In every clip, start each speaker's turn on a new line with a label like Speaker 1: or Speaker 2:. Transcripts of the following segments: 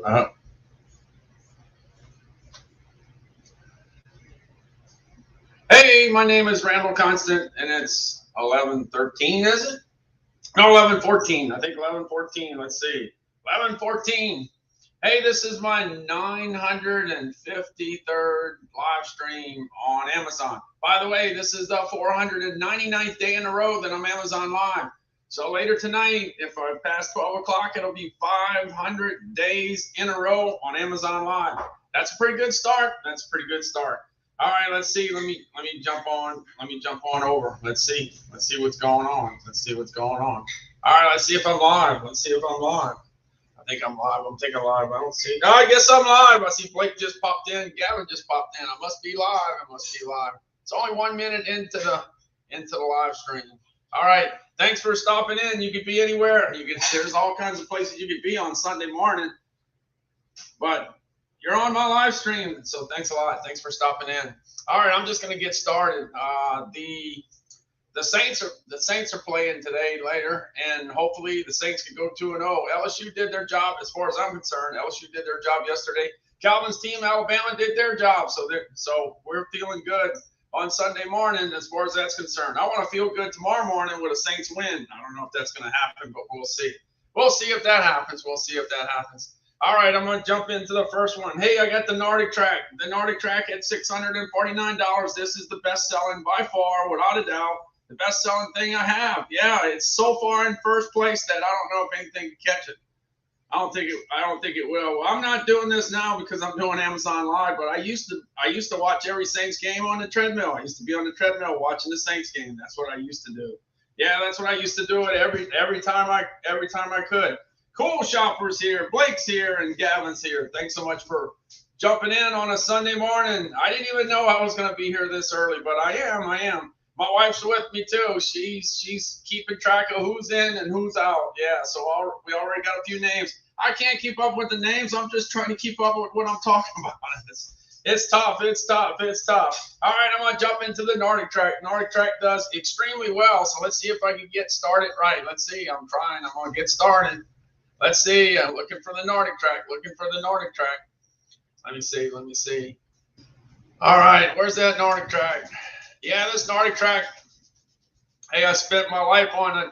Speaker 1: Uh-huh. Hey, my name is Randall Constant, and it's 11:13, is it? No, 11:14. I think 11:14. Let's see. 11:14. Hey, this is my 953rd live stream on Amazon. By the way, this is the 499th day in a row that I'm Amazon Live. So later tonight, if I pass 12 o'clock, it'll be 500 days in a row on Amazon Live. That's a pretty good start. That's a pretty good start. All right, let's see. Let me jump on. Let me jump on over. Let's see. Let's see what's going on. Let's see what's going on. All right, let's see if I'm live. Let's see if I'm live. I think I'm live. I'm taking live. I don't see. No, I guess I'm live. I see Blake just popped in. Gavin just popped in. I must be live. I must be live. It's only 1 minute into the live stream. All right. Thanks for stopping in. You could be anywhere. There's all kinds of places you could be on Sunday morning, but you're on my live stream, so thanks a lot. Thanks for stopping in. All right, I'm just gonna get started. The Saints are playing today later, and hopefully the Saints can go 2-0. LSU did their job as far as I'm concerned. LSU did their job yesterday. Calvin's team, Alabama, did their job, so we're feeling good on Sunday morning as far as that's concerned. I want to feel good tomorrow morning with a Saints win. I don't know if that's going to happen, but we'll see. We'll see if that happens. We'll see if that happens. All right, I'm going to jump into the first one. Hey, I got the Nordic Track. The Nordic Track at $649. This is the best-selling, by far, without a doubt, the best-selling thing I have. Yeah, it's so far in first place that I don't know if anything can catch it. I don't think it will. Well, I'm not doing this now because I'm doing Amazon Live, but I used to watch every Saints game on the treadmill. I used to be on the treadmill watching the Saints game. That's what I used to do. Yeah, that's what I used to do it every time I could. Cool Shoppers here, Blake's here, and Gavin's here. Thanks so much for jumping in on a Sunday morning. I didn't even know I was going to be here this early, but I am. My wife's with me too. She's keeping track of who's in and who's out. Yeah, so we already got a few names. I can't keep up with the names. I'm just trying to keep up with what I'm talking about. It's tough. All right, I'm going to jump into the Nordic Track. Nordic Track does extremely well, so let's see if I can get started right. Let's see. I'm trying. I'm going to get started. Let's see. I'm looking for the Nordic Track. Let me see. All right, where's that Nordic Track? Yeah, this Nordic Track. Hey, I spent my life on a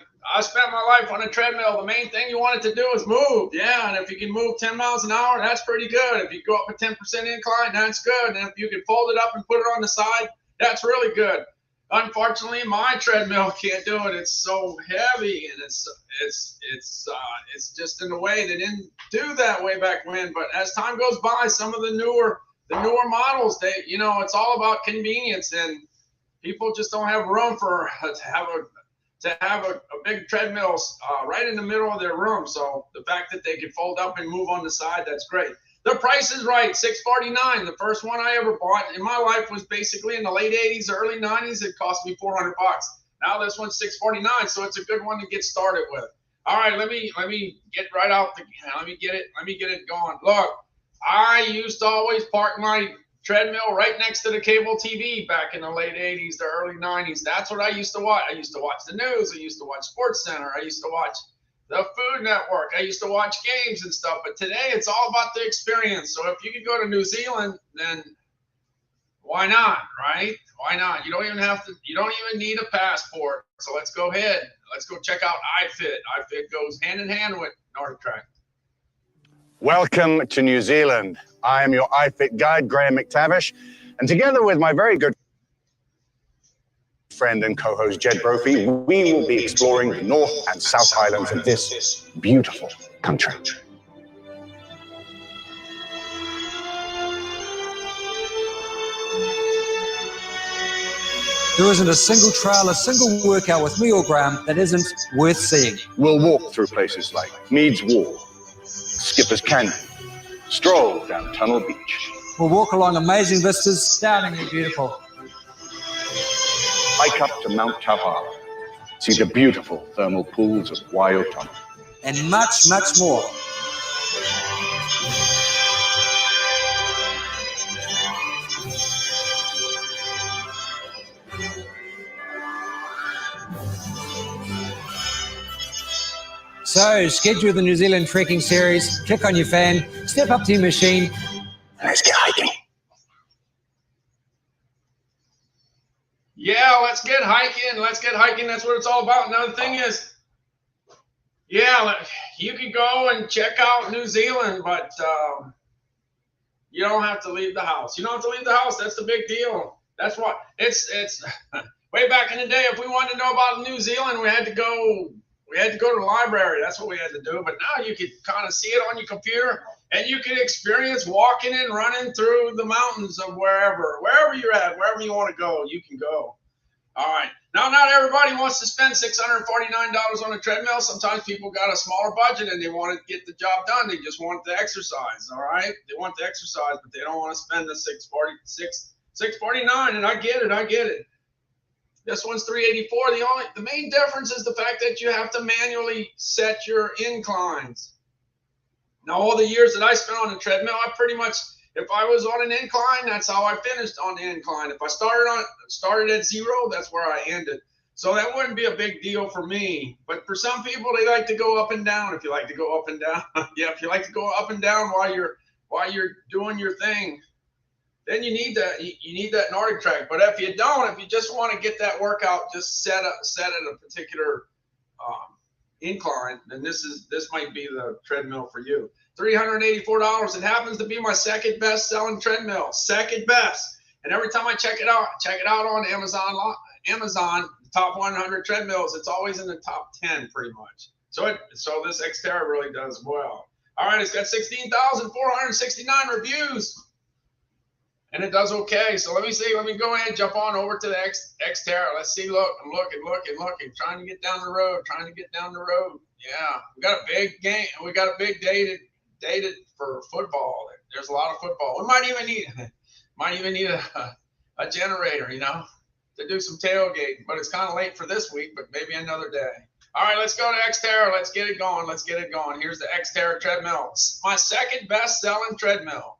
Speaker 1: treadmill. The main thing you want it to do is move. Yeah, and if you can move 10 miles an hour, that's pretty good. If you go up a 10% incline, that's good. And if you can fold it up and put it on the side, that's really good. Unfortunately, my treadmill can't do it. It's so heavy, and it's just in the way. They didn't do that way back when. But as time goes by, some of the newer models, it's all about convenience, and people just don't have room to have a big treadmill right in the middle of their room. So the fact that they can fold up and move on the side, that's great. The price is right, $649. The first one I ever bought in my life was basically in the late 80s, early 90s. It cost me $400. Now this one's $649, so it's a good one to get started with. All right, let me get right out let me get it going. Look, I used to always park my treadmill right next to the cable TV back in the late 80s, the early 90s. That's what I used to watch. I used to watch the news. I used to watch Sports Center. I used to watch the Food Network. I used to watch games and stuff. But today it's all about the experience. So if you could go to New Zealand, then why not, right? Why not? You don't even need a passport. So let's go ahead. Let's go check out iFit. iFit goes hand in hand with Nordic Track.
Speaker 2: Welcome to New Zealand. I am your iFit guide, Graham McTavish, and together with my very good friend and co-host Jed Brophy, we will be exploring the North and South Islands of this beautiful country.
Speaker 3: There isn't a single trail, a single workout with me or Graham that isn't worth seeing.
Speaker 2: We'll walk through places like Meads Wall, Skipper's Canyon, stroll down Tunnel Beach.
Speaker 3: We'll walk along amazing vistas, astoundingly beautiful.
Speaker 2: Hike up to Mount Tauhara, see the beautiful thermal pools of Waiotama.
Speaker 3: And much, much more. So schedule the New Zealand trekking series, click on your fan, step up to your machine.
Speaker 2: Let's get hiking.
Speaker 1: Yeah, let's get hiking. Let's get hiking. That's what it's all about. Another thing is, yeah, you can go and check out New Zealand, but you don't have to leave the house. You don't have to leave the house. That's the big deal. That's what it's way back in the day. If we wanted to know about New Zealand, we had to go to the library. That's what we had to do. But now you can kind of see it on your computer, and you can experience walking and running through the mountains of wherever you're at, wherever you want to go, you can go. All right. Now, not everybody wants to spend $649 on a treadmill. Sometimes people got a smaller budget and they want to get the job done. They just want the exercise. All right. They want the exercise, but they don't want to spend the $649. And I get it. This one's $384. The main difference is the fact that you have to manually set your inclines. Now, all the years that I spent on the treadmill, I pretty much, if I was on an incline, that's how I finished on the incline. If I started at 0, that's where I ended. So that wouldn't be a big deal for me. But for some people, they like to go up and down. If you like to go up and down, yeah, if you like to go up and down while you're doing your thing, then you need that Nordic track. But if you don't, if you just want to get that workout, just set at a particular incline, then this might be the treadmill for you. $384. It happens to be my second best selling treadmill, second best. And every time I check it out on Amazon, the top 100 treadmills, it's always in the top 10 pretty much. So this Xterra really does well. All right, it's got 16,469 reviews, and it does okay. So let me go ahead and jump on over to the Xterra. Let's see. Look, I'm looking, trying to get down the road. Yeah, we got a big game. We got a big dated for football. There's a lot of football. We might even need a generator, to do some tailgating. But it's kind of late for this week, but maybe another day. All right, let's go to Xterra. Let's get it going. Here's the Xterra treadmill. It's my second best selling treadmill.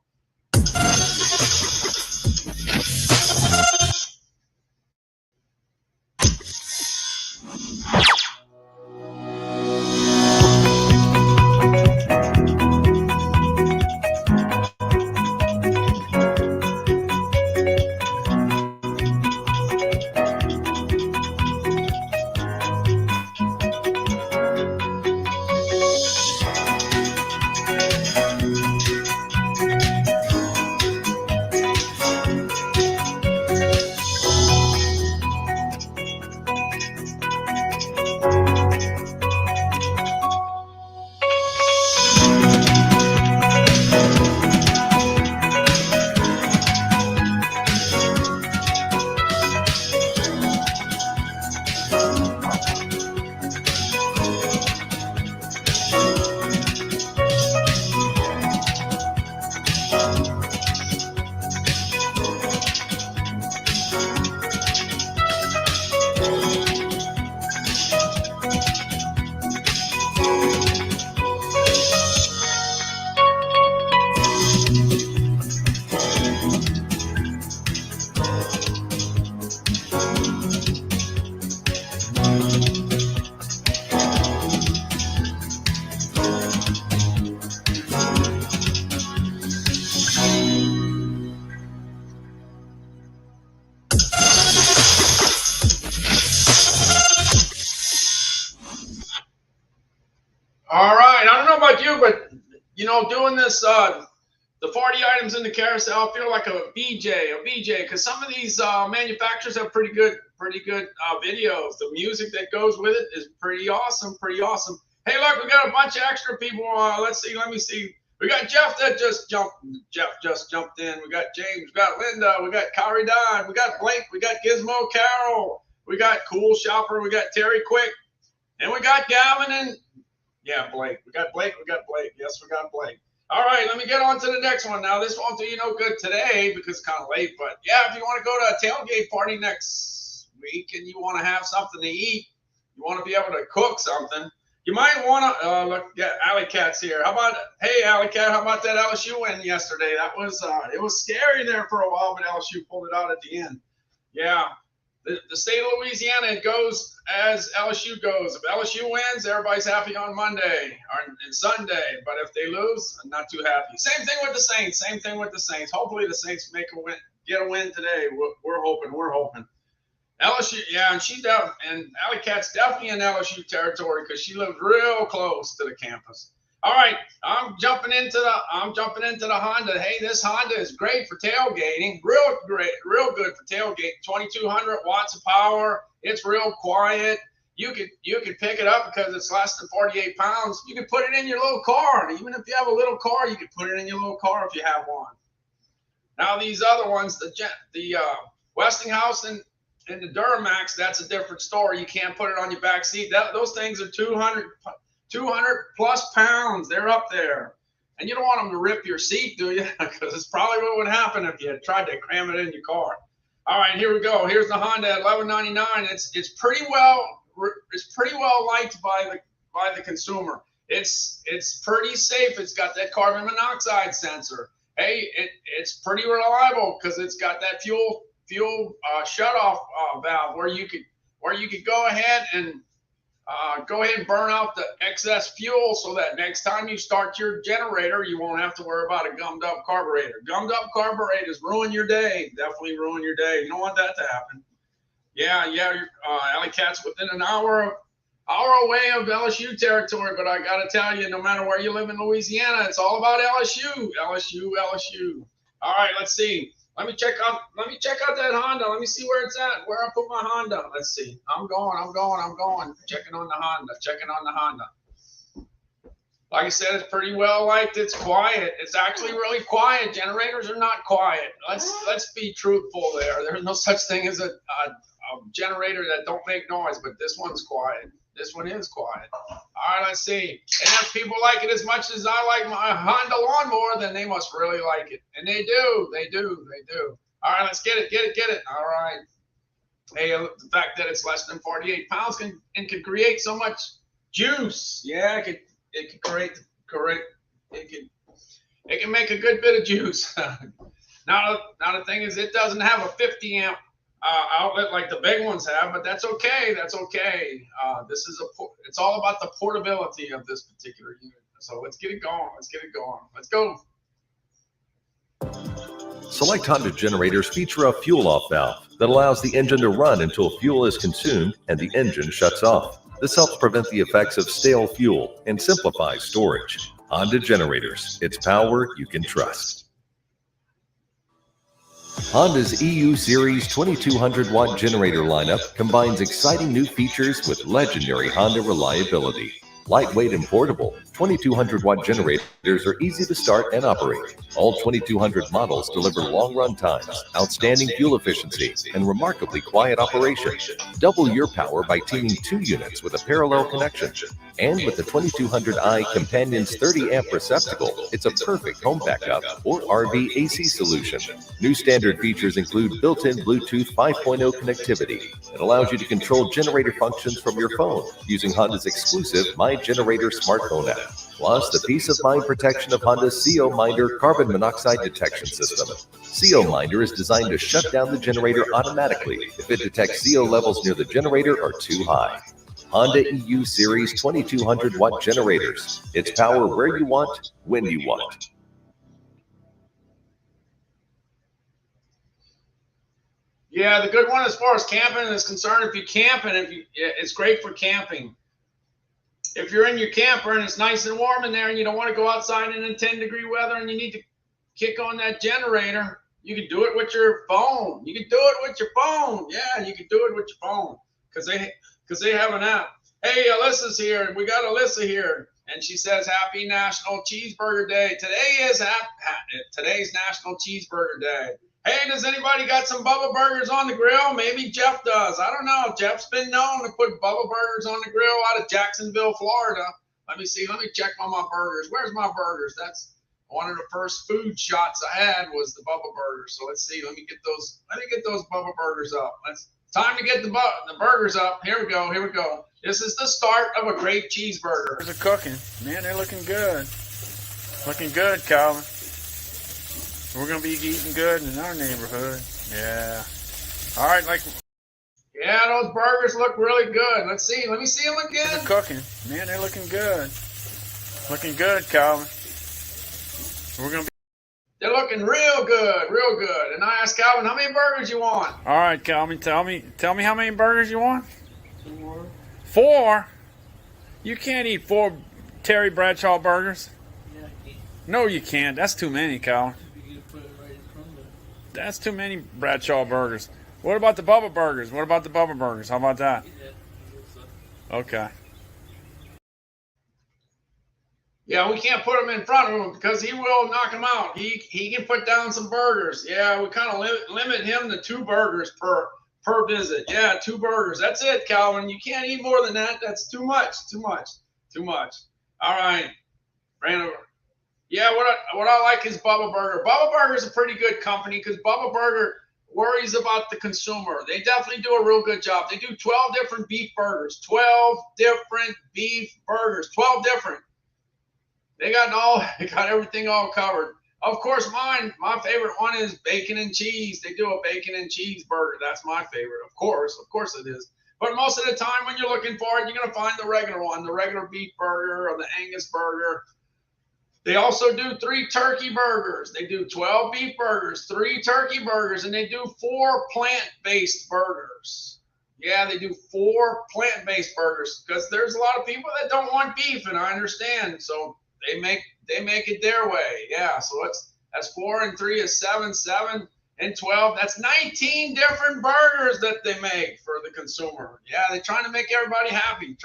Speaker 1: All right. I don't know about you, but doing this, the 40 items in the carousel, I feel like a BJ, because some of these manufacturers have pretty good videos. The music that goes with it is pretty awesome. Hey, look, we got a bunch of extra people. Let me see. We got Jeff that just jumped. In. We got James. We got Linda. We got Kyrie Don. We got Blake. We got Gizmo Carol. We got Cool Shopper. We got Terry Quick. And we got Gavin and Blake. We got Blake. Yes, we got Blake. All right, let me get on to the next one. Now, this won't do you no good today because it's kind of late. But, yeah, if you want to go to a tailgate party next week and you want to have something to eat, you want to be able to cook something, you might want to look. Yeah, Alley Cat's here. Hey, Alley Cat, how about that LSU win yesterday? That was it was scary there for a while, but LSU pulled it out at the end. Yeah. the state of Louisiana, it goes as LSU goes. If LSU wins, everybody's happy on Monday and Sunday. But if they lose, I'm not too happy. Same thing with the Saints. Same thing with the Saints. Hopefully the Saints get a win today. We're hoping. We're hoping. LSU, yeah, and and Alley Cat's definitely in LSU territory because she lives real close to the campus. All right, I'm jumping into the Honda. Hey, this Honda is great for tailgating. Real great, real good for tailgate. 2,200 watts of power. It's real quiet. You could pick it up because it's less than 48 pounds. You can put it in your little car. Even if you have a little car, you can put it in your little car if you have one. Now these other ones, the Westinghouse and the Duramax, that's a different story. You can't put it on your back seat. Those things are 200 plus pounds. They're up there. And you don't want them to rip your seat, do you? Because it's probably what would happen if you tried to cram it in your car. All right, here we go. Here's the Honda at $1199. It's pretty well liked by the consumer. It's pretty safe. It's got that carbon monoxide sensor. Hey, it's pretty reliable because it's got that fuel shutoff valve where you could go ahead and burn out the excess fuel so that next time you start your generator, you won't have to worry about a gummed up carburetor. Gummed up carburetors ruin your day. Definitely ruin your day. You don't want that to happen. Yeah. Alley Cat's within an hour away of LSU territory, but I got to tell you, no matter where you live in Louisiana, it's all about LSU. All right, let's see. Let me check out that Honda. Let me see where it's at, where I put my Honda. Let's see. I'm going. Checking on the Honda. Like I said, it's pretty well liked. It's quiet. It's actually really quiet. Generators are not quiet. Let's be truthful there. There's no such thing as a generator that don't make noise, but this one's quiet. This one is quiet. All right, let's see. And if people like it as much as I like my Honda lawnmower, then they must really like it. And they do. All right, let's get it. All right. Hey, the fact that it's less than 48 pounds can create so much juice. Yeah, it can make a good bit of juice. Now the thing is, it doesn't have a 50 amp outlet like the big ones have, but that's okay. It's all about the portability of this particular unit. So let's get it going. Let's go.
Speaker 4: Select Honda generators feature a fuel-off valve that allows the engine to run until fuel is consumed and the engine shuts off. This helps prevent the effects of stale fuel and simplifies storage. Honda generators, it's power you can trust. Honda's EU Series 2200 watt generator lineup combines exciting new features with legendary Honda reliability. Lightweight and portable, 2200 watt generators are easy to start and operate. All 2200 models deliver long run times, outstanding fuel efficiency, and remarkably quiet operation. Double your power by teaming 2 units with a parallel connection. And with the 2200i Companion's 30 amp receptacle, it's a perfect home backup or RV AC solution. New standard features include built-in Bluetooth 5.0 connectivity. It allows you to control generator functions from your phone using Honda's exclusive My Generator smartphone app. Plus, the peace of mind protection of Honda's CO Minder carbon monoxide detection system. CO Minder is designed to shut down the generator automatically if it detects CO levels near the generator are too high. Honda EU Series 2200 watt generators. It's power where you want, when you want.
Speaker 1: Yeah, the good one as far as camping is concerned, if you camp and it's great for camping. If you're in your camper and it's nice and warm in there and you don't want to go outside in 10-degree weather and you need to kick on that generator, you can do it with your phone. Yeah, you can do it with your phone because they have an app. Hey, Alyssa's here. We got Alyssa here. And she says, Happy National Cheeseburger Day. Today's National Cheeseburger Day. Hey, does anybody got some Bubba Burgers on the grill? Maybe Jeff does. I don't know. Jeff's been known to put Bubba Burgers on the grill out of Jacksonville, Florida. Let me see. Let me check on my burgers. Where's my burgers? That's one of the first food shots I had was the Bubba Burgers. So let's see. Let me get those Bubba Burgers up. Time to get the burgers up. Here we go. This is the start of a great cheeseburger.
Speaker 5: They're cooking. Man, they're looking good. Looking good, Calvin. We're going to be eating good in our neighborhood. Yeah. All right,
Speaker 1: Yeah, those burgers look really good. Let's see. Let me see them again.
Speaker 5: They're cooking. Man, they're looking good. Looking good, Calvin. We're going to be...
Speaker 1: They're looking real good, real good. And I asked Calvin, how many burgers you want?
Speaker 5: All right, Calvin, tell me how many burgers you want? 4? You can't eat 4 Terry Bradshaw burgers. No, you can't. That's too many, Calvin. That's too many Bradshaw burgers. What about the Bubba burgers? What about the Bubba burgers? How about that? Okay.
Speaker 1: Yeah, we can't put him in front of him because he will knock him out. He can put down some burgers. Yeah, we kind of limit him to 2 burgers per visit. Yeah, 2 burgers. That's it, Calvin. You can't eat more than that. That's too much. Too much. Too much. All right, Brandon. Yeah, what I like is Bubba Burger. Bubba Burger is a pretty good company because Bubba Burger worries about the consumer. They definitely do a real good job. They do 12 different beef burgers. 12 different beef burgers. 12 different. They got everything all covered. Of course, my favorite one is bacon and cheese. They do a bacon and cheese burger. That's my favorite. Of course it is. But most of the time when you're looking for it, you're going to find the regular one, the regular beef burger or the Angus burger. They also do 3 turkey burgers. They do 12 beef burgers, 3 turkey burgers, and they do 4 plant-based burgers. Yeah, they do 4 plant-based burgers because there's a lot of people that don't want beef, and I understand. So they make it their way. Yeah, so that's 4 and 3 is 7, 7 and 12. That's 19 different burgers that they make for the consumer. Yeah, they're trying to make everybody happy.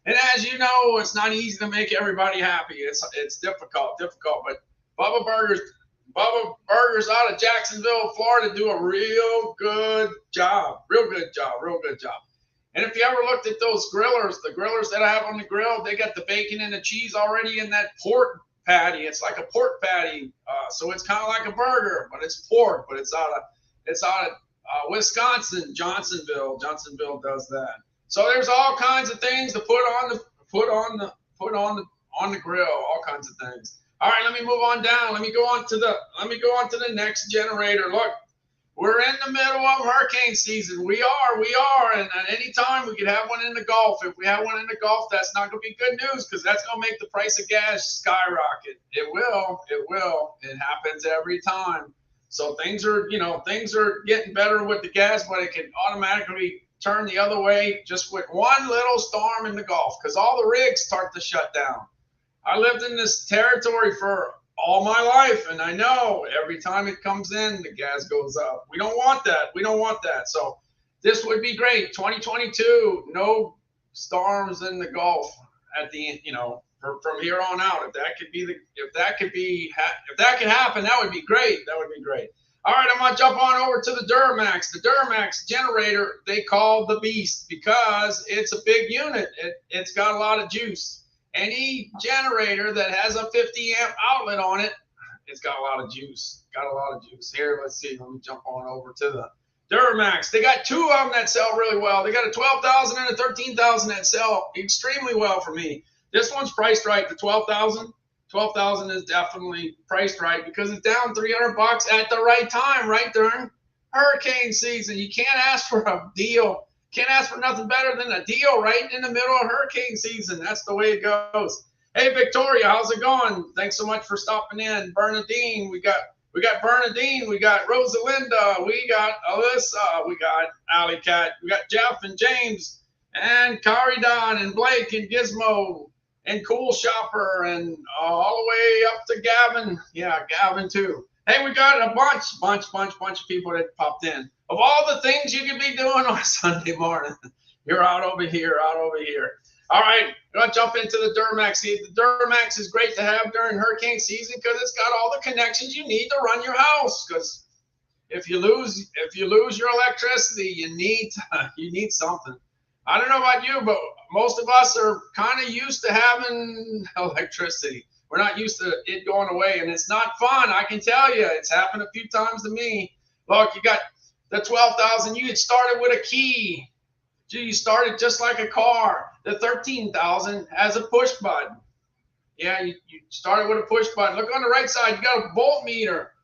Speaker 1: And as you know, it's not easy to make everybody happy. It's difficult. But Bubba Burgers out of Jacksonville, Florida, do a real good job. And if you ever looked at those grillers, the grillers that I have on the grill, they got the bacon and the cheese already in that pork patty. It's like a pork patty, so it's kind of like a burger, but it's pork. But it's out of Wisconsin, Johnsonville. Johnsonville does that. So there's all kinds of things to put on the grill, all kinds of things. All right, let me move on down. Let me go on to the next generator. Look, we're in the middle of hurricane season. We are, and at any time we could have one in the Gulf. If we have one in the Gulf, that's not going to be good news because that's going to make the price of gas skyrocket. It will. It happens every time. So things are getting better with the gas, but it can automatically turn the other way just with one little storm in the Gulf because all the rigs start to shut down. I lived in this territory for all my life, and I know every time it comes in, the gas goes up. We don't want that. So this would be great. 2022, no storms in the Gulf at the end, from here on out. If that could happen, that would be great. All right, I'm going to jump on over to the Duramax. The Duramax generator, they call the Beast because it's a big unit. It's got a lot of juice. Any generator that has a 50 amp outlet on it, it's got a lot of juice. Here, let's see. Let me jump on over to the Duramax. They got 2 of them that sell really well. They got a 12,000 and a 13,000 that sell extremely well for me. This one's priced right. The 12,000 is definitely priced right because it's down $300 at the right time, right during hurricane season. You can't ask for a deal. Can't ask for nothing better than a deal right in the middle of hurricane season. That's the way it goes. Hey, Victoria, how's it going? Thanks so much for stopping in. Bernadine, we got Bernadine, we got Rosalinda, we got Alyssa, we got Alley Cat, we got Jeff and James and Kari Don and Blake and Gizmo and Cool Shopper and all the way up to Gavin. Yeah, Gavin too. Hey, we got a bunch of people that popped in. Of all the things you could be doing on a Sunday morning, you're out over here. All right, I'm going to jump into the Duramax. See, the Duramax is great to have during hurricane season because it's got all the connections you need to run your house. Because if you lose your electricity, you need something. I don't know about you, but most of us are kind of used to having electricity. We're not used to it going away, and it's not fun. I can tell you, it's happened a few times to me. Look, you got the 12,000. You had started with a key. You started just like a car. The 13,000 has a push button. Yeah, you started with a push button. Look on the right side. You got a voltmeter.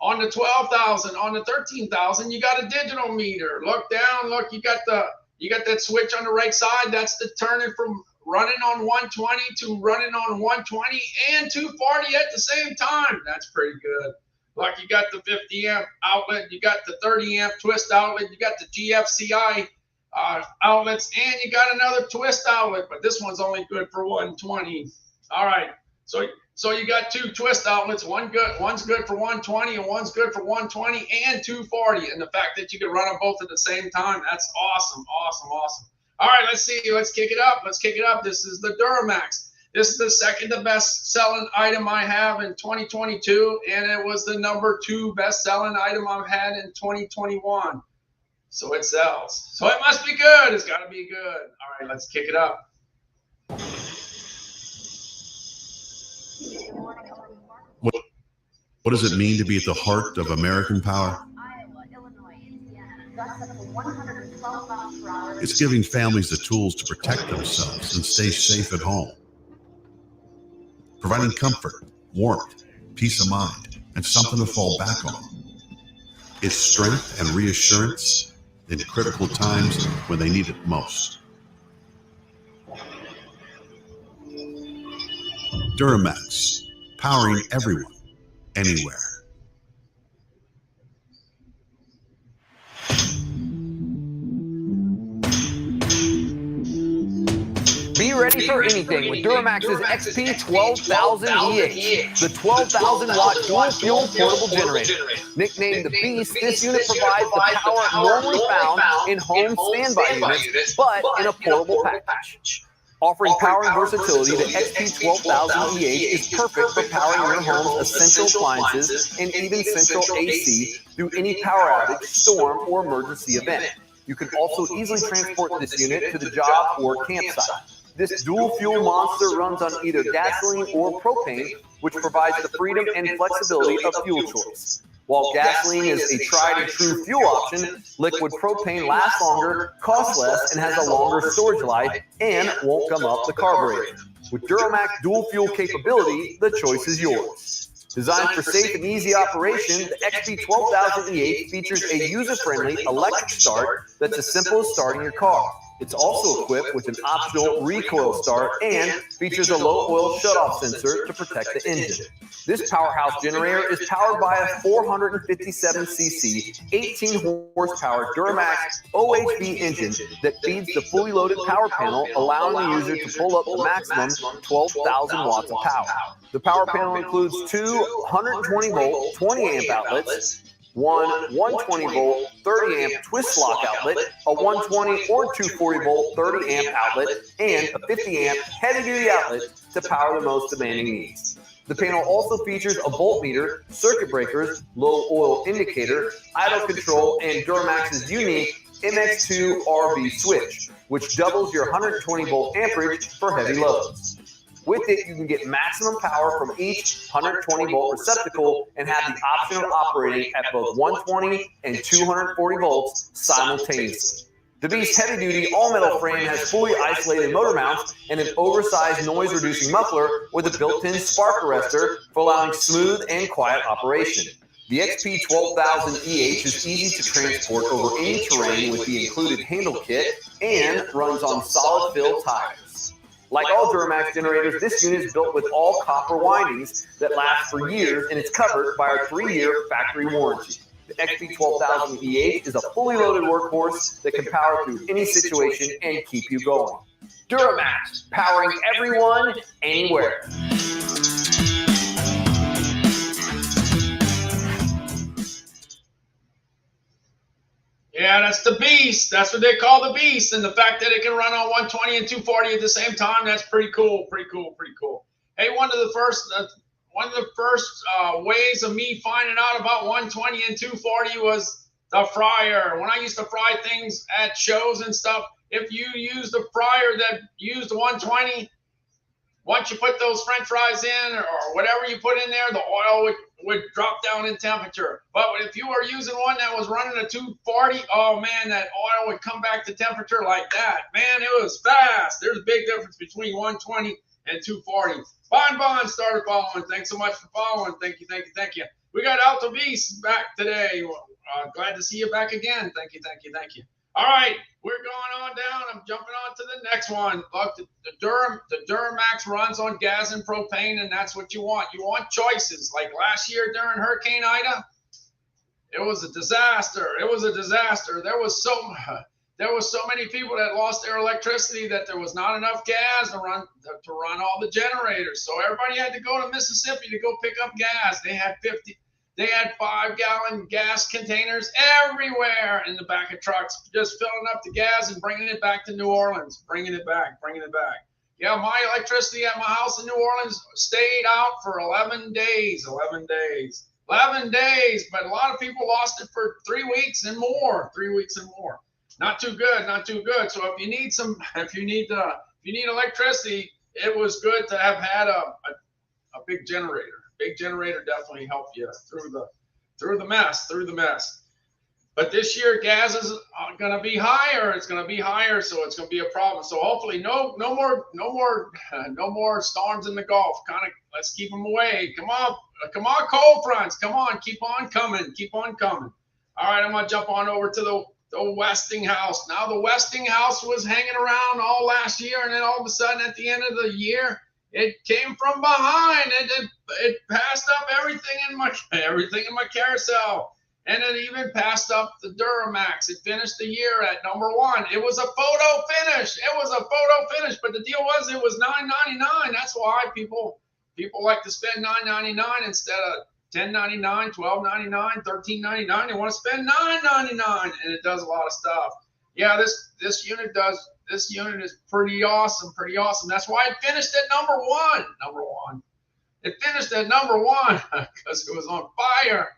Speaker 1: On the 12,000, on the 13,000, you got a digital meter. Look down, look, you got that switch on the right side. That's the turning from running on 120 to running on 120 and 240 at the same time. That's pretty good. Like you got the 50 amp outlet, you got the 30 amp twist outlet, you got the GFCI outlets, and you got another twist outlet, but this one's only good for 120. All right, so you got two twist outlets. One's good for 120, and one's good for 120 and 240. And the fact that you can run them both at the same time, that's awesome, awesome, awesome. All right, let's see. Let's kick it up. Let's kick it up. This is the Duramax. This is the second to best selling item I have in 2022, and it was the number 2 best selling item I've had in 2021. So it sells. So it must be good. It's got to be good. All right, let's kick it up.
Speaker 6: What does it mean to be at the heart of American power? It's giving families the tools to protect themselves and stay safe at home. Providing comfort, warmth, peace of mind, and something to fall back on. It's strength and reassurance in critical times when they need it most. Duramax, powering everyone, anywhere.
Speaker 7: Be ready for anything with Duramax's XP 12000 EH, the 12,000 watt dual fuel portable generator. Nicknamed the Beast, this unit provides the power normally found in home standby units, but in a portable package. Offering power and versatility, the XP 12000 EH is perfect for powering your home's essential appliances and even central AC through any power outage, storm, or emergency event. You can also easily transport this unit to the job or campsite. This dual fuel monster runs on either gasoline or propane, which provides the freedom and flexibility of fuel choice. While gasoline is a tried and true fuel option, liquid propane lasts longer, costs less, and has a longer storage life, and won't gum up the carburetor. With Duramax dual fuel capability, the choice is yours. Designed for safe and easy operation, the XP 12000 EH features a user-friendly electric start that's as simple as starting your car. It's also equipped with an optional recoil start and features a low oil shutoff sensor to protect the engine. This powerhouse generator is powered by a 457cc, 18 horsepower Duramax OHV engine that feeds the fully loaded power panel, allowing the user to pull up the maximum 12,000 watts of power. The power panel includes two 120-volt, 20-amp outlets, one 120-volt, 30-amp twist lock outlet, a 120 or 240-volt, 30-amp outlet, and a 50-amp heavy-duty outlet to power the most demanding needs. The panel also features a voltmeter, circuit breakers, low oil indicator, idle control, and Duramax's unique MX2 RV switch, which doubles your 120-volt amperage for heavy loads. With it, you can get maximum power from each 120-volt receptacle and have the option of operating at both 120 and 240 volts simultaneously. The Beast's heavy-duty all-metal frame has fully isolated motor mounts and an oversized noise-reducing muffler with a built-in spark arrestor for allowing smooth and quiet operation. The XP 12000 EH is easy to transport over any terrain with the included handle kit and runs on solid fill tires. Like all Duramax generators, this unit is built with all copper windings that last for years, and it's covered by our 3-year factory warranty. The XP 12000 EH is a fully loaded workhorse that can power through any situation and keep you going. Duramax, powering everyone, anywhere.
Speaker 1: Yeah, that's the Beast. That's what they call the Beast. And the fact that it can run on 120 and 240 at the same time, that's pretty cool, pretty cool, pretty cool. Hey, one of the first ways of me finding out about 120 and 240 was the fryer. When I used to fry things at shows and stuff, if you used a fryer that used 120, once you put those French fries in or whatever you put in there, the oil would drop down in temperature. But if you were using one that was running a 240, oh man, that oil would come back to temperature like that. Man, it was fast. There's a big difference between 120 and 240. Bon started following. Thanks so much for following. Thank you, thank you, thank you. We got Alta Beast back today. Glad to see you back again. Thank you, thank you, thank you. All right, we're going on down. I'm jumping on to the next one. Look, the Duramax runs on gas and propane, and that's what you want. You want choices. Like last year during Hurricane Ida, it was a disaster. It was a disaster. There was so many people that lost their electricity that there was not enough gas to run all the generators. So everybody had to go to Mississippi to go pick up gas. They had 5-gallon gas containers everywhere in the back of trucks, just filling up the gas and bringing it back to New Orleans, bringing it back. Yeah, my electricity at my house in New Orleans stayed out for 11 days, but a lot of people lost it for 3 weeks and more, Not too good. So if you need electricity, it was good to have had a big generator. Big generator definitely helped you through the mess. But this year gas is going to be higher. It's going to be higher, so it's going to be a problem. So hopefully no more storms in the Gulf. Let's keep them away. Come on, cold fronts. Come on, keep on coming. All right, I'm going to jump on over to the Westinghouse. Now the Westinghouse was hanging around all last year, and then all of a sudden at the end of the year, it came from behind. It passed up everything in my carousel, and it even passed up the Duramax. It finished the year at number 1. It was a photo finish. But the deal was it was $9.99. That's why people like to spend $9.99 instead of $10.99, $12.99, $13.99. They want to spend $9.99, and it does a lot of stuff. Yeah, this unit is pretty awesome. That's why it finished at number one. It finished at number 1 because it was on fire.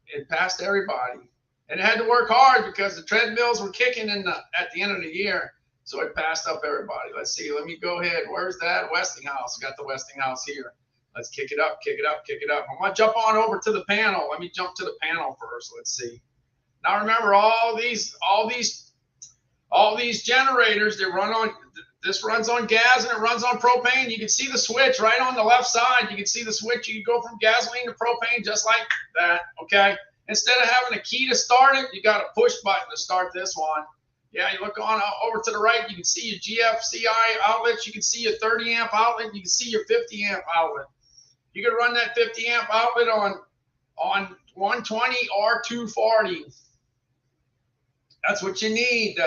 Speaker 1: It passed everybody, and it had to work hard because the treadmills were kicking at the end of the year. So it passed up everybody. Let's see. Let me go ahead. Where's that Westinghouse? Got the Westinghouse here. Let's kick it up. I'm gonna jump on over to the panel. Let me jump to the panel first. Let's see. Now remember, all these generators, this runs on gas and it runs on propane. You can see the switch right on the left side. You can see the switch. You can go from gasoline to propane just like that. Okay. Instead of having a key to start it, you got a push button to start this one. Yeah, you look on over to the right. You can see your GFCI outlets. You can see your 30 amp outlet. You can see your 50 amp outlet. You can run that 50 amp outlet on 120 or 240. That's what you need.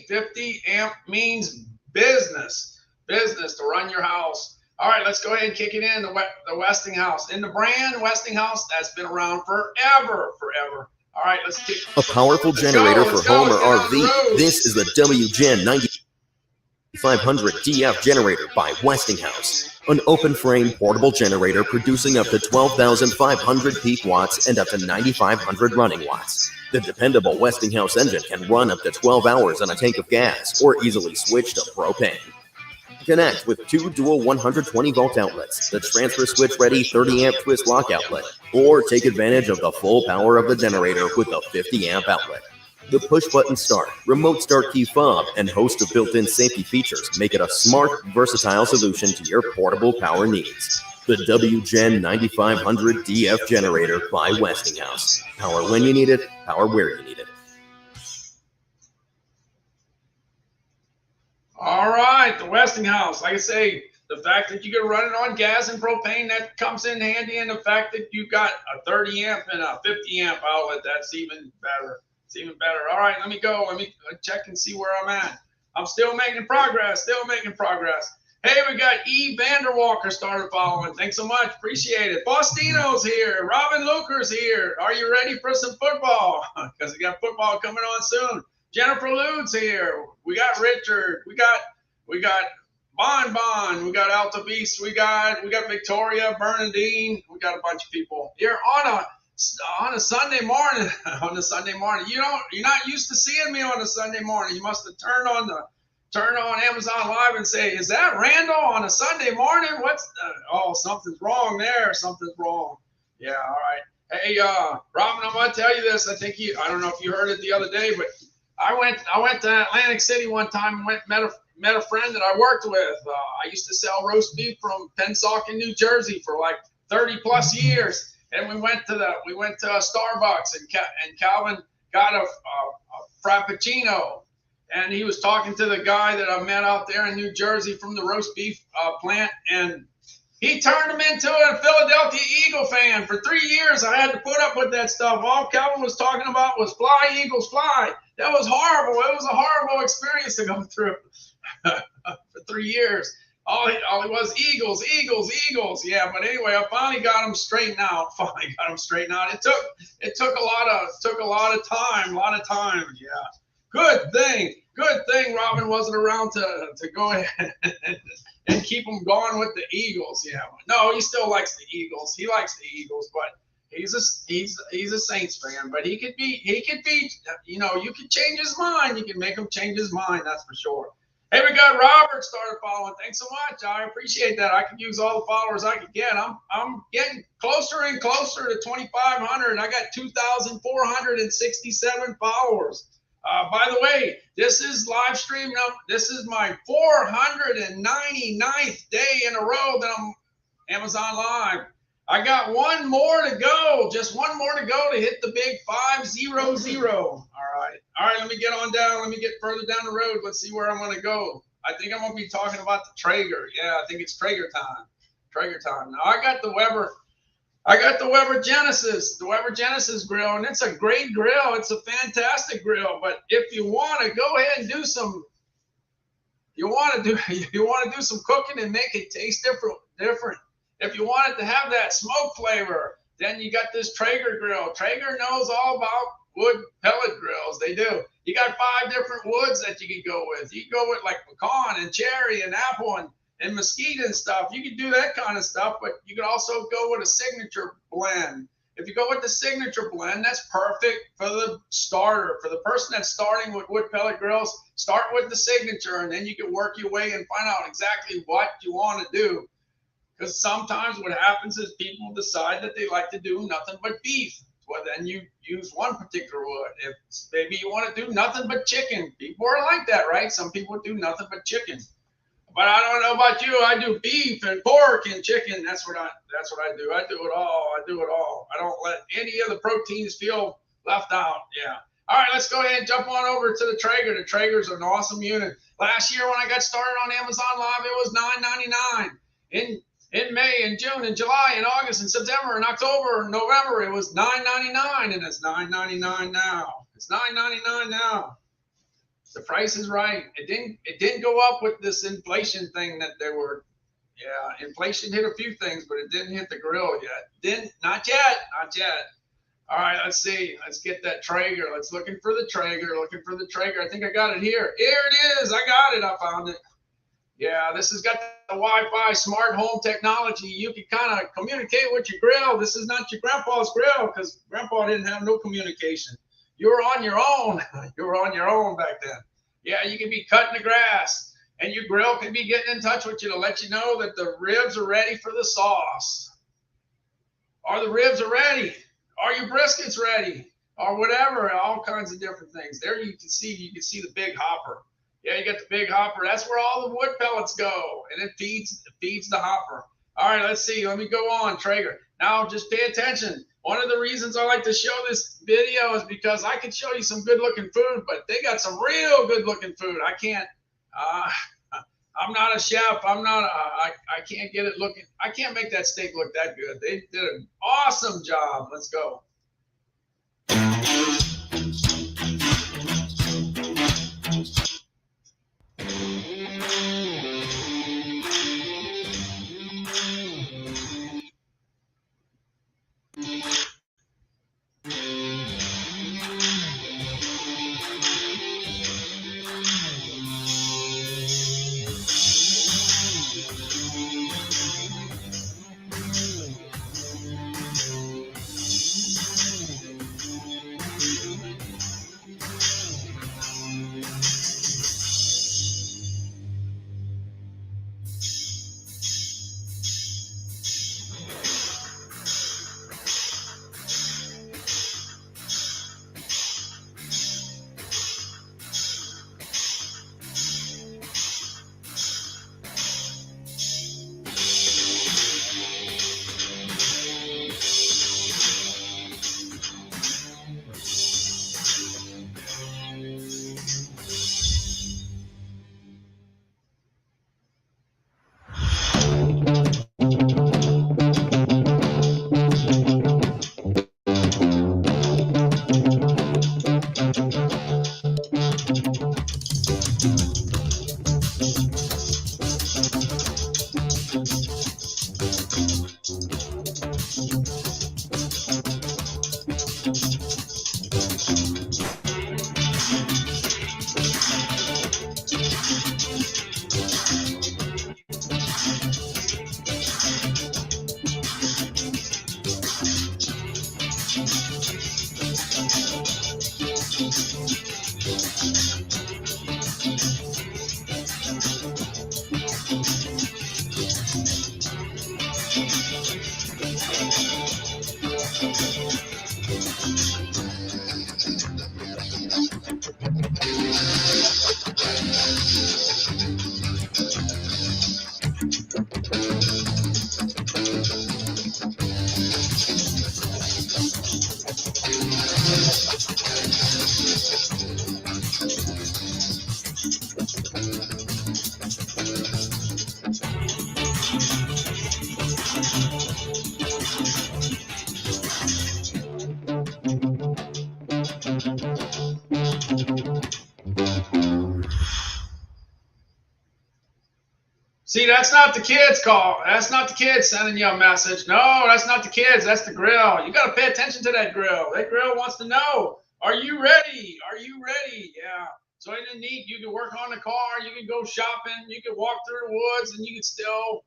Speaker 1: 50 amp means business to run your house. All right, let's go ahead and kick it in. The Westinghouse. In the brand Westinghouse, that's been around forever. All right, let's kick.
Speaker 8: A powerful generator for home or RV. This is the WGen 9500 DF generator by Westinghouse. An open-frame portable generator producing up to 12,500 peak watts and up to 9,500 running watts. The dependable Westinghouse engine can run up to 12 hours on a tank of gas or easily switch to propane. Connect with 2 dual 120-volt outlets, the transfer switch-ready 30-amp twist lock outlet, or take advantage of the full power of the generator with the 50-amp outlet. The push-button start, remote start key fob, and host of built-in safety features make it a smart, versatile solution to your portable power needs. The WGen 9500 DF generator by Westinghouse. Power when you need it, power where you need it.
Speaker 1: All right, the Westinghouse. Like I say, the fact that you can run it on gas and propane, that comes in handy, and the fact that you got a 30 amp and a 50 amp outlet, that's even better. All right, let me go. Let me check and see where I'm at. I'm still making progress. Hey, we got E. Vanderwalker started following. Thanks so much. Appreciate it. Faustino's here. Robin Luker's here. Are you ready for some football? Because we got football coming on soon. Jennifer Lude's here. We got Richard. We got Bon. We got Alta Beast. We got Victoria, Bernadine. We got a bunch of people here on a Sunday morning. You're not used to seeing me on a Sunday morning. You must have turned on Amazon Live and say, "Is that Randall on a Sunday morning? Something's wrong there. Something's wrong." Yeah, all right. Hey, Robin, I'm gonna tell you this. I don't know if you heard it the other day, but I went to Atlantic City one time and met a friend that I worked with. I used to sell roast beef from Pennsauken, New Jersey for like 30 plus years. And we went to Starbucks, and Calvin got a Frappuccino. And he was talking to the guy that I met out there in New Jersey from the roast beef plant, and he turned him into a Philadelphia Eagle fan. For 3 years, I had to put up with that stuff. All Calvin was talking about was fly, Eagles, fly. That was horrible. It was a horrible experience to go through for 3 years. All he was Eagles, Eagles, Eagles. Yeah, but anyway, I finally got him straightened out. It took a lot of time. Yeah. Good thing Robin wasn't around to go ahead and keep him going with the Eagles. Yeah. No, he still likes the Eagles. He likes the Eagles, but he's a Saints fan. But he could be, you know, you can change his mind. You can make him change his mind, that's for sure. Hey, we got Robert started following. Thanks so much. I appreciate that. I could use all the followers I could get. I'm getting closer and closer to 2,500. I got 2,467 followers. By the way, this is Livestream. This is my 499th day in a row that I'm Amazon Live. I got one more to go. Just one more to go to hit the big 500. All right. Let me get on down. Let me get further down the road. Let's see where I'm going to go. I think I'm going to be talking about the Traeger. Yeah, I think it's Traeger time. Now I got the Weber Genesis, grill, and it's a great grill. It's a fantastic grill. But if you want to go ahead and do some cooking and make it taste different. If you want it to have that smoke flavor, then you got this Traeger grill. Traeger knows all about wood pellet grills. They do. You got 5 different woods that you can go with. You can go with like pecan and cherry and apple and mesquite and stuff. You can do that kind of stuff, but you can also go with a signature blend. If you go with the signature blend, that's perfect for the starter. For the person that's starting with wood pellet grills, start with the signature, and then you can work your way and find out exactly what you want to do. Because sometimes what happens is people decide that they like to do nothing but beef. Well, then you use one particular wood. If maybe you want to do nothing but chicken, people are like that, right? Some people do nothing but chicken. But I don't know about you. I do beef and pork and chicken. That's what I do. I do it all. I don't let any of the proteins feel left out. Yeah. All right, let's go ahead and jump on over to the Traeger. The Traeger's an awesome unit. Last year when I got started on Amazon Live, it was $9.99. In May and June and July and August and September and October and November, it was $9.99, and it's $9.99 now. It's $9.99 now. The price is right. It didn't go up with this inflation thing that they were. Yeah, inflation hit a few things, but it didn't hit the grill yet. Not yet. All right, let's see. Let's get that Traeger. Let's looking for the Traeger. I think I got it here. Here it is. I got it. I found it. Yeah, this has got the Wi-Fi smart home technology. You can kind of communicate with your grill. This is not your grandpa's grill because grandpa didn't have no communication. You were on your own. Back then. Yeah, you can be cutting the grass, and your grill can be getting in touch with you to let you know that the ribs are ready for the sauce. Or the ribs are ready. Are your briskets ready? Or whatever, all kinds of different things. There you can see the big hopper. Yeah, you got the big hopper. That's where all the wood pellets go, and it feeds the hopper. All right, let's see. Let me go on, Traeger. Now, just pay attention. One of the reasons I like to show this video is because I can show you some good-looking food, but they got some real good-looking food. I can't. I'm not a chef. I can't get it looking. I can't make that steak look that good. They did an awesome job. Let's go. See, that's not the kids call. That's not the kids sending you a message. No, that's not the kids. That's the grill. You got to pay attention to that grill. That grill wants to know, are you ready? Are you ready? Yeah. So isn't it neat? You can work on the car. You can go shopping. You can walk through the woods, and you can still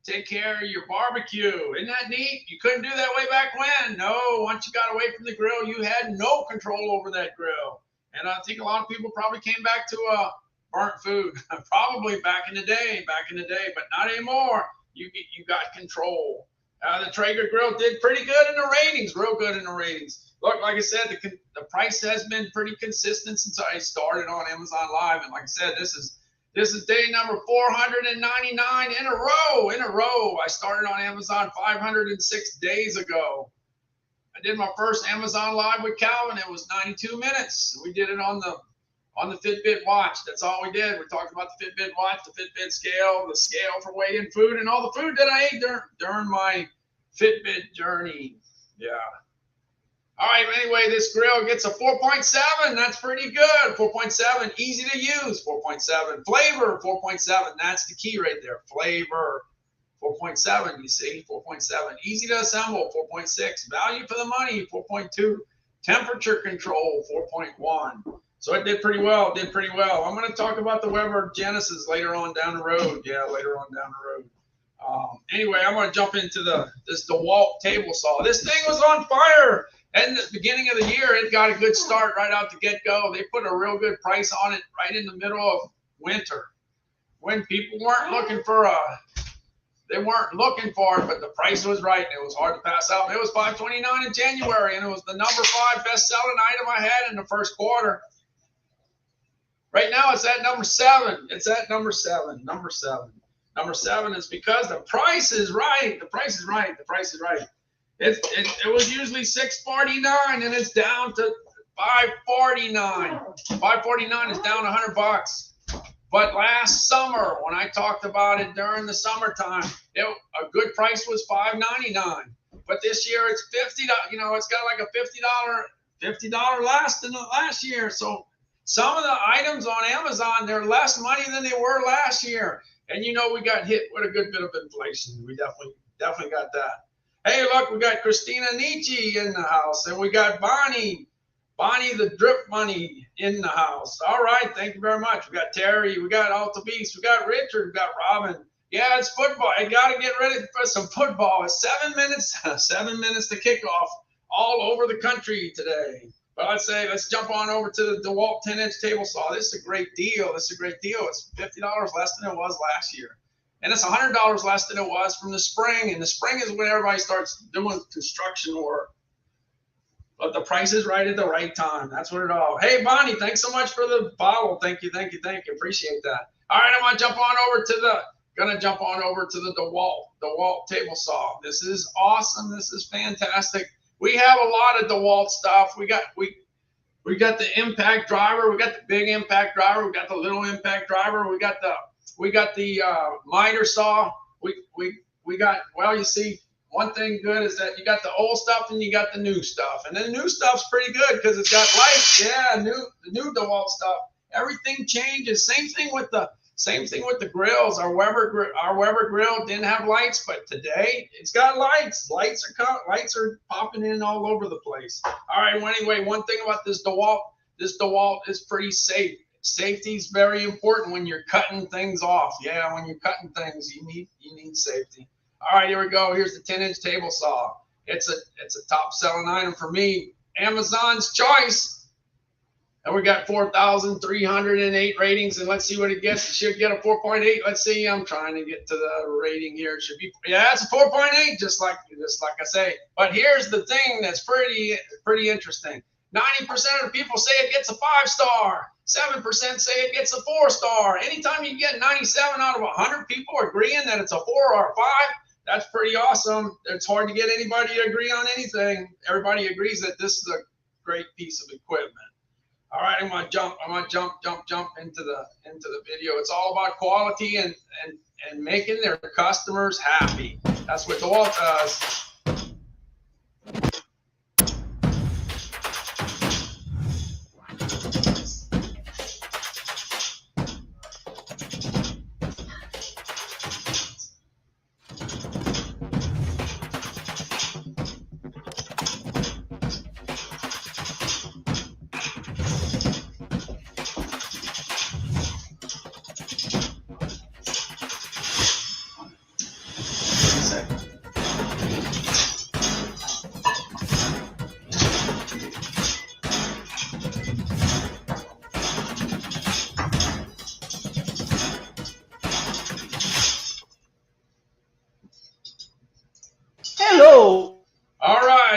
Speaker 1: take care of your barbecue. Isn't that neat? You couldn't do that way back when. No, once you got away from the grill, you had no control over that grill. And I think a lot of people probably came back to burnt food, probably back in the day, but not anymore. You got control. The Traeger grill did pretty good in the ratings, real good in the ratings. Look, like I said, the price has been pretty consistent since I started on Amazon Live, and like I said, this is day number 499 in a row. I started on Amazon 506 days ago. I did my first Amazon Live with Calvin. It was 92 minutes. We did it on the Fitbit watch. That's all we did. We talked about the Fitbit watch, the Fitbit scale, the scale for weighing food, and all the food that I ate during my Fitbit journey. Yeah. All right. Anyway, this grill gets a 4.7. That's pretty good. 4.7. Easy to use. 4.7. Flavor. 4.7. That's the key right there. Flavor. 4.7. You see. 4.7. Easy to assemble. 4.6. Value for the money. 4.2. Temperature control. 4.1. So it did pretty well. I'm going to talk about the Weber Genesis later on down the road. Anyway, I'm going to jump into this DeWalt table saw. This thing was on fire. And at the beginning of the year, it got a good start right out the get-go. They put a real good price on it right in the middle of winter, when people weren't looking for it, but the price was right. And it was hard to pass up. It was $529 in January, and it was the number 5 best-selling item I had in the first quarter. Right now, it's at number 7. Number 7 is because the price is right. It was usually $649, and it's down to $549. $549 is down $100. But last summer, when I talked about it during the summertime, a good price was $599. But this year it's $50. You know, it's got like a $50 less than last year. So some of the items on Amazon, they're less money than they were last year. And you know, we got hit with a good bit of inflation. We definitely got that. Hey, look, we got Christina Nietzsche in the house, and we got Bonnie the Drip Money in the house. All right, thank you very much. We got Terry, we got Alta Beast, we got Richard, we got Robin. Yeah, it's football. I got to get ready for some football. It's 7 minutes, 7 minutes to kick off all over the country today. But I'd say let's jump on over to the DeWalt 10-inch table saw. This is a great deal. It's $50 less than it was last year. And it's $100 less than it was from the spring. And the spring is when everybody starts doing construction work. But the price is right at the right time. That's what it all. Hey, Bonnie, thanks so much for the bottle. Thank you. Appreciate that. All right, I'm gonna jump on over to the DeWalt table saw. This is awesome. This is fantastic. We have a lot of DeWalt stuff. We got the impact driver. We got the big impact driver. We got the little impact driver. We got the miter saw. We got, well, you see, one thing good is that you got the old stuff and you got the new stuff. And the new stuff's pretty good because it's got lights. Yeah, the new DeWalt stuff. Everything changes. Same thing with the grills. Our Weber grill didn't have lights, but today it's got lights. Lights are popping in all over the place. All right. Well, anyway, one thing about this DeWalt is pretty safe. Safety is very important when you're cutting things off. Yeah, when you're cutting things, you need safety. All right, here we go. Here's the 10-inch table saw. It's a top-selling item for me. Amazon's choice. And we got 4,308 ratings, and let's see what it gets. It should get a 4.8. Let's see. I'm trying to get to the rating here. It should be, yeah, it's a 4.8, just like I say. But here's the thing that's pretty interesting. 90% of the people say it gets a 5-star. 7% say it gets a 4-star. Anytime you get 97 out of 100 people agreeing that it's a 4 or a 5, that's pretty awesome. It's hard to get anybody to agree on anything. Everybody agrees that this is a great piece of equipment. All right, I'm gonna jump into the video. It's all about quality and making their customers happy. That's what DeWalt does.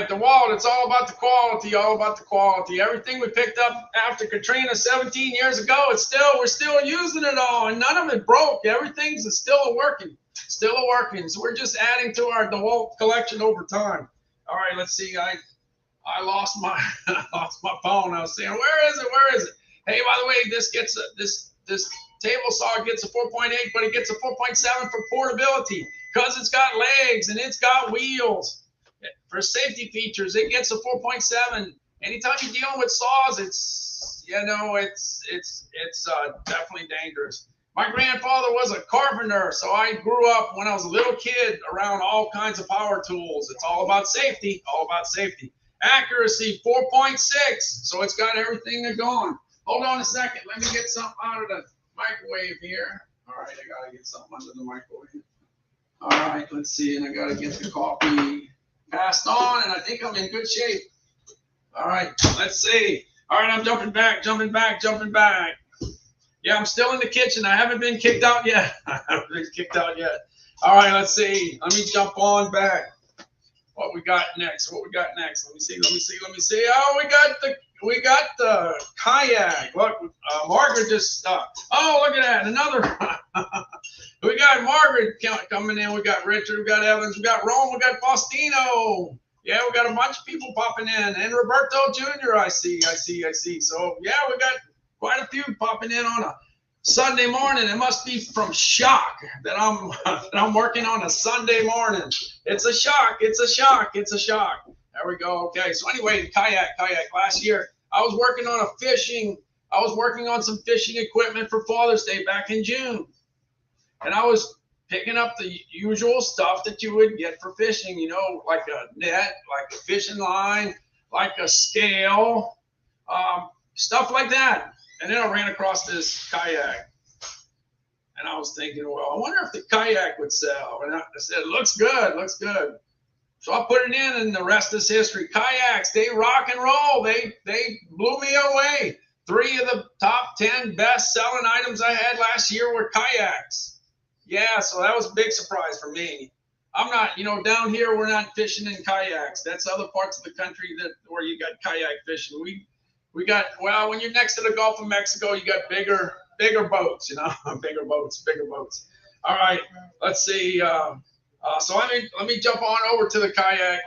Speaker 1: right, DeWalt, it's all about the quality, all about the quality. Everything we picked up after Katrina 17 years ago, we're still using it all, and none of it broke. Everything's still working. So we're just adding to our DeWalt collection over time. All right, let's see. I lost my phone. I was saying, where is it? Hey, by the way, this table saw gets a 4.8, but it gets a 4.7 for portability because it's got legs and it's got wheels. For safety features, it gets a 4.7. Anytime you're dealing with saws, it's definitely dangerous. My grandfather was a carpenter, so I grew up when I was a little kid around all kinds of power tools. It's all about safety, Accuracy, 4.6, so it's got everything going. Hold on a second. Let me get something out of the microwave here. All right, I got to get something under the microwave. All right, let's see, and I got to get the coffee passed on, and I think I'm in good shape. All right, let's see. All right, I'm jumping back. Yeah, I'm still in the kitchen. I haven't been kicked out yet. All right, let's see. Let me jump on back. What we got next? Let me see. Oh, we got the kayak. Look, Margaret just oh, look at that. Another. We got Margaret coming in. We got Richard. We got Evans. We got Rome. We got Faustino. Yeah, we got a bunch of people popping in. And Roberto Jr. I see. So, yeah, we got quite a few popping in on a Sunday morning. It must be from shock that I'm working on a Sunday morning. It's a shock. There we go. Okay. So anyway, the kayak. Last year, I was working on some fishing equipment for Father's Day back in June. And I was picking up the usual stuff that you would get for fishing, like a net, like a fishing line, like a scale, stuff like that. And then I ran across this kayak. And I was thinking, well, I wonder if the kayak would sell. And I said, looks good. So I put it in, and the rest is history. Kayaks, they rock and roll. They blew me away. 3 of the top 10 best-selling items I had last year were kayaks. Yeah, so that was a big surprise for me. I'm not, down here, we're not fishing in kayaks. That's other parts of the country where you got kayak fishing. We got, well, when you're next to the Gulf of Mexico, you got bigger boats, bigger boats. All right, let's see. So let me jump on over to the kayak.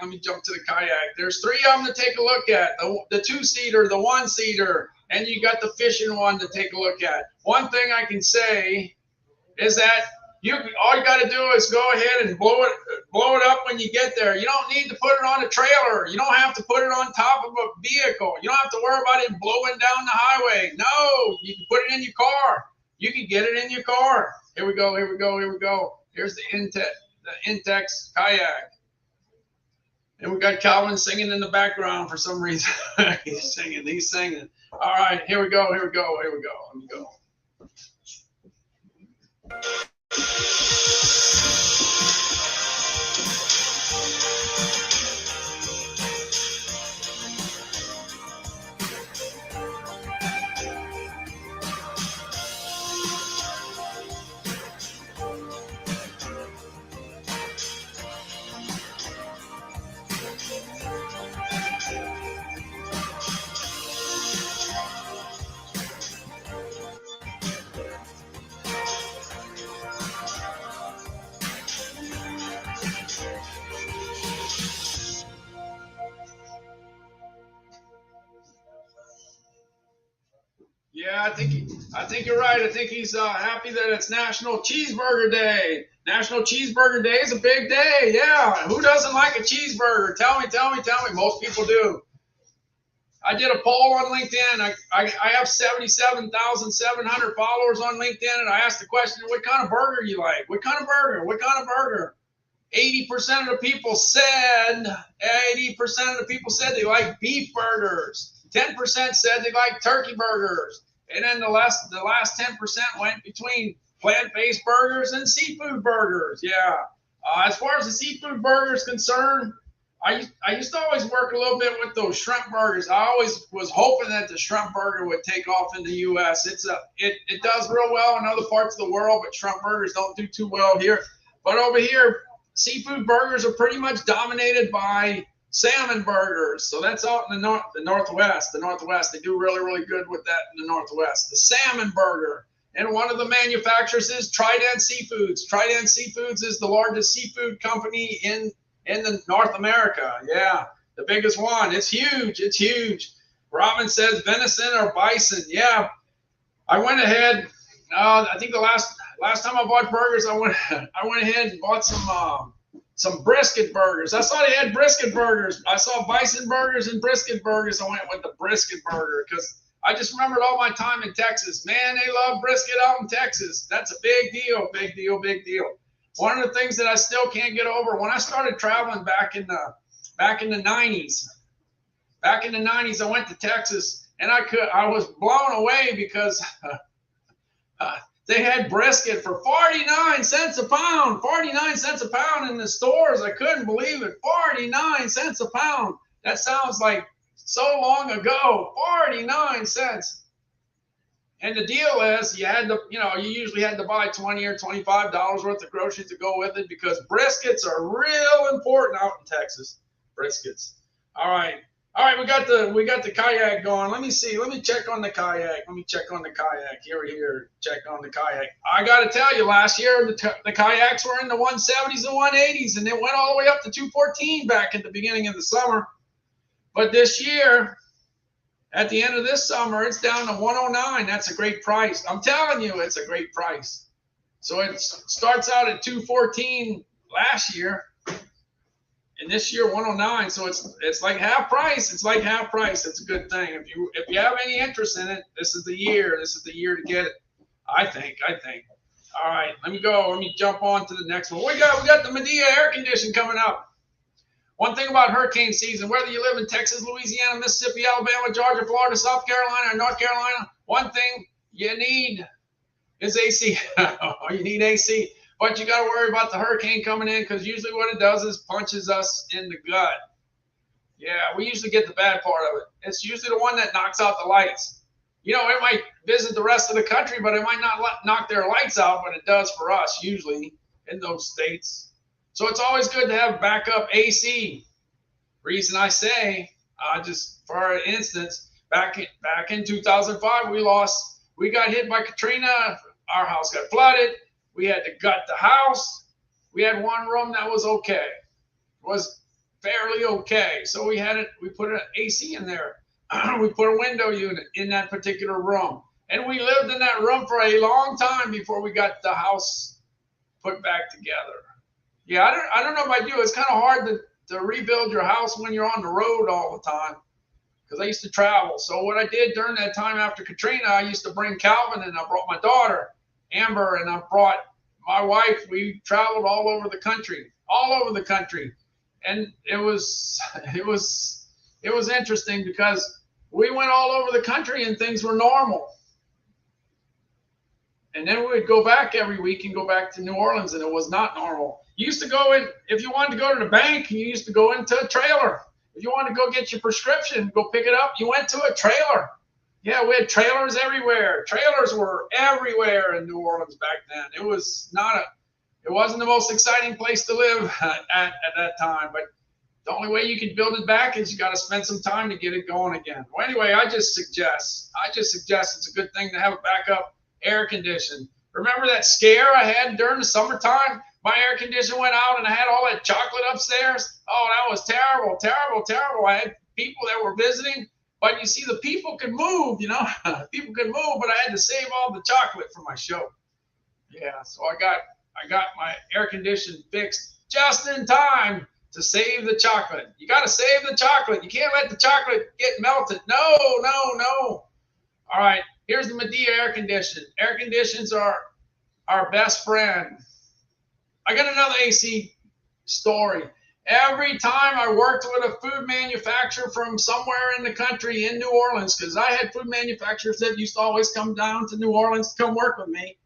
Speaker 1: There's 3 of them to take a look at. The 2-seater, the 1-seater, and you got the fishing one to take a look at. One thing I can say is that all you got to do is go ahead and blow it up when you get there. You don't need to put it on a trailer. You don't have to put it on top of a vehicle. You don't have to worry about it blowing down the highway. No, you can put it in your car. You can get it in your car. Here we go. Here's the Intex kayak. And we got Calvin singing in the background for some reason. He's singing. All right, here we go. Let me go. Yeah, I think you're right. I think he's happy that it's National Cheeseburger Day. National Cheeseburger Day is a big day. Yeah, who doesn't like a cheeseburger? Tell me. Most people do. I did a poll on LinkedIn. I have 77,700 followers on LinkedIn, and I asked the question, what kind of burger you like? What kind of burger? 80% of the people said they like beef burgers. 10% said they like turkey burgers. And then the last 10% went between plant-based burgers and seafood burgers. Yeah. As far as the seafood burger is concerned, I used to always work a little bit with those shrimp burgers. I always was hoping that the shrimp burger would take off in the U.S. It does real well in other parts of the world, but shrimp burgers don't do too well here. But over here, seafood burgers are pretty much dominated by salmon burgers. So that's out in the Northwest. The Northwest, they do really, really good with that in the Northwest. The salmon burger. And one of the manufacturers is Trident Seafoods. Trident Seafoods is the largest seafood company in the North America. Yeah, the biggest one. It's huge. It's huge. Robin says venison or bison. Yeah, I went ahead. I think the last time I bought burgers, I went ahead and bought some brisket burgers. I saw they had brisket burgers. I saw bison burgers and brisket burgers. I went with the brisket burger because I just remembered all my time in Texas. Man, they love brisket out in Texas. That's a big deal, big deal, big deal. One of the things that I still can't get over, when I started traveling back in the 90s, I went to Texas and I was blown away because they had brisket for 49 cents a pound. 49 cents a pound in the stores. I couldn't believe it. 49 cents a pound. That sounds like so long ago. 49 cents. And the deal is you usually had to buy $20 or $25 worth of groceries to go with it because briskets are real important out in Texas. Briskets. All right, we got the kayak going. Let me see. Let me check on the kayak. Here. Check on the kayak. I got to tell you, last year the kayaks were in the 170s and 180s, and it went all the way up to 214 back at the beginning of the summer. But this year, at the end of this summer, it's down to 109. That's a great price. I'm telling you, it's a great price. So it starts out at 214 last year, and this year 109. So it's like half price. It's like half price. It's a good thing. If you have any interest in it, this is the year. This is the year to get it. I think. All right, let me go. Let me jump on to the next one. We got the Medea air condition coming up. One thing about hurricane season, whether you live in Texas, Louisiana, Mississippi, Alabama, Georgia, Florida, South Carolina, or North Carolina, one thing you need is AC. You need AC. But you got to worry about the hurricane coming in because usually what it does is punches us in the gut. Yeah, we usually get the bad part of it. It's usually the one that knocks out the lights. You know, it might visit the rest of the country, but it might not knock their lights out, but it does for us usually in those states. So it's always good to have backup AC. Reason I say, just for instance, back in 2005, we got hit by Katrina. Our house got flooded. We had to gut the house. We had one room that was okay. It was fairly okay. So we put an AC in there. We put a window unit in that particular room. And we lived in that room for a long time before we got the house put back together. Yeah, I don't know about you. It's kind of hard to rebuild your house when you're on the road all the time because I used to travel. So what I did during that time after Katrina, I used to bring Calvin and I brought my daughter, Amber, and I brought my wife. We traveled all over the country. And it was interesting because we went all over the country and things were normal. And then we would go back every week and go back to New Orleans, and it was not normal. You used to go in, if you wanted to go to the bank, you used to go into a trailer. If you wanted to go get your prescription, go pick it up, you went to a trailer. Yeah, we had trailers everywhere. Trailers were everywhere in New Orleans back then. It wasn't the most exciting place to live at that time, but the only way you can build it back is you got to spend some time to get it going again. Well, anyway, I just suggest it's a good thing to have a backup air condition. Remember that scare I had during the summertime? My air conditioner went out and I had all that chocolate upstairs. Oh, that was terrible, terrible, terrible. I had people that were visiting, but you see, the people could move, you know. People could move, but I had to save all the chocolate for my show. Yeah, so I got my air conditioner fixed just in time to save the chocolate. You got to save the chocolate. You can't let the chocolate get melted. No. All right, here's the Medea air condition. Air conditions are our best friend. I got another AC story. Every time I worked with a food manufacturer from somewhere in the country in New Orleans, because I had food manufacturers that used to always come down to New Orleans to come work with me.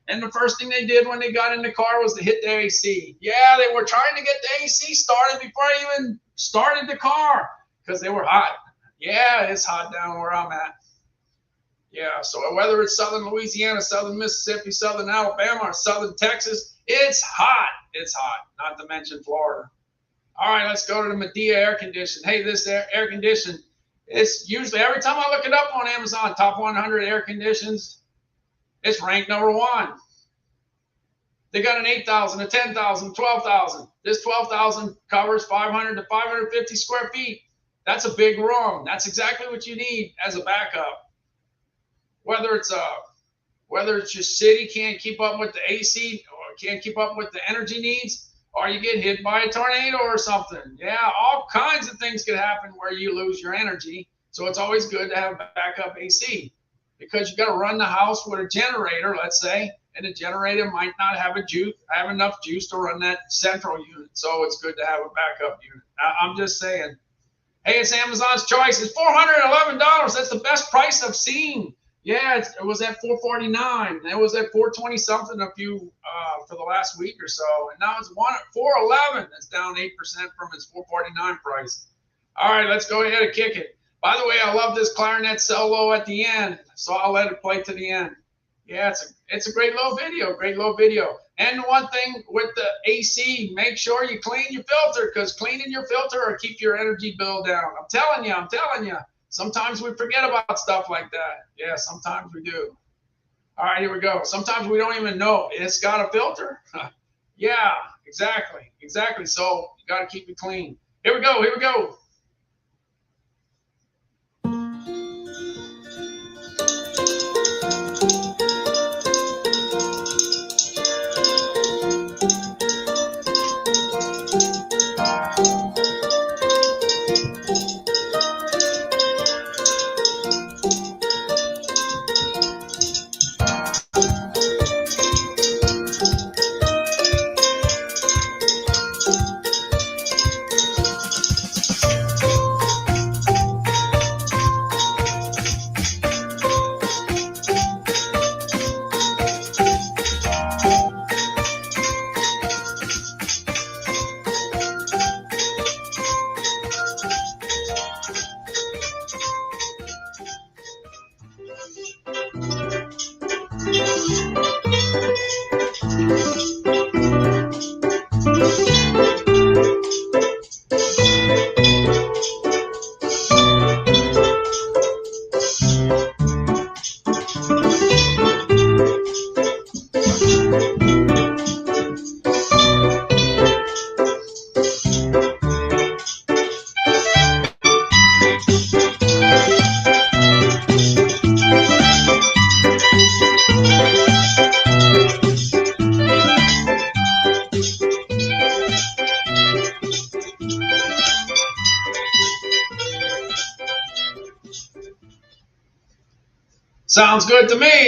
Speaker 1: And the first thing they did when they got in the car was to hit the AC. Yeah, they were trying to get the AC started before I even started the car because they were hot. Yeah, it's hot down where I'm at. Yeah, so whether it's southern Louisiana, southern Mississippi, southern Alabama, or southern Texas, it's hot. It's hot, not to mention Florida. All right, let's go to the Medea air condition. Hey, this air condition, it's usually, every time I look it up on Amazon, top 100 air conditions, it's ranked number 1. They got an 8,000, a 10,000, 12,000. This 12,000 covers 500 to 550 square feet. That's a big room. That's exactly what you need as a backup. Whether it's your city can't keep up with the AC or can't keep up with the energy needs, or you get hit by a tornado or something. Yeah, all kinds of things could happen where you lose your energy. So it's always good to have backup AC, because you got to run the house with a generator, let's say, and the generator might not have enough juice to run that central unit. So it's good to have a backup unit. I'm just saying. Hey, it's Amazon's choice. It's $411. That's the best price I've seen. Yeah, it was at $449. It was at $420 something for the last week or so, and now it's at $411. It's down 8% from its $449 price. All right, let's go ahead and kick it. By the way, I love this clarinet solo at the end, so I'll let it play to the end. Yeah, it's a great little video. And one thing with the AC, make sure you clean your filter, because cleaning your filter will keep your energy bill down. I'm telling you. Sometimes we forget about stuff like that. Yeah, sometimes we do. All right, here we go. Sometimes we don't even know it's got a filter. Yeah, exactly. So you got to keep it clean. Here we go.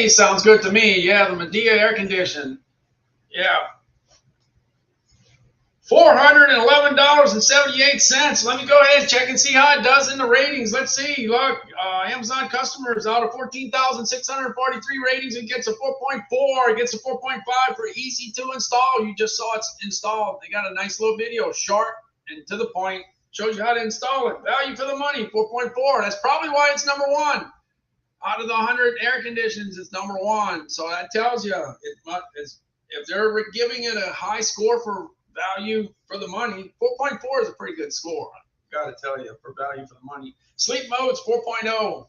Speaker 1: Sounds good to me. Yeah, the Medea air condition. Yeah. $411.78. Let me go ahead and check and see how it does in the ratings. Let's see. Look, Amazon customers out of 14,643 ratings, it gets a 4.4. It gets a 4.5 for easy to install. You just saw it's installed. They got a nice little video, short and to the point. Shows you how to install it. Value for the money, 4.4. That's probably why it's number 1. Out of the 100 air conditions, it's number 1. So that tells you if they're giving it a high score for value for the money, 4.4 is a pretty good score. Got to tell you, for value for the money. Sleep mode's 4.0.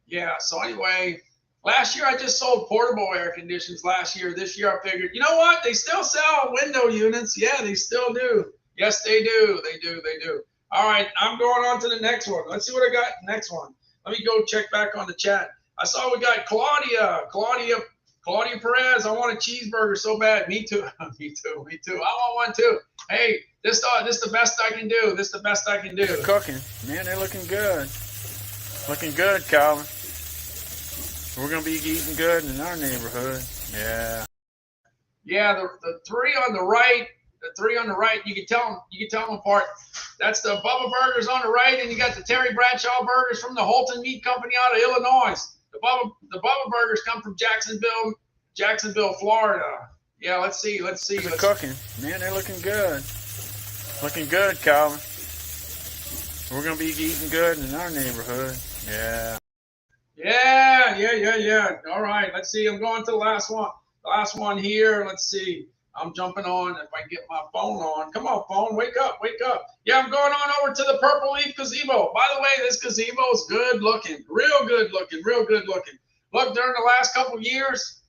Speaker 1: Yeah. So anyway, last year I just sold portable air conditions. Last year, this year I figured, you know what? They still sell window units. Yeah, they still do. Yes, they do. They do. All right, I'm going on to the next one. Let's see what I got next one. Let me go check back on the chat. I saw we got Claudia Perez. I want a cheeseburger so bad. Me too. me too. I want one too. Hey, this the best I can do.
Speaker 5: They're cooking. Man, they're looking good. Looking good, Calvin. We're going to be eating good in our neighborhood. Yeah.
Speaker 1: Yeah, the three on the right, you can tell them apart. That's the Bubba Burgers on the right, and you got the Terry Bradshaw Burgers from the Holton Meat Company out of Illinois. The Bubba Burgers come from Jacksonville, Florida. Yeah, let's see.
Speaker 5: They're cooking. Man, they're looking good. Looking good, Calvin. We're going to be eating good in our neighborhood. Yeah.
Speaker 1: Yeah. All right, let's see. I'm going to the last one. Last one here. Let's see. I'm jumping on. If I can get my phone on. Come on, phone. Wake up. Wake up. Yeah, I'm going on over to the Purple Leaf Gazebo. By the way, this gazebo is good looking. Real good looking. Real good looking. Look, during the last couple of years,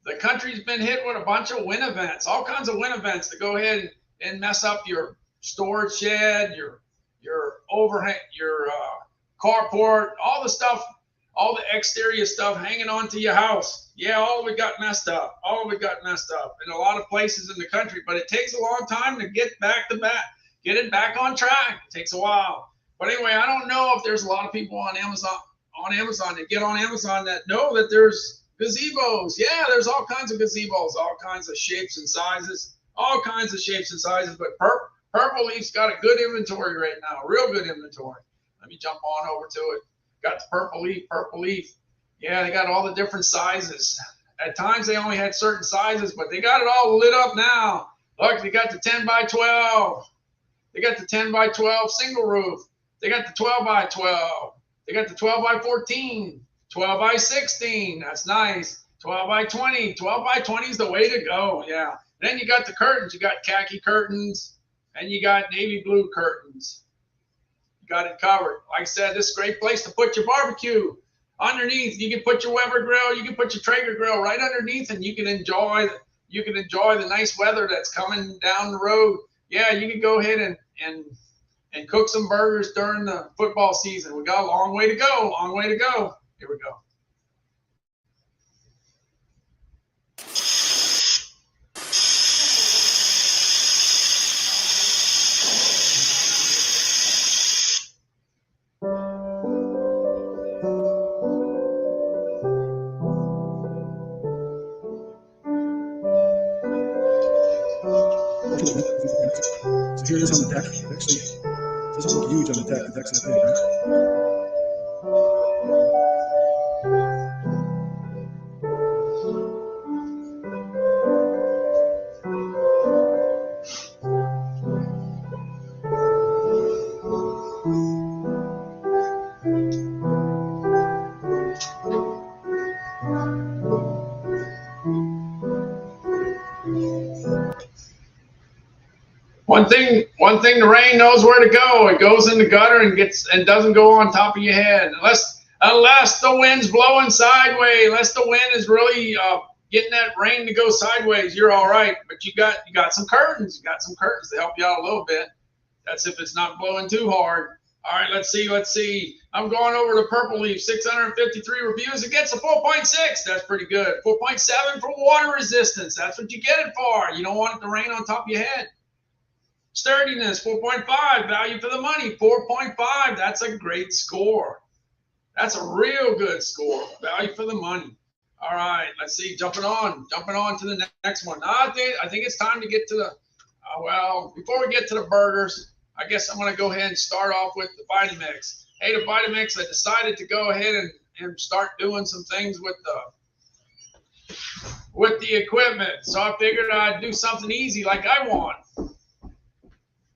Speaker 1: the country's been hit with a bunch of wind events. All kinds of wind events to go ahead and mess up your storage shed, your overhang, your carport, all the stuff, all the exterior stuff hanging onto your house. Yeah, all of it got messed up. All of it got messed up in a lot of places in the country. But it takes a long time to get it back on track. It takes a while. But anyway, I don't know if there's a lot of people on Amazon that get on Amazon that know that there's gazebos. Yeah, there's all kinds of gazebos, all kinds of shapes and sizes, all kinds of shapes and sizes. But Purple Leaf's got a good inventory right now, real good inventory. Let me jump on over to it. Got the Purple Leaf. Yeah, they got all the different sizes. At times they only had certain sizes, but they got it all lit up now. Look, they got the 10 by 12. They got the 10 by 12 single roof. They got the 12 by 12. They got the 12 by 14, 12 by 16. That's nice. 12 by 20. 12 by 20 is the way to go. Yeah. Then you got the curtains. You got khaki curtains and you got navy blue curtains. You got it covered. Like I said, this is a great place to put your barbecue. Underneath, you can put your Weber grill, you can put your Traeger grill right underneath, and you can enjoy the nice weather that's coming down the road. Yeah, you can go ahead and cook some burgers during the football season. We got a long way to go. Long way to go. Here we go.
Speaker 9: So here it is on the deck. Actually, it doesn't look huge on the deck. The deck's that big, right?
Speaker 1: One thing, the rain knows where to go. It goes in the gutter and doesn't go on top of your head unless the wind's blowing sideways. Unless the wind is really getting that rain to go sideways, you're all right. But you got some curtains. You got some curtains to help you out a little bit. That's if it's not blowing too hard. All right, let's see. I'm going over to Purple Leaf. 653 reviews. It gets a 4.6. That's pretty good. 4.7 for water resistance. That's what you get it for. You don't want it to rain on top of your head. Sturdiness, 4.5. Value for the money, 4.5. That's a great score. That's a real good score. Value for the money. All right, let's see. Jumping on to the next one. I think it's time to get to the. Well, before we get to the burgers, I guess I'm going to go ahead and start off with the Vitamix. Hey, the Vitamix. I decided to go ahead and start doing some things with the equipment. So I figured I'd do something easy like I want.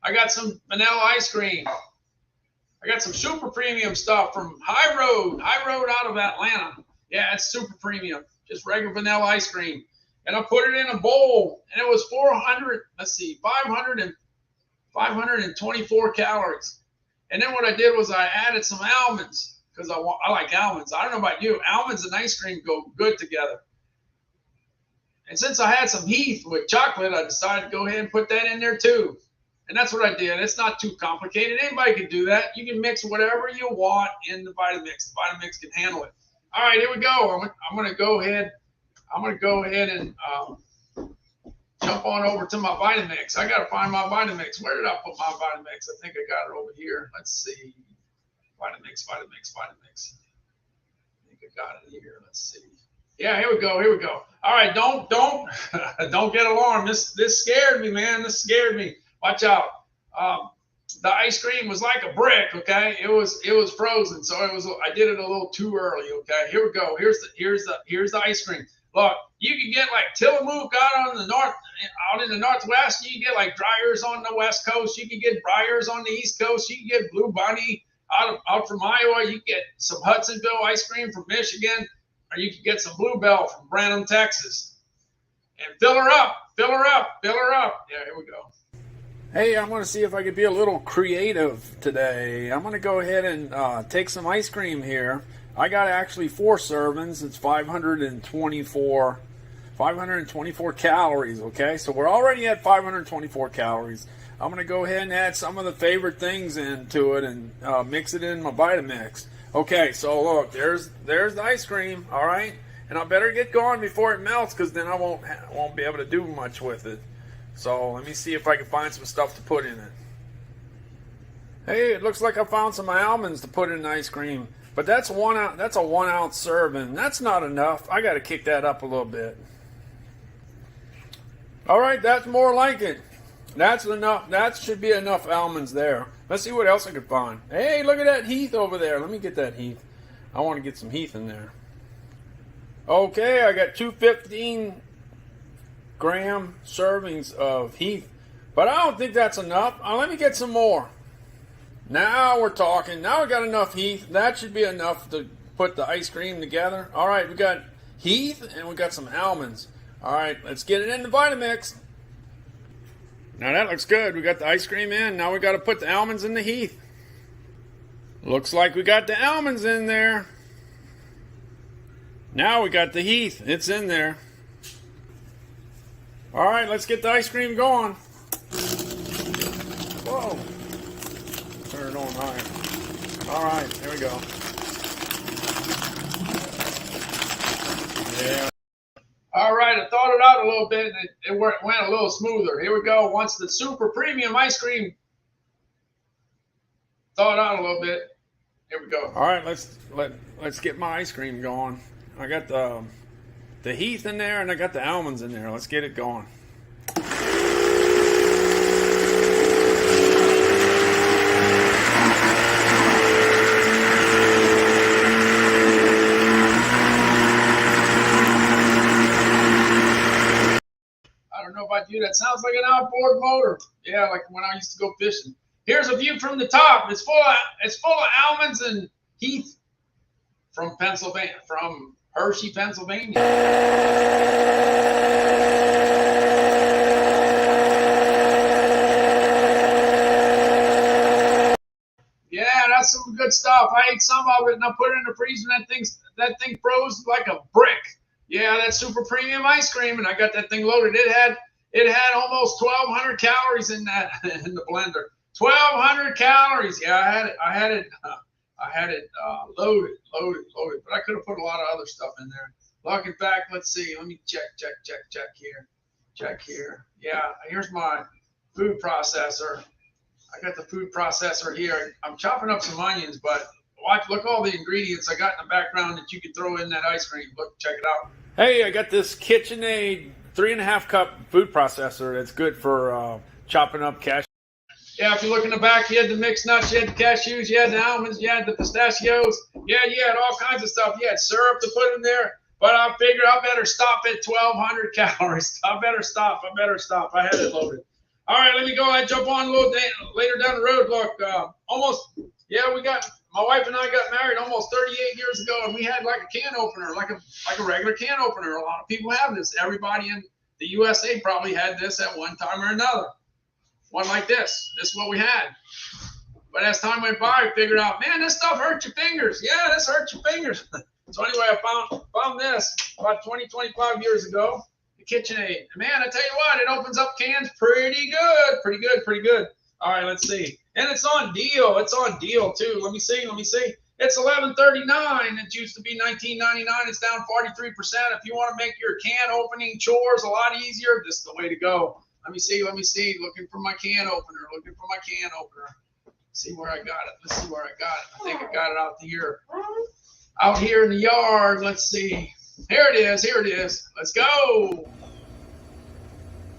Speaker 1: I got some vanilla ice cream. I got some super premium stuff from High Road out of Atlanta. Yeah, it's super premium, just regular vanilla ice cream. And I put it in a bowl, and it was 524 calories. And then what I did was I added some almonds because I like almonds. I don't know about you, almonds and ice cream go good together. And since I had some Heath with chocolate, I decided to go ahead and put that in there too. And that's what I did. It's not too complicated. Anybody can do that. You can mix whatever you want in the Vitamix. The Vitamix can handle it. All right, here we go. I'm going to go ahead and jump on over to my Vitamix. I got to find my Vitamix. Where did I put my Vitamix? I think I got it over here. Let's see. Vitamix. I think I got it here. Let's see. Yeah, here we go. All right, don't get alarmed. This scared me, man. This scared me. Watch out. The ice cream was like a brick, okay? It was frozen, so I did it a little too early, okay? Here we go. Here's the ice cream. Look, you can get like Tillamook out in the northwest. You can get like Dryers on the west coast. You can get Briars on the east coast. You can get Blue Bunny out from Iowa. You can get some Hudsonville ice cream from Michigan, or you can get some Bluebell from Branham, Texas. And fill her up, fill her up, fill her up. Yeah, here we go.
Speaker 5: Hey, I'm going to see if I could be a little creative today. I'm going to go ahead and take some ice cream here. I got actually 4 servings. It's 524 calories, okay? So we're already at 524 calories. I'm going to go ahead and add some of the favorite things into it and mix it in my Vitamix. Okay, so look, there's the ice cream, all right? And I better get going before it melts because then I won't be able to do much with it. So let me see if I can find some stuff to put in it. Hey, it looks like I found some almonds to put in ice cream. But that's a 1 ounce serving. That's not enough. I got to kick that up a little bit. All right, that's more like it. That's enough. That should be enough almonds there. Let's see what else I can find. Hey, look at that Heath over there. Let me get that Heath. I want to get some Heath in there. Okay, I got 2 15-gram servings of Heath. But I don't think that's enough. Let me get some more. Now we're talking. Now we got enough Heath. That should be enough to put the ice cream together. All right, we got Heath and we got some almonds. All right, let's get it in the Vitamix. Now that looks good. We got the ice cream in. Now we got to put the almonds in the Heath. Looks like we got the almonds in there. Now we got the Heath. It's in there. All right, let's get the ice cream going. Whoa. Turn it on high. All right, there we go. Yeah.
Speaker 1: All right, I thawed it out a little bit, and it went a little smoother. Here we go. Once the super premium ice cream thawed out a little bit, here we go.
Speaker 5: All right, let's get my ice cream going. I got the Heath in there, and I got the almonds in there. Let's get it going.
Speaker 1: About you, that sounds like an outboard motor. Yeah, like when I used to go fishing. Here's a view from the top. It's full of almonds and Heath from Pennsylvania, from Hershey, Pennsylvania. Yeah, that's some good stuff. I ate some of it and I put it in the freezer and that thing froze like a brick. Yeah, that's super premium ice cream, and I got that thing loaded. It had almost 1,200 calories in that in the blender. 1,200 calories. Yeah, I had it loaded. But I could have put a lot of other stuff in there. Looking back, let's see. Let me check here. Check here. Yeah, here's my food processor. I got the food processor here. I'm chopping up some onions, but look all the ingredients I got in the background that you could throw in that ice cream. Look, check it out.
Speaker 5: Hey, I got this KitchenAid 3.5 cup food processor that's good for chopping up cashews.
Speaker 1: Yeah, if you look in the back, you had the mixed nuts, you had the cashews, you had the almonds, you had the pistachios. Yeah, you had all kinds of stuff. You had syrup to put in there. But I figured I better stop at 1,200 calories. I better stop. I had it loaded. All right, let me go ahead and jump on a little later down the road. Look, my wife and I got married almost 38 years ago, and we had like a can opener, like a regular can opener. A lot of people have this. Everybody in the USA probably had this at one time or another. One like this. This is what we had. But as time went by, I figured out, man, this stuff hurts your fingers. Yeah, this hurts your fingers. So anyway, I found this about 25 years ago, the KitchenAid. Man, I tell you what, it opens up cans pretty good. All right, let's see. And it's on deal. It's on deal too. Let me see. It's $11.39. It used to be $19.99. It's down 43%. If you want to make your can opening chores a lot easier, this is the way to go. Let me see. Looking for my can opener. See where I got it. Let's see where I got it. I think I got it out here in the yard. Let's see. Here it is. Let's go.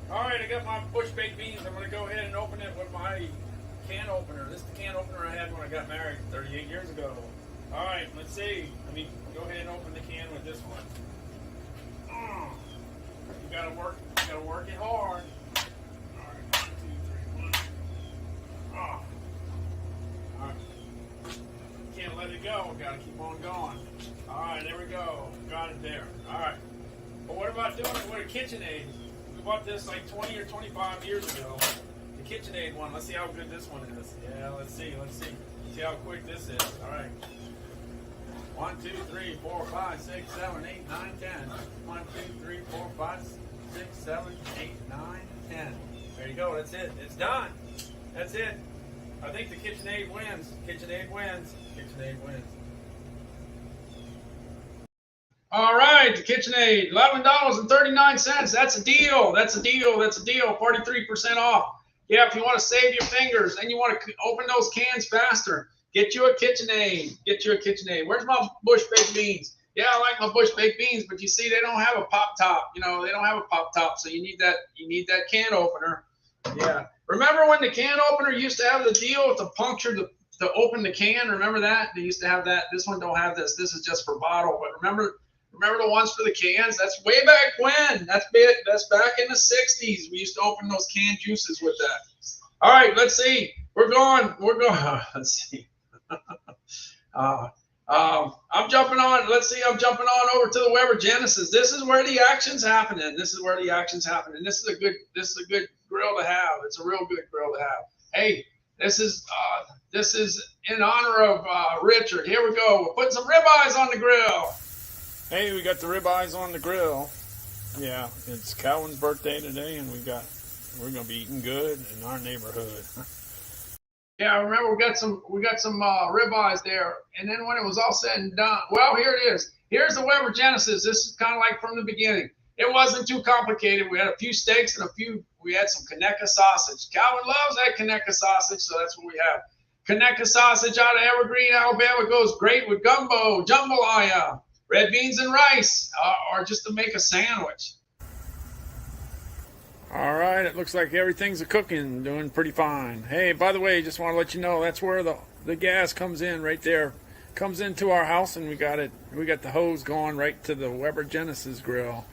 Speaker 5: All right, I got my bush baked beans. I'm going to go ahead and open it with my can opener. This is the can opener I had when I got married 38 years ago. All right, let's see. Let me go ahead and open the can with this one. You gotta work it hard. All right, 1, 2, 3, 1. All right. Can't let it go. Gotta keep on going. All right, there we go. Got it there. All right. But what about doing it with a KitchenAid? We bought this like 20 or 25 years ago. The KitchenAid one. Let's see how good this one is. Yeah, let's see. See how quick this is. All right. 1, 2, 3, 4, 5, 6, 7, 8, 9, 10. 1, 2, 3, 4, 5, 6, 7, 8, 9, 10. There you go. That's it. It's done. That's it. I think the KitchenAid wins. KitchenAid wins. KitchenAid wins.
Speaker 1: All right, the KitchenAid, $11.39. That's a deal. That's a deal. 43% off. Yeah, if you want to save your fingers and you want to open those cans faster, get you a KitchenAid. Where's my bush baked beans? Yeah, I like my bush baked beans, but you see, they don't have a pop top. They don't have a pop top, so you need that can opener. Yeah. Remember when the can opener used to have the deal with the puncture to open the can? Remember that? They used to have that. This one don't have this. This is just for bottle. But remember the ones for the cans? That's way back when. That's back in the 60s. We used to open those canned juices with that. All right, let's see. We're going. Let's see. I'm jumping on. Let's see. I'm jumping on over to the Weber Genesis. This is where the action's happening. This is a good grill to have. It's a real good grill to have. Hey, this is in honor of Richard. Here we go. We're putting some ribeyes on the grill.
Speaker 5: Hey, we got the ribeyes on the grill. Yeah, it's Calvin's birthday today, and we're gonna be eating good in our neighborhood.
Speaker 1: Yeah, I remember we got some ribeyes there, and then when it was all said and done, well, here it is. Here's the Weber Genesis. This is kind of like from the beginning. It wasn't too complicated. We had a few steaks and we had some Conecuh sausage. Calvin loves that Conecuh sausage, so that's what we have. Conecuh sausage out of Evergreen, Alabama goes great with gumbo, jambalaya, red beans and rice, or just to make a sandwich.
Speaker 5: All right, it looks like everything's cooking, doing pretty fine. Hey, by the way, just want to let you know that's where the gas comes in right there. Comes into our house, and we got the hose going right to the Weber Genesis grill.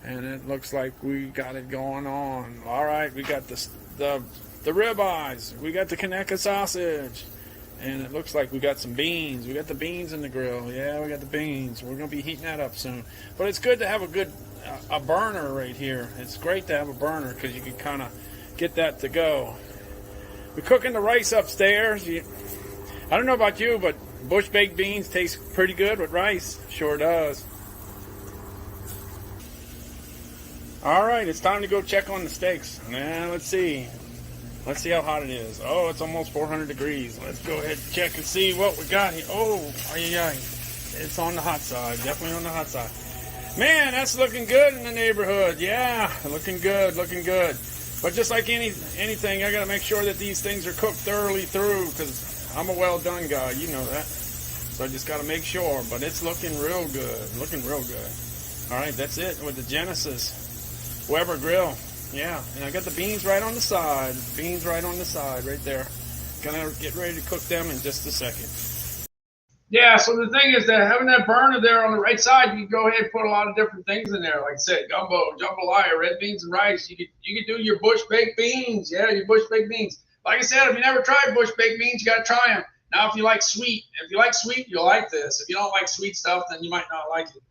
Speaker 5: And it looks like we got it going on. All right, we got the ribeyes. We got the Conecuh sausage. And it looks like we got some beans. We got the beans in the grill. Yeah, we got the beans. We're going to be heating that up soon. But it's good to have a burner right here. It's great to have a burner because you can kind of get that to go. We're cooking the rice upstairs. I don't know about you, but bush baked beans taste pretty good with rice. Sure does. All right, it's time to go check on the steaks. Now, let's see. Let's see how hot it is. Oh, it's almost 400 degrees. Let's go ahead and check and see what we got here. Oh, it's on the hot side. Definitely on the hot side. Man, that's looking good in the neighborhood. Yeah, looking good. But just like anything, I got to make sure that these things are cooked thoroughly through because I'm a well-done guy. You know that. So I just got to make sure. But it's looking real good. All right, that's it with the Genesis Weber grill. Yeah, and I got the beans right on the side. Right there. Gonna get ready to cook them in just a second.
Speaker 1: Yeah, so the thing is that having that burner there on the right side, you can go ahead and put a lot of different things in there. Like I said, gumbo, jambalaya, red beans and rice. You could do your bush baked beans. Yeah, your bush baked beans. Like I said, if you never tried bush baked beans, you gotta try them. Now, if you like sweet, you'll like this. If you don't like sweet stuff, then you might not like it.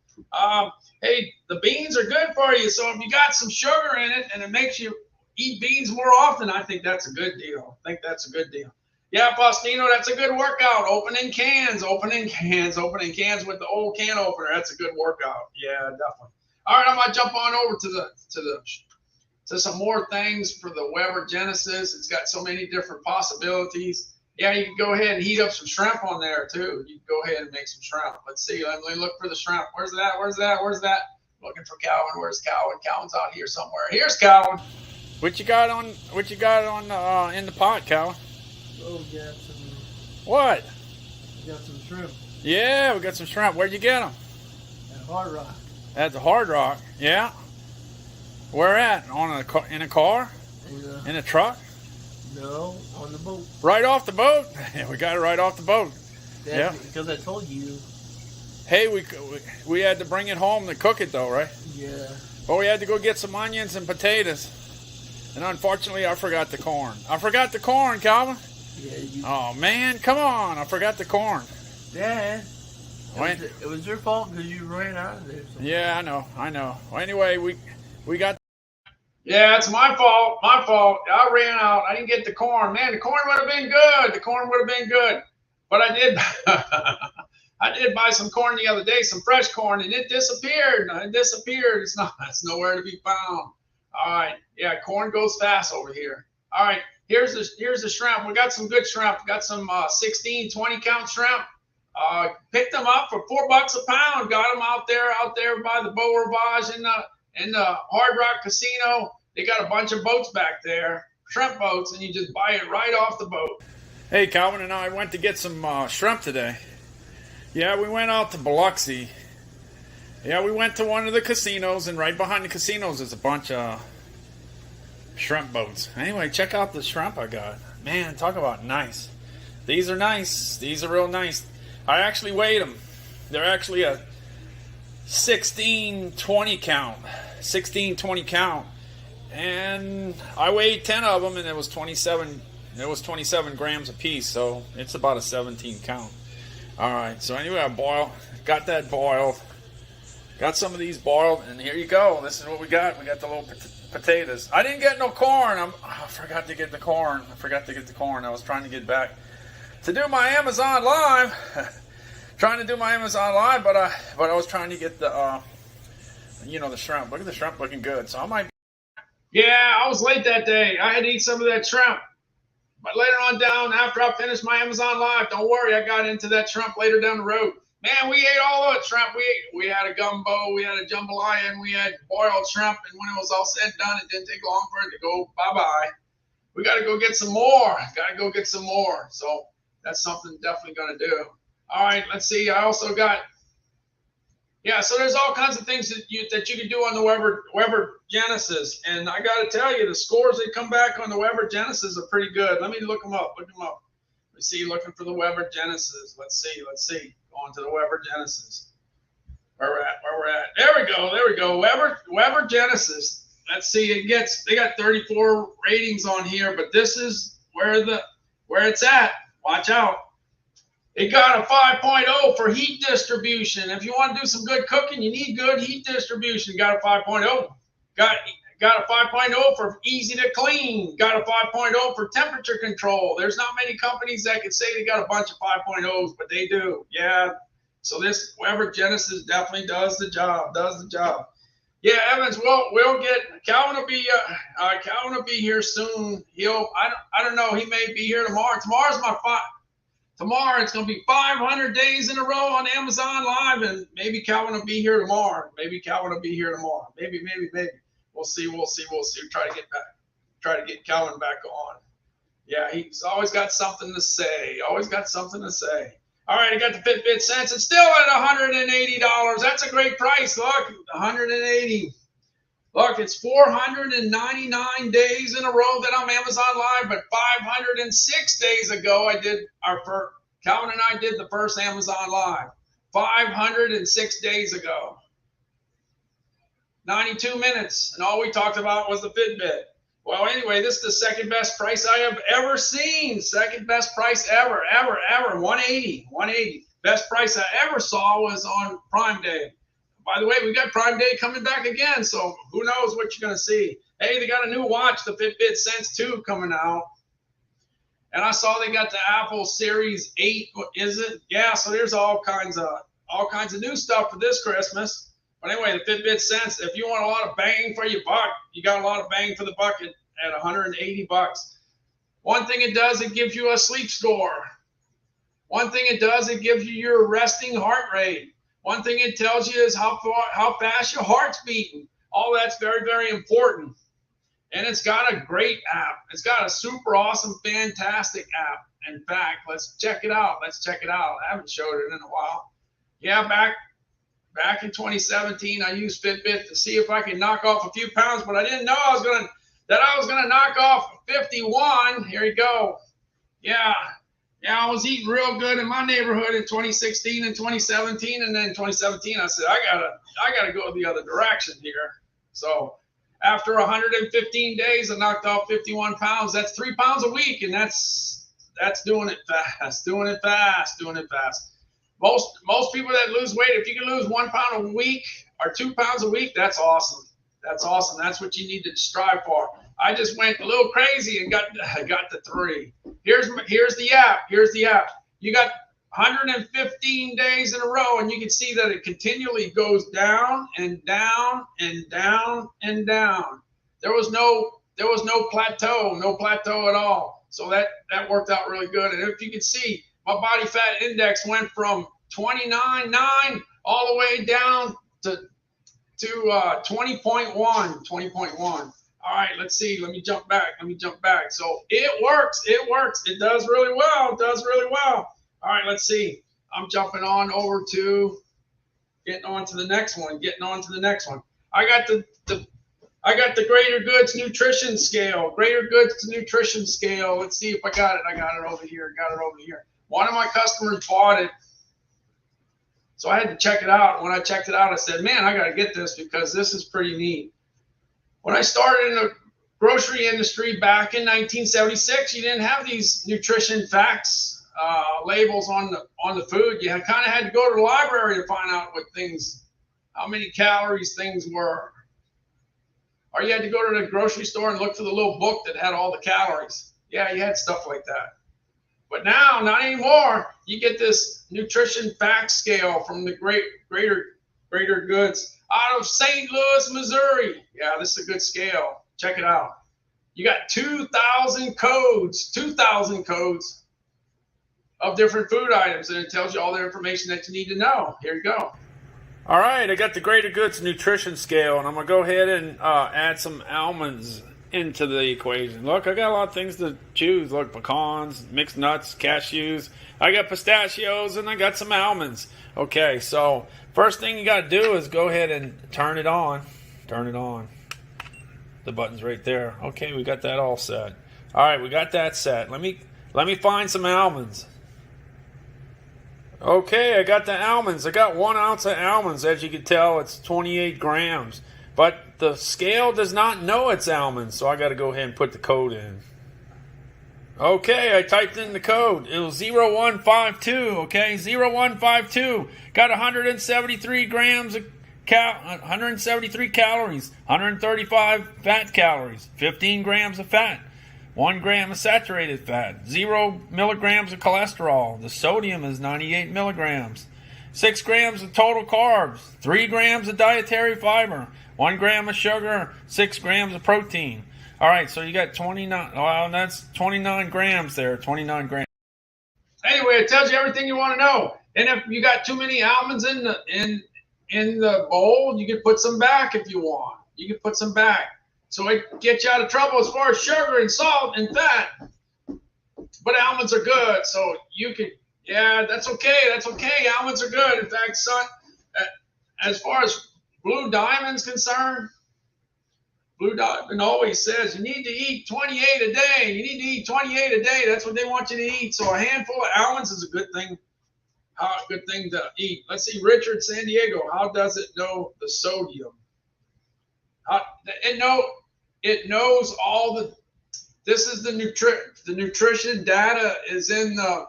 Speaker 1: Hey, the beans are good for you. So if you got some sugar in it and it makes you eat beans more often, I think that's a good deal. Yeah, Faustino, that's a good workout. Opening cans with the old can opener. That's a good workout. Yeah, definitely. All right, I'm gonna jump on over to some more things for the Weber Genesis. It's got so many different possibilities. Yeah, you can go ahead and heat up some shrimp on there too. You can go ahead and make some shrimp. Let's see. Let me look for the shrimp. Where's that? Looking for Calvin. Where's Calvin? Calvin's out here somewhere. Here's Calvin.
Speaker 5: What you got on in the pot, Calvin?
Speaker 10: Oh, we got some.
Speaker 5: What?
Speaker 10: We got some shrimp.
Speaker 5: Yeah, we got some shrimp. Where'd you get them?
Speaker 10: At Hard Rock.
Speaker 5: At the Hard Rock. Yeah. Where at? In a car?
Speaker 10: Yeah.
Speaker 5: In a truck?
Speaker 10: No, on the boat.
Speaker 5: Right off the boat? We got it right off the boat.
Speaker 10: Yeah. Because I told you.
Speaker 5: Hey, we had to bring it home to cook it though, right?
Speaker 10: Yeah.
Speaker 5: But we had to go get some onions and potatoes. And unfortunately, I forgot the corn. Calvin.
Speaker 10: Yeah.
Speaker 5: Oh, man, come on. I forgot the corn.
Speaker 10: Dad. It was your fault because you ran out of there.
Speaker 5: Yeah, I know. Well, anyway, we got.
Speaker 1: Yeah, it's my fault. My fault. I ran out. I didn't get the corn. Man, the corn would have been good. The corn would have been good. But I did I did buy some corn the other day, some fresh corn, and it disappeared. It disappeared. It's nowhere to be found. All right. Yeah, corn goes fast over here. All right. Here's the shrimp. We got some good shrimp. We got some 16, 20 count shrimp. Picked them up for $4 a pound. Got them out there by the Beau Rivage in the Hard Rock Casino. They got a bunch of boats back there, shrimp boats, and you just buy it right off the boat.
Speaker 5: Hey, Calvin and I went to get some shrimp today. Yeah, we went out to Biloxi. Yeah, we went to one of the casinos, and right behind the casinos is a bunch of shrimp boats. Anyway, check out the shrimp I got. Man, talk about nice. These are nice. These are real nice. I actually weighed them. They're actually a 16, 20 count. 16, 20 count. And I weighed 10 of them, and it was 27. It was 27 grams a piece, so it's about a 17 count. All right. So anyway, I got that boiled. Got some of these boiled, and here you go. This is what we got. We got the little potatoes. I didn't get no corn. I forgot to get the corn. I was trying to get back to do my Amazon Live. But I was trying to get the the shrimp. Look at the shrimp looking good. So I might.
Speaker 1: Yeah, I was late that day. I had to eat some of that shrimp. But later on down, after I finished my Amazon Live, don't worry, I got into that shrimp later down the road. Man, we ate all of it, shrimp. We had a gumbo, we had a jambalaya, and we had boiled shrimp. And when it was all said and done, it didn't take long for it to go bye-bye. We got to go get some more. So that's something definitely going to do. All right, let's see. I also got, so there's all kinds of things that you can do on the Weber Genesis. And I got to tell you, the scores that come back on the Weber Genesis are pretty good. Let me look them up. Let's see, looking for the Weber Genesis. Let's see. Going to the Weber Genesis. Where we're at. There we go. Weber Genesis. Let's see. They got 34 ratings on here, but this is where it's at. Watch out. It got a 5.0 for heat distribution. If you want to do some good cooking, you need good heat distribution. Got a 5.0. Got a 5.0 for easy to clean. Got a 5.0 for temperature control. There's not many companies that can say they got a bunch of 5.0s, but they do. Yeah. So this Weber Genesis definitely does the job. Yeah, Evans. We'll get Calvin will be here soon. I don't know. He may be here tomorrow. Tomorrow it's going to be 500 days in a row on Amazon Live, and maybe Calvin will be here tomorrow. Maybe. We'll see. Try to get Calvin back on. Yeah, he's always got something to say. All right, I got the Fitbit Sense. It's still at $180. That's a great price. Look, $180. Look, it's 499 days in a row that I'm Amazon Live, but 506 days ago, Calvin and I did the first Amazon Live. 506 days ago. 92 minutes, and all we talked about was the Fitbit. Well, anyway, this is the second best price I have ever seen. Second best price ever. 180. Best price I ever saw was on Prime Day. By the way, we got Prime Day coming back again, so who knows what you're going to see. Hey, they got a new watch, the Fitbit Sense 2, coming out. And I saw they got the Apple Series 8. Is it? Yeah, so there's all kinds of new stuff for this Christmas. But anyway, the Fitbit Sense, if you want a lot of bang for your buck, you got a lot of bang for the buck at $180. One thing it does, it gives you a sleep score. One thing it does, it gives you your resting heart rate. One thing it tells you is how fast your heart's beating. All that's very, very important. And it's got a great app. It's got a super awesome, fantastic app. In fact, let's check it out. I haven't showed it in a while. Yeah, back in 2017, I used Fitbit to see if I could knock off a few pounds, but I didn't know I was gonna knock off 51. Here you go. Yeah, I was eating real good in my neighborhood in 2016 and 2017, and then in 2017 I said I gotta go the other direction here. So after 115 days, I knocked off 51 pounds. That's 3 pounds a week, and that's doing it fast. Most people that lose weight, if you can lose 1 pound a week or 2 pounds a week, that's awesome. That's awesome. That's what you need to strive for. I just went a little crazy and got the 3. Here's the app. Here's the app. You got 115 days in a row, and you can see that it continually goes down and down and down and down. There was no plateau at all. So that worked out really good. And if you can see, my body fat index went from 29.9 all the way down to 20.1. All right, let's see. Let me jump back. So it works. It does really well. All right, let's see. I'm jumping on over to getting on to the next one. I got the Greater Goods Nutrition Scale. Let's see if I got it. I got it over here. One of my customers bought it, so I had to check it out. When I checked it out, I said, man, I got to get this because this is pretty neat. When I started in the grocery industry back in 1976, you didn't have these nutrition facts labels on the food. You kind of had to go to the library to find out how many calories things were. Or you had to go to the grocery store and look for the little book that had all the calories. Yeah, you had stuff like that. But now, not anymore. You get this nutrition fact scale from the Greater Goods out of St. Louis, Missouri. Yeah, this is a good scale. Check it out. You got 2,000 codes of different food items, and it tells you all the information that you need to know. Here you go.
Speaker 5: All right, I got the Greater Goods Nutrition Scale, and I'm going to go ahead and add some almonds into the equation. Look, I got a lot of things to choose. Look, pecans, mixed nuts, cashews. I got pistachios, and I got some almonds. Okay, so first thing you got to do is go ahead and turn it on. The button's right there. Okay, we got that all set. All right, we got that set. Let me find some almonds. Okay, I got the almonds. I got 1 ounce of almonds. As you can tell, it's 28 grams. But the scale does not know it's almonds, so I got to go ahead and put the code in. Okay, I typed in the code. It was 0152, okay? 0152. Got 173 grams of 173 calories, 135 fat calories, 15 grams of fat. 1 gram of saturated fat, 0 milligrams of cholesterol. The sodium is 98 milligrams. 6 grams of total carbs, 3 grams of dietary fiber, 1 gram of sugar, 6 grams of protein. All right, so you got 29. Well, that's 29 grams there. 29 grams.
Speaker 1: Anyway, it tells you everything you want to know. And if you got too many almonds in the bowl, you can put some back if you want. So it gets you out of trouble as far as sugar and salt and fat. But almonds are good, so you can, yeah, that's okay. Almonds are good. In fact, son, as far as Blue Diamond's concerned, Blue Diamond always says you need to eat 28 a day. That's what they want you to eat. So a handful of almonds is a good thing. A good thing to eat. Let's see, Richard, San Diego. How does it know the sodium? It knows all the. This is the nutrition data is in the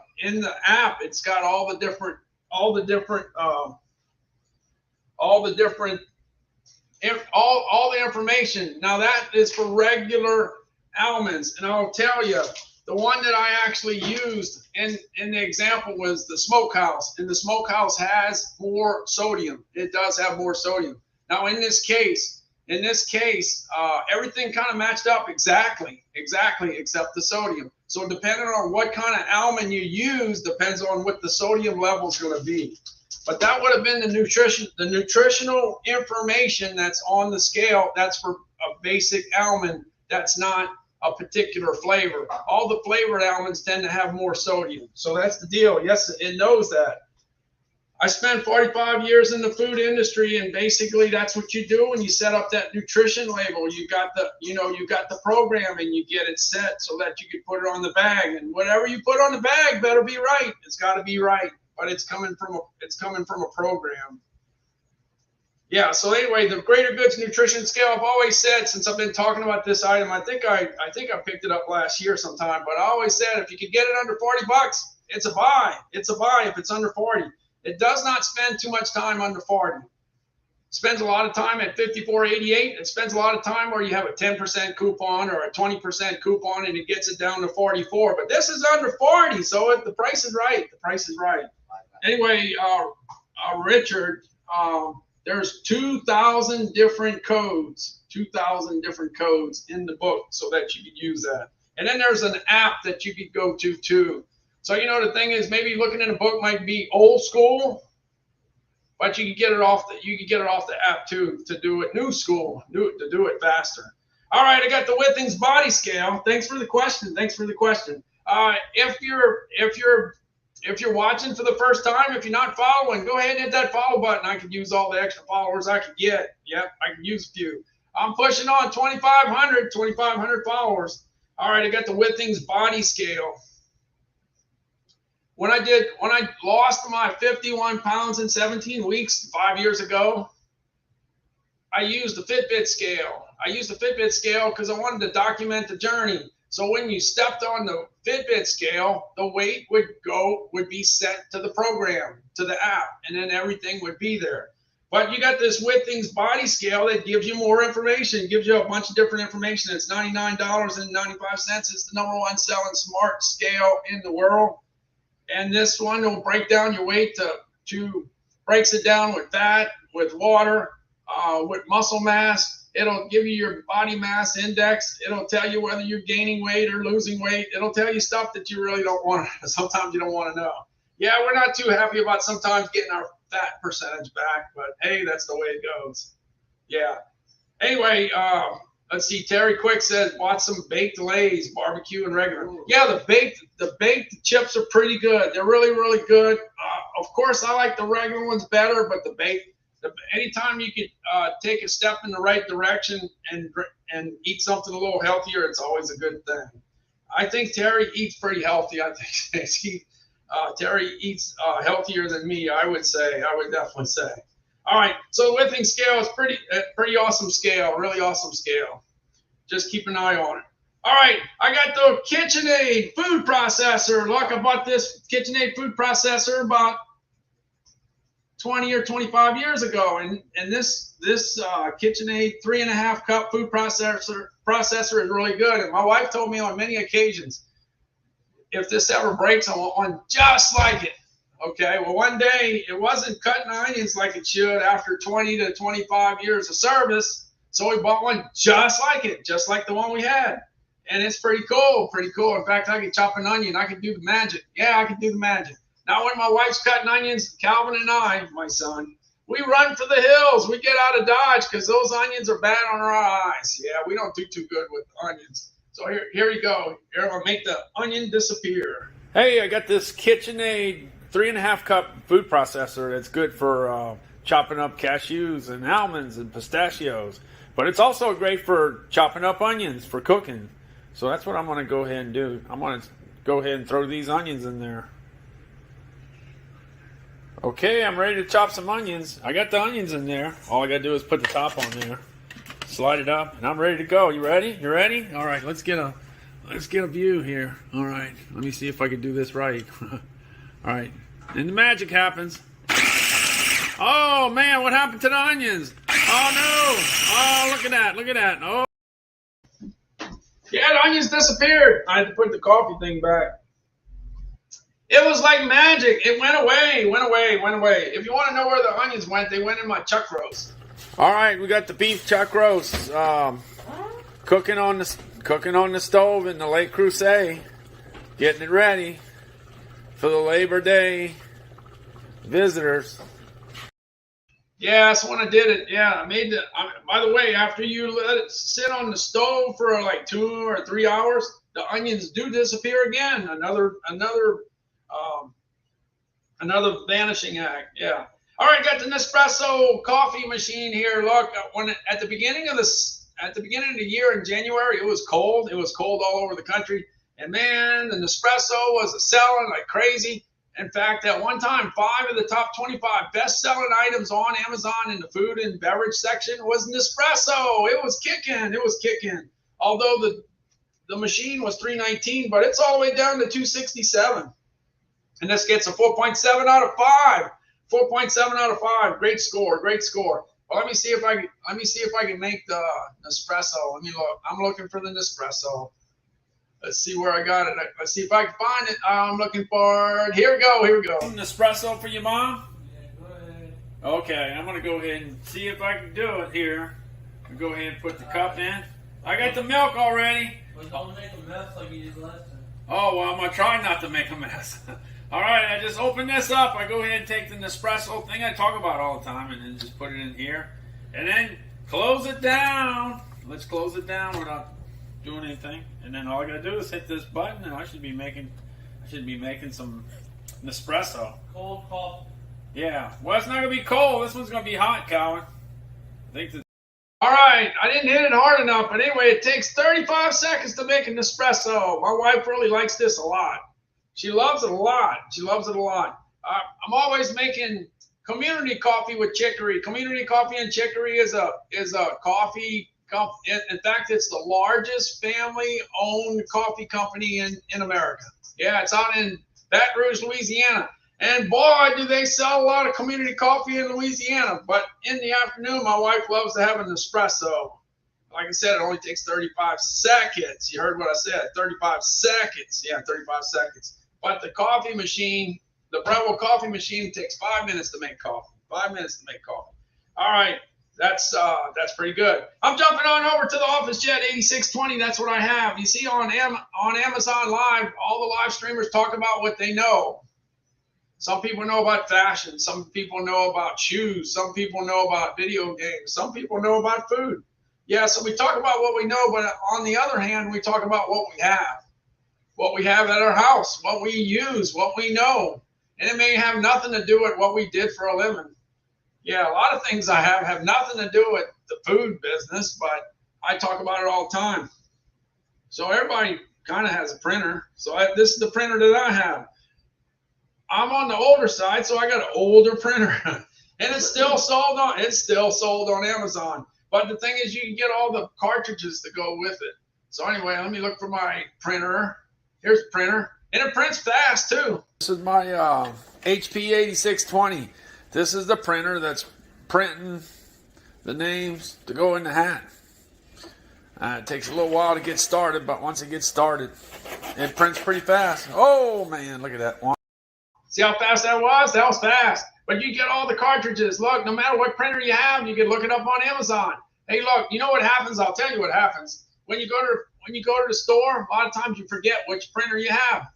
Speaker 1: app. It's got all the different information. Now that is for regular almonds, and I'll tell you, the one that I actually used in the example was the Smokehouse, and the Smokehouse has more sodium. It does have more sodium. Now in this case, everything kind of matched up exactly except the sodium. So depending on what kind of almond you use depends on what the sodium level is going to be. But that would have been the nutritional information that's on the scale. That's for a basic almond. That's not a particular flavor. All the flavored almonds tend to have more sodium. So that's the deal. Yes, it knows that. I spent 45 years in the food industry, and basically that's what you do when you set up that nutrition label. You got the program, and you get it set so that you can put it on the bag. And whatever you put on the bag better be right. It's got to be right, but it's coming from a program. Yeah. So anyway, the Greater Goods Nutrition Scale. I've always said, since I've been talking about this item, I think I picked it up last year sometime. But I always said if you could get it under $40, it's a buy. It's a buy if it's under 40. It does not spend too much time under 40. It spends a lot of time at 54.88. It spends a lot of time where you have a 10% coupon or a 20% coupon, and it gets it down to 44. But this is under 40, so the price is right. The price is right. Anyway, Richard, there's 2,000 different codes. 2,000 different codes in the book so that you could use that. And then there's an app that you could go to too. So, you know, the thing is, maybe looking in a book might be old school, but you can get it off the app too to do it new school, to do it faster. All right, I got the Withings body scale. Thanks for the question. If you're watching for the first time, if you're not following, go ahead and hit that follow button. I could use all the extra followers I could get. Yep, I could use a few. I'm pushing on 2,500 followers. All right, I got the Withings body scale. When I lost my 51 pounds in 17 weeks 5 years ago, I used the Fitbit scale. I used the Fitbit scale because I wanted to document the journey. So when you stepped on the Fitbit scale, the weight would be set to the program, to the app, and then everything would be there. But you got this Withings body scale that gives you more information, gives you a bunch of different information. It's $99.95. It's the #1 selling smart scale in the world. And this one will break down your weight breaks it down with fat, with water, with muscle mass. It'll give you your body mass index. It'll tell you whether you're gaining weight or losing weight. It'll tell you stuff that you really don't want to, sometimes you don't want to know. Yeah, we're not too happy about sometimes getting our fat percentage back, but hey, that's the way it goes. Yeah. Anyway, let's see. Terry Quick says, bought some baked Lay's, barbecue and regular. Yeah, the baked chips are pretty good. They're really, really good. Of course, I like the regular ones better, but the baked, anytime you could take a step in the right direction and eat something a little healthier, it's always a good thing. I think Terry eats pretty healthy. I think Terry eats healthier than me, I would definitely say. All right, so the Withings scale is pretty awesome scale, really awesome scale. Just keep an eye on it. All right, I got the KitchenAid food processor. Look, I bought this KitchenAid food processor about 20 or 25 years ago, and this KitchenAid 3.5 cup food processor is really good. And my wife told me on many occasions, if this ever breaks, I want one just like it. Okay, well, one day it wasn't cutting onions like it should after 20 to 25 years of service, so we bought one just like it, just like the one we had. And it's pretty cool, In fact, I can chop an onion. I can do the magic. Yeah, I can do the magic. Now, when my wife's cutting onions, Calvin and I, my son, we run for the hills. We get out of Dodge because those onions are bad on our eyes. Yeah, we don't do too good with onions. So here you go. Here, I'll make the onion disappear.
Speaker 5: Hey, I got this KitchenAid 3.5 cup food processor that's good for chopping up cashews and almonds and pistachios. But it's also great for chopping up onions for cooking. So that's what I'm going to go ahead and do. I'm going to go ahead and throw these onions in there. Okay, I'm ready to chop some onions. I got the onions in there. All I got to do is put the top on there. Slide it up, and I'm ready to go. You ready? You ready? All right, let's get a view here. All right, let me see if I can do this right. All right, and the magic happens. Oh man, what happened to the onions? Oh no! Oh, look at that! Oh,
Speaker 1: yeah, the onions disappeared. I had to put the coffee thing back. It was like magic. It went away. If you want to know where the onions went, they went in my chuck roast.
Speaker 5: All right, we got the beef chuck roast cooking on the stove in the Lake Crusade, getting it ready for the Labor Day visitors.
Speaker 1: Yeah, that's when I did it. Yeah, I made by the way, after you let it sit on the stove for like 2 or 3 hours, the onions do disappear again. Another vanishing act. Yeah. All right, got the Nespresso coffee machine here. Look, at the beginning of the year in January, it was cold. It was cold all over the country, and man, the Nespresso was selling like crazy. In fact, at one time, 5 of the top 25 best-selling items on Amazon in the food and beverage section was Nespresso. It was kicking. Although the machine was $3.19, but it's all the way down to $2.67. And this gets a 4.7 out of 5. 4.7 out of 5. Great score. Great score. Well, let me see if I can make the Nespresso. Let me look. I'm looking for the Nespresso. Let's see where I got it. Let's see if I can find it. I'm looking for it. Here we go. Here we go.
Speaker 5: Nespresso for your mom? Yeah, go ahead. Okay, I'm gonna go ahead and see if I can do it here. I'll go ahead and put the cup in. I got the milk already.
Speaker 10: Well, don't make a mess like you did last time.
Speaker 5: Oh, well, I'm going to try not to make a mess. All right, I just open this up. I go ahead and take the Nespresso thing I talk about all the time and then just put it in here. And then close it down. Let's close it down without doing anything. And then all I got to do is hit this button and I should be making some Nespresso.
Speaker 10: Cold coffee.
Speaker 5: Yeah. Well, it's not going to be cold. This one's going to be hot, Colin. I think the
Speaker 1: All right, I didn't hit it hard enough, but anyway, it takes 35 seconds to make an espresso. My wife really likes this a lot. She loves it a lot. She loves it a lot. I'm always making community coffee with chicory. Community coffee and chicory is a coffee. In fact, it's the largest family-owned coffee company in America. Yeah, it's out in Baton Rouge, Louisiana. And boy, do they sell a lot of community coffee in Louisiana. But in the afternoon, my wife loves to have an espresso. Like I said, it only takes 35 seconds. You heard what I said, 35 seconds. Yeah, 35 seconds. But the coffee machine, the Breville coffee machine, takes 5 minutes to make coffee. 5 minutes to make coffee. All right, that's pretty good. I'm jumping on over to the Office Jet 8620. That's what I have. You see on Amazon Live, all the live streamers talk about what they know. Some people know about fashion. Some people know about shoes. Some people know about video games. Some people know about food. Yeah, so we talk about what we know, but on the other hand, we talk about what we have. What we have at our house, what we use, what we know. And it may have nothing to do with what we did for a living. Yeah, a lot of things I have nothing to do with the food business, but I talk about it all the time. So everybody kind of has a printer. So this is the printer that I have. I'm on the older side, so I got an older printer, and it's still sold on Amazon. But the thing is, you can get all the cartridges to go with it. So anyway, let me look for my printer. Here's the printer, and it prints fast too.
Speaker 5: This is my HP 8620. This is the printer that's printing the names to go in the hat. It takes a little while to get started, but once it gets started, it prints pretty fast. Oh man, look at that one.
Speaker 1: See how fast that was? That was fast. But you get all the cartridges. Look, no matter what printer you have, you can look it up on Amazon. Hey, look, you know what happens? I'll tell you what happens. When you go to the store, a lot of times you forget which printer you have.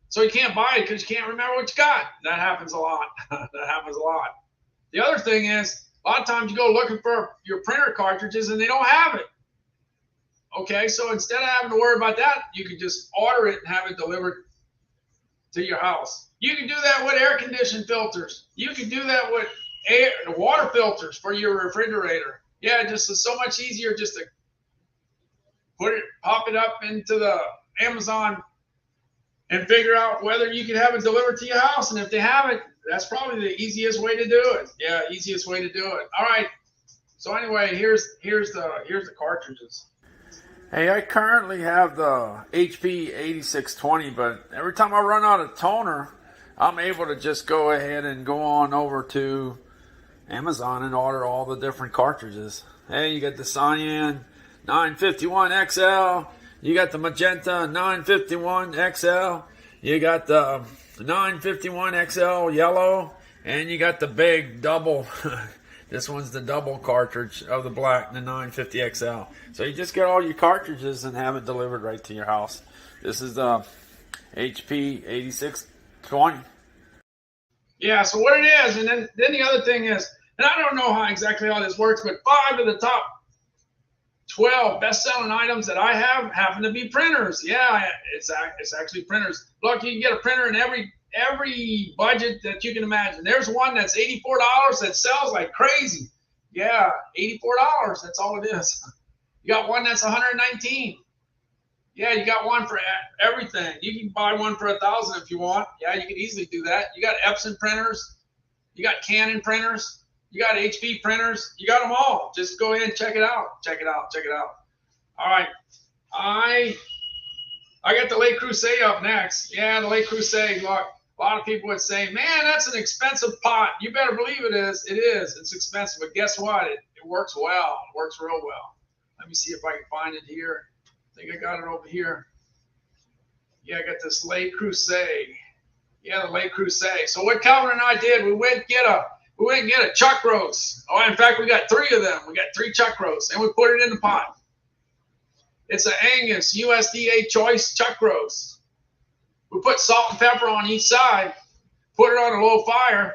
Speaker 1: So you can't buy it because you can't remember what you got. That happens a lot. That happens a lot. The other thing is, a lot of times you go looking for your printer cartridges and they don't have it. Okay, so instead of having to worry about that, you can just order it and have it delivered to your house. You can do that with air conditioning filters. You can do that with water filters for your refrigerator. Yeah, just it's so much easier just to pop it up into the Amazon and figure out whether you can have it delivered to your house. And if they have it, that's probably the easiest way to do it. Yeah, easiest way to do it. All right. So anyway, here's the cartridges.
Speaker 5: Hey, I currently have the HP 8620, but every time I run out of toner, I'm able to just go ahead and go on over to Amazon and order all the different cartridges. Hey, you got the Cyan 951 XL, you got the Magenta 951 XL, you got the 951 XL yellow, and you got the big double. This one's the double cartridge of the black, the 950 XL. So you just get all your cartridges and have it delivered right to your house. This is the HP 8620.
Speaker 1: Yeah, so what it is, and then the other thing is, and I don't know exactly how this works, but 5 of the top 12 best-selling items that I have happen to be printers. Yeah, it's actually printers. Look, you can get a printer in every budget that you can imagine. There's one that's $84 that sells like crazy. Yeah, $84. That's all it is. You got one that's $119. Yeah, you got one for everything. You can buy one for $1,000 if you want. Yeah, you can easily do that. You got Epson printers. You got Canon printers. You got HP printers. You got them all. Just go ahead and check it out. Check it out. Check it out. All right. I got the Le Creuset up next. Yeah, the Le Creuset. Look, A lot of people would say, man, that's an expensive pot. You better believe it is. It is. It's expensive. But guess what? It works well. It works real well. Let me see if I can find it here. I think I got it over here. Yeah, I got this Le Creuset. Yeah, the Le Creuset. So what Calvin and I did, we went and get a chuck roast. Oh, in fact, we got 3 of them. We got 3 chuck roasts, and we put it in the pot. It's an Angus USDA choice chuck roast. We put salt and pepper on each side, put it on a low fire,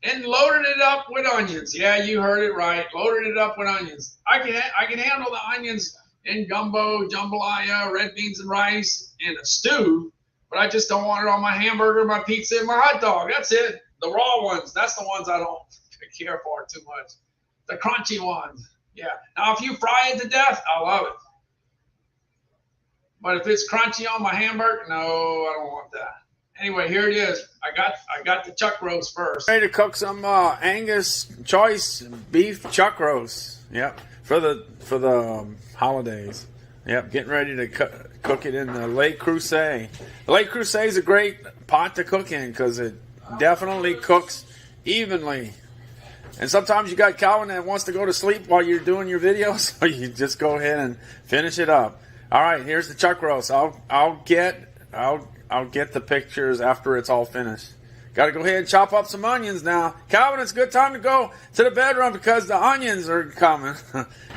Speaker 1: and loaded it up with onions. Yeah, you heard it right. Loaded it up with onions. I can handle the onions in gumbo, jambalaya, red beans and rice, and a stew, but I just don't want it on my hamburger, my pizza, and my hot dog. That's it. The raw ones, that's the ones I don't care for too much. The crunchy ones. Yeah. Now, if you fry it to death, I love it. But if it's crunchy on my hamburger, no, I don't want that. Anyway, here it is. I got the chuck roast first.
Speaker 5: Ready to cook some Angus choice beef chuck roast. Yep, for the holidays. Yep, getting ready to cook it in the Le Creuset. The Le Creuset is a great pot to cook in because it definitely cooks evenly. And sometimes you got Calvin that wants to go to sleep while you're doing your video, so you just go ahead and finish it up. All right, here's the chuck roast. I'll get the pictures after it's all finished. Got to go ahead and chop up some onions now. Calvin, it's a good time to go to the bedroom because the onions are coming,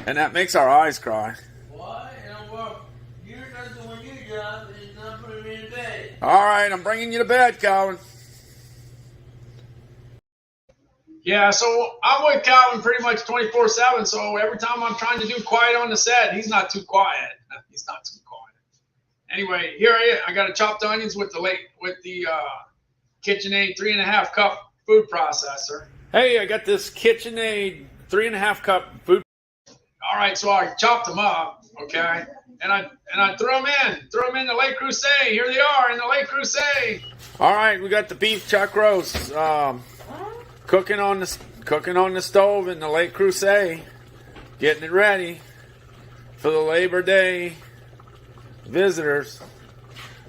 Speaker 5: and that makes our eyes cry.
Speaker 10: Why? Well, you're not doing your job. It's not putting me in bed.
Speaker 5: All right, I'm bringing you to bed, Calvin.
Speaker 1: Yeah, so I'm with Calvin pretty much 24/7. So every time I'm trying to do quiet on the set, he's not too quiet. He's not too quiet. Anyway, here I got to chop the onions with the KitchenAid 3.5 cup food processor.
Speaker 5: Hey, I got this KitchenAid 3.5 cup food.
Speaker 1: All right, so I chopped them up, okay, and I threw them in the Le Creuset. Here they are in the Le Creuset.
Speaker 5: All right, we got the beef chuck roast cooking on the stove in the Le Creuset, getting it ready for the Labor Day visitors.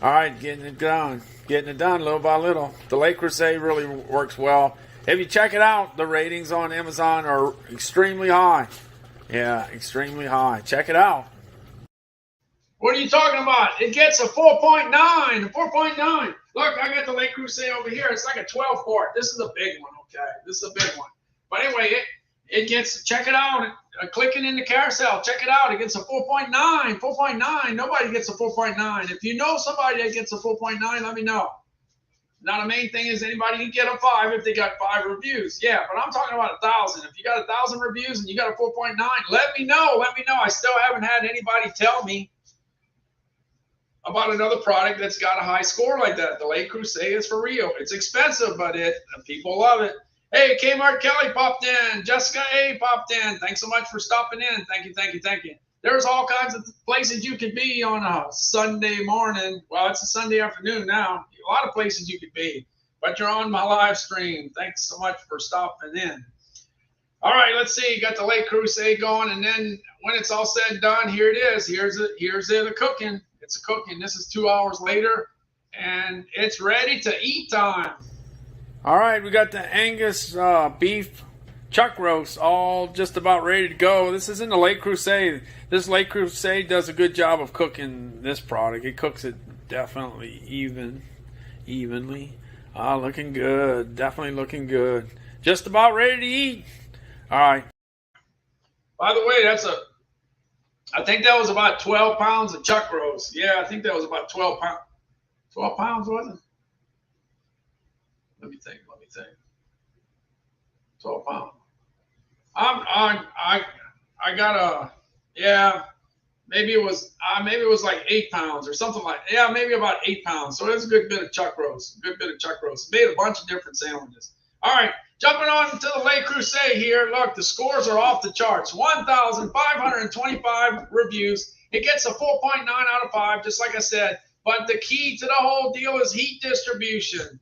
Speaker 5: All right, getting it done little by little. The Le Creuset really works well. If you check it out, the ratings on Amazon are extremely high. Yeah, extremely high. Check it out.
Speaker 1: What are you talking about? It gets a 4.9. A 4.9. Look, I got the Le Creuset over here. It's like a 12 quart. This is a big one, okay? This is a big one. But anyway, it gets, check it out. Clicking in the carousel, check it out. It gets a 4.9. 4.9. Nobody gets a 4.9. If you know somebody that gets a 4.9, let me know. Now, the main thing is anybody can get a 5 if they got 5 reviews. Yeah, but I'm talking about 1,000. If you got 1,000 reviews and you got a 4.9, let me know. Let me know. I still haven't had anybody tell me about another product that's got a high score like that. The Le Creuset is for real. It's expensive, but people love it. Hey, Kmart Kelly popped in. Jessica A popped in. Thanks so much for stopping in. Thank you, thank you, thank you. There's all kinds of places you could be on a Sunday morning. Well, it's a Sunday afternoon now. A lot of places you could be, but you're on my live stream. Thanks so much for stopping in. All right, let's see. You got the Le Creuset going, and then when it's all said and done, here it is. Here's the cooking. It's a cooking. This is 2 hours later, and it's ready to eat time.
Speaker 5: All right, we got the Angus beef chuck roast all just about ready to go. This is in the Le Creuset. This Le Creuset does a good job of cooking this product. It cooks it definitely evenly. Looking good. Definitely looking good. Just about ready to eat. All right.
Speaker 1: By the way, I think that was about 12 pounds of chuck roast. Yeah, I think that was about 12 pounds. 12 pounds, was it? Let me think. 12 pounds. I got maybe it was like 8 pounds or something like, maybe about 8 pounds. So it's a good bit of chuck roast. Made a bunch of different sandwiches. All right, jumping on to the Le Creuset here. Look, the scores are off the charts. 1,525 reviews. It gets a 4.9 out of 5, just like I said. But the key to the whole deal is heat distribution.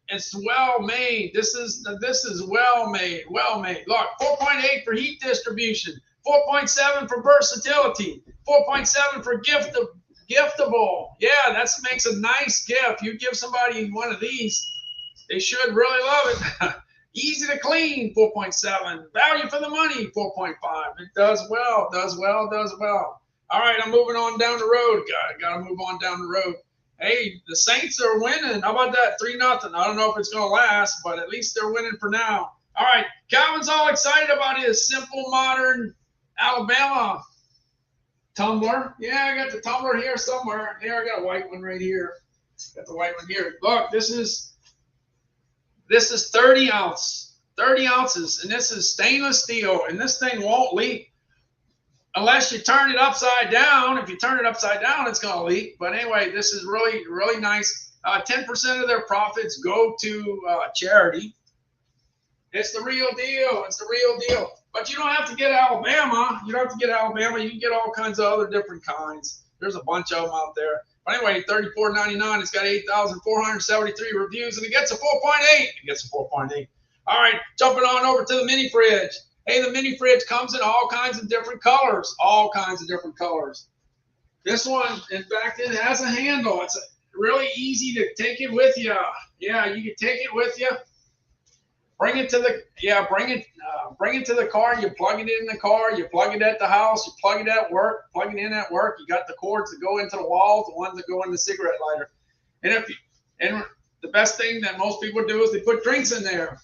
Speaker 1: It's well made. This is well made. Look, 4.8 for heat distribution, 4.7 for versatility, 4.7 for gift giftable. Yeah, that makes a nice gift. You give somebody one of these, they should really love it. Easy to clean, 4.7. Value for the money, 4.5. It does well, does well, does well. All right, I'm moving on down the road. Got to move on down the road. Hey, the Saints are winning. How about that? 3-0. I don't know if it's going to last, but at least they're winning for now. All right, Calvin's all excited about his simple, modern Alabama tumbler. Yeah, I got the tumbler here somewhere. Here, I got a white one right here. Got the white one here. Look, this is 30 ounces, and this is stainless steel, and this thing won't leak unless you turn it upside down. If you turn it upside down, it's going to leak. But anyway, this is really, really nice. 10% of their profits go to charity. It's the real deal. It's the real deal. But you don't have to get Alabama. You don't have to get Alabama. You can get all kinds of other different kinds. There's a bunch of them out there. But anyway, $34.99. It's got 8,473 reviews, and it gets a 4.8. It gets a 4.8. All right, jumping on over to the mini fridge. Hey, the mini fridge comes in all kinds of different colors. All kinds of different colors. This one, in fact, it has a handle. It's really easy to take it with you. Yeah, you can take it with you. Bring it to the bring it to the car. You plug it in the car. You plug it at the house. You plug it at work. Plug it in at work. You got the cords that go into the walls, the ones that go in the cigarette lighter. And the best thing that most people do is they put drinks in there.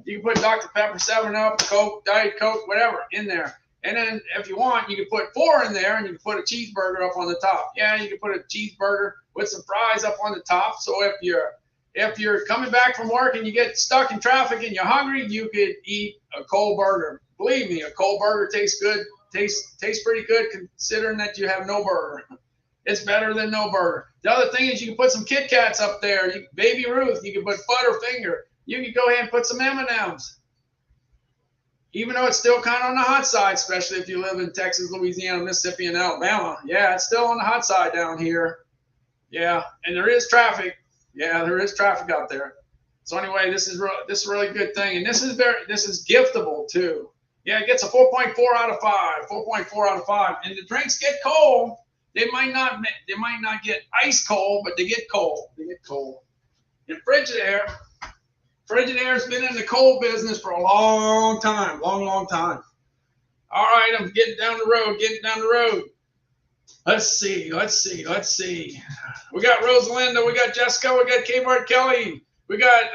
Speaker 1: You can put Dr. Pepper, 7-Up, Coke, Diet Coke, whatever in there. And then if you want, you can put 4 in there, and you can put a cheeseburger up on the top. Yeah, you can put a cheeseburger with some fries up on the top. So if you're coming back from work and you get stuck in traffic and you're hungry, you could eat a cold burger. Believe me, a cold burger tastes good. Tastes pretty good considering that you have no burger. It's better than no burger. The other thing is you can put some Kit Kats up there. Baby Ruth, you can put Butterfinger. You can go ahead and put some M&Ms. Even though it's still kind of on the hot side, especially if you live in Texas, Louisiana, Mississippi, and Alabama. Yeah, it's still on the hot side down here. Yeah, and there is traffic. Yeah, there is traffic out there. So anyway, this is a really good thing, and this is giftable too. Yeah, it gets a 4.4 out of 5. 4.4 out of 5. And the drinks get cold. They might not get ice cold, but they get cold. They get cold. And Frigidaire has been in the cold business for a long time, long time. All right, I'm getting down the road. Let's see. We got Rosalinda, we got Jessica, we got Kmart Kelly, we got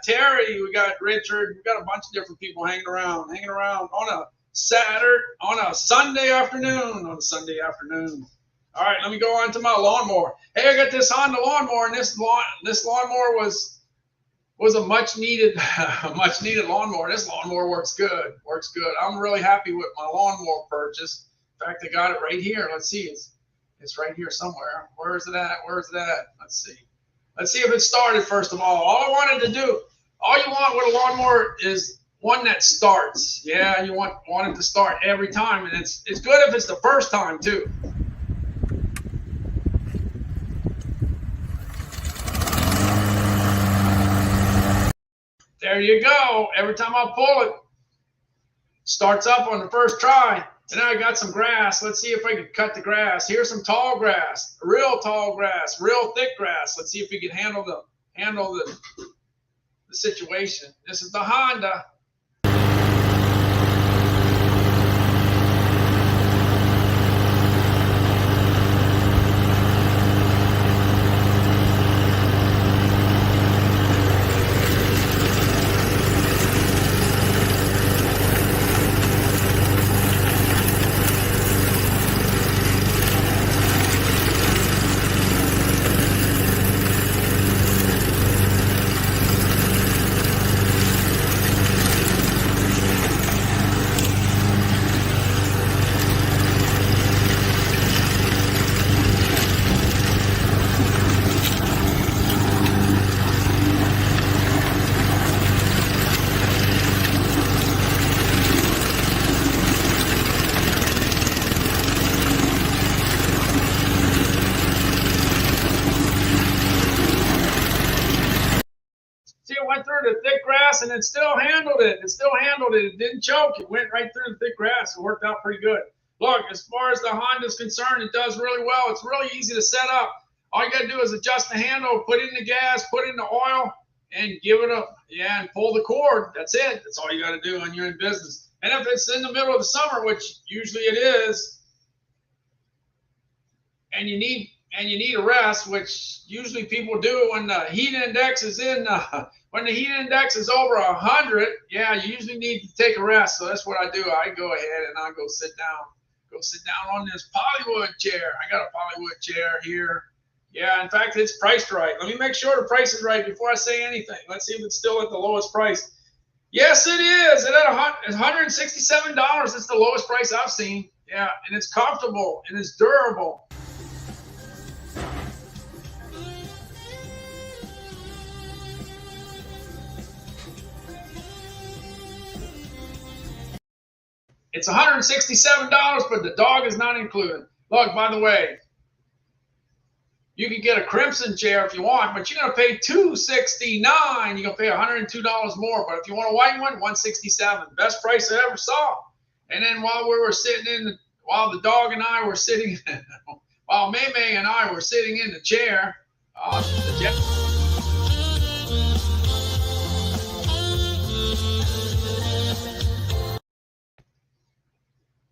Speaker 1: Terry, we got Richard, we got a bunch of different people hanging around on a Sunday afternoon. All right, let me go on to my lawnmower. Hey, I got this Honda lawnmower, and this lawnmower was a much needed lawnmower. This lawnmower works good. I'm really happy with my lawnmower purchase. In fact, I got it right here. Let's see. It's right here somewhere. Where is it at? Let's see if it started first of all. All you want with a lawnmower is one that starts. Yeah, you want it to start every time, and it's good if it's the first time too. There you go. Every time I pull it, starts up on the first try. And now I got some grass. Let's see if I can cut the grass. Here's some tall grass, real tall grass, real thick grass. Let's see if we can handle the situation. This is the Honda. Through the thick grass, and it still handled it. It didn't choke. It went right through the thick grass. It worked out pretty good. Look, as far as the Honda is concerned, it does really well. It's really easy to set up. All you got to do is adjust the handle, put in the gas, put in the oil, and give it and pull the cord. That's it. That's all you got to do when you're in business. And if it's in the middle of the summer, which usually it is, and you need a rest, which usually people do when the heat index is when the heat index is over 100, yeah, you usually need to take a rest. So that's what I do. I go ahead and I go sit down on this Polywood chair. I got a Polywood chair here. Yeah, in fact, it's priced right. Let me make sure the price is right before I say anything. Let's see if it's still at the lowest price. Yes, it is. It's $167. It's the lowest price I've seen. Yeah, and it's comfortable and it's durable. It's $167, but the dog is not included. Look, by the way, you can get a crimson chair if you want, but you're going to pay $269. You're going to pay $102 more. But if you want a white one, $167. Best price I ever saw. And then while the dog and I were sitting, while May and I were sitting in the chair,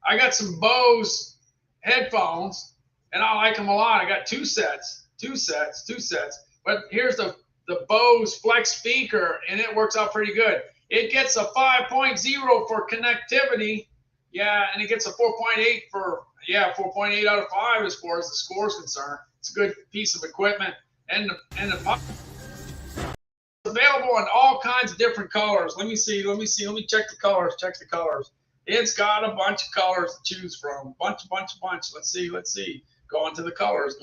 Speaker 1: I got some Bose headphones, and I like them a lot. I got two sets. But here's the Bose Flex speaker, and it works out pretty good. It gets a 5.0 for connectivity, yeah, and it gets a 4.8 4.8 out of 5 as far as the score is concerned. It's a good piece of equipment, and the available in all kinds of different colors. Let me check the colors. It's got a bunch of colors to choose from. Bunch. Let's see. Going to the colors.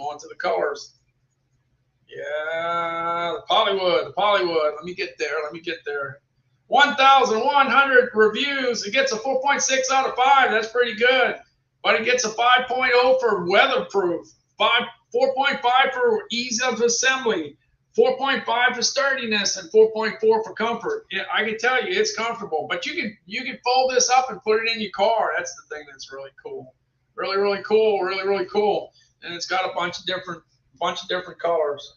Speaker 1: Yeah, the Polywood. Let me get there. 1,100 reviews. It gets a 4.6 out of 5. That's pretty good. But it gets a 5.0 for weatherproof. 4.5 for ease of assembly. 4.5 for sturdiness and 4.4 for comfort. Yeah, I can tell you it's comfortable, but you can fold this up and put it in your car. That's the thing that's really cool. Really cool. And it's got a bunch of different colors.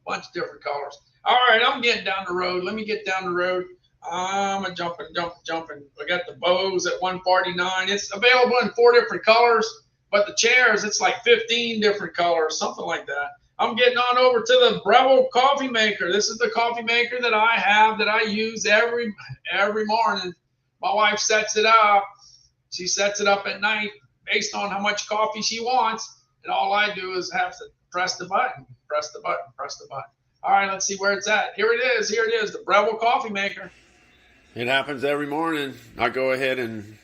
Speaker 1: All right, I'm getting down the road. Let me get down the road. I'm jumping. I got the Bose at $149. It's available in 4 different colors, but the chairs, it's like 15 different colors, something like that. I'm getting on over to the Breville coffee maker. This is the coffee maker that I have that I use every morning. My wife sets it up. She sets it up at night based on how much coffee she wants. And all I do is have to press the button. All right, let's see where it's at. Here it is, the Breville coffee maker.
Speaker 5: It happens every morning. I go ahead and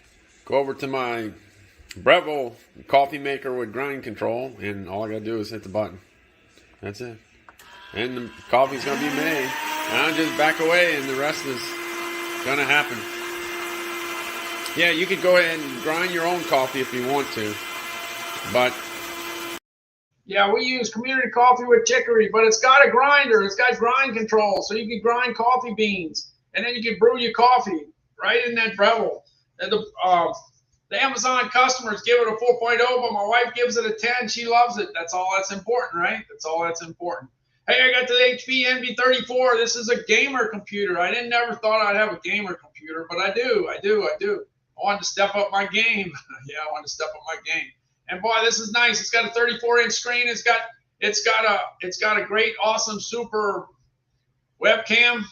Speaker 5: go over to my Breville coffee maker with grind control, and all I got to do is hit the button. That's it. And the coffee's going to be made. And I'll just back away and the rest is going to happen. Yeah, you could go ahead and grind your own coffee if you want to. But
Speaker 1: yeah, we use community coffee with chicory, but it's got a grinder. It's got grind control, so you can grind coffee beans. And then you can brew your coffee right in that Breville. And the Amazon customers give it a 4.0, but my wife gives it a 10. She loves it. That's all that's important, right? Hey, I got the HP Envy 34. This is a gamer computer. I never thought I'd have a gamer computer, but I do. I wanted to step up my game. And boy, this is nice. It's got a 34-inch screen. It's got a great, awesome, super webcam.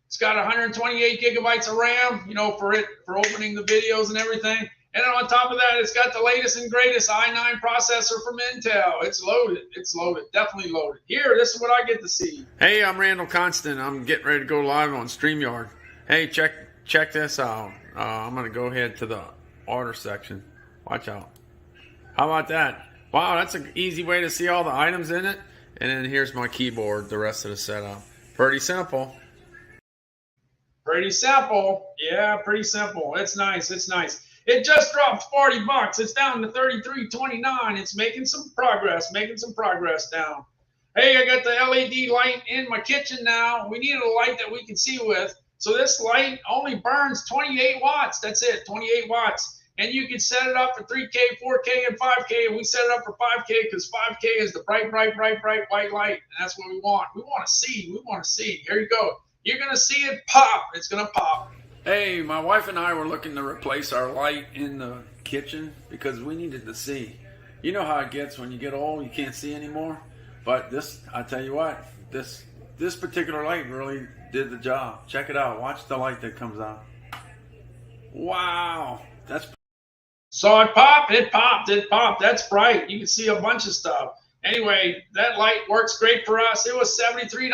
Speaker 1: It's got 128 gigabytes of RAM, for opening the videos and everything. And then on top of that, it's got the latest and greatest i9 processor from Intel. It's loaded, definitely loaded. Here, this is what I get to see.
Speaker 5: Hey, I'm Randall Constant. I'm getting ready to go live on StreamYard. Hey, check this out. I'm going to go ahead to the order section. Watch out. How about that? Wow, that's an easy way to see all the items in it. And then here's my keyboard, the rest of the setup. Pretty simple.
Speaker 1: Yeah, pretty simple. It's nice. It just dropped $40. It's down to $33.29. It's making some progress down. Hey, I got the LED light in my kitchen now. We needed a light that we can see with. So this light only burns 28 watts. That's it, 28 watts. And you can set it up for 3K, 4K, and 5K. And we set it up for 5K because 5K is the bright, bright, bright, bright white light. And that's what we want. We want to see. We want to see. Here you go. You're going to see it pop. It's going to pop.
Speaker 5: Hey, my wife and I were looking to replace our light in the kitchen because we needed to see. You know how it gets when you get old, you can't see anymore. But this, I tell you what, this particular light really did the job. Check it out. Watch the light that comes out. Wow. That's
Speaker 1: So it popped, it popped, it popped. That's bright. You can see a bunch of stuff. Anyway, that light works great for us. It was $73,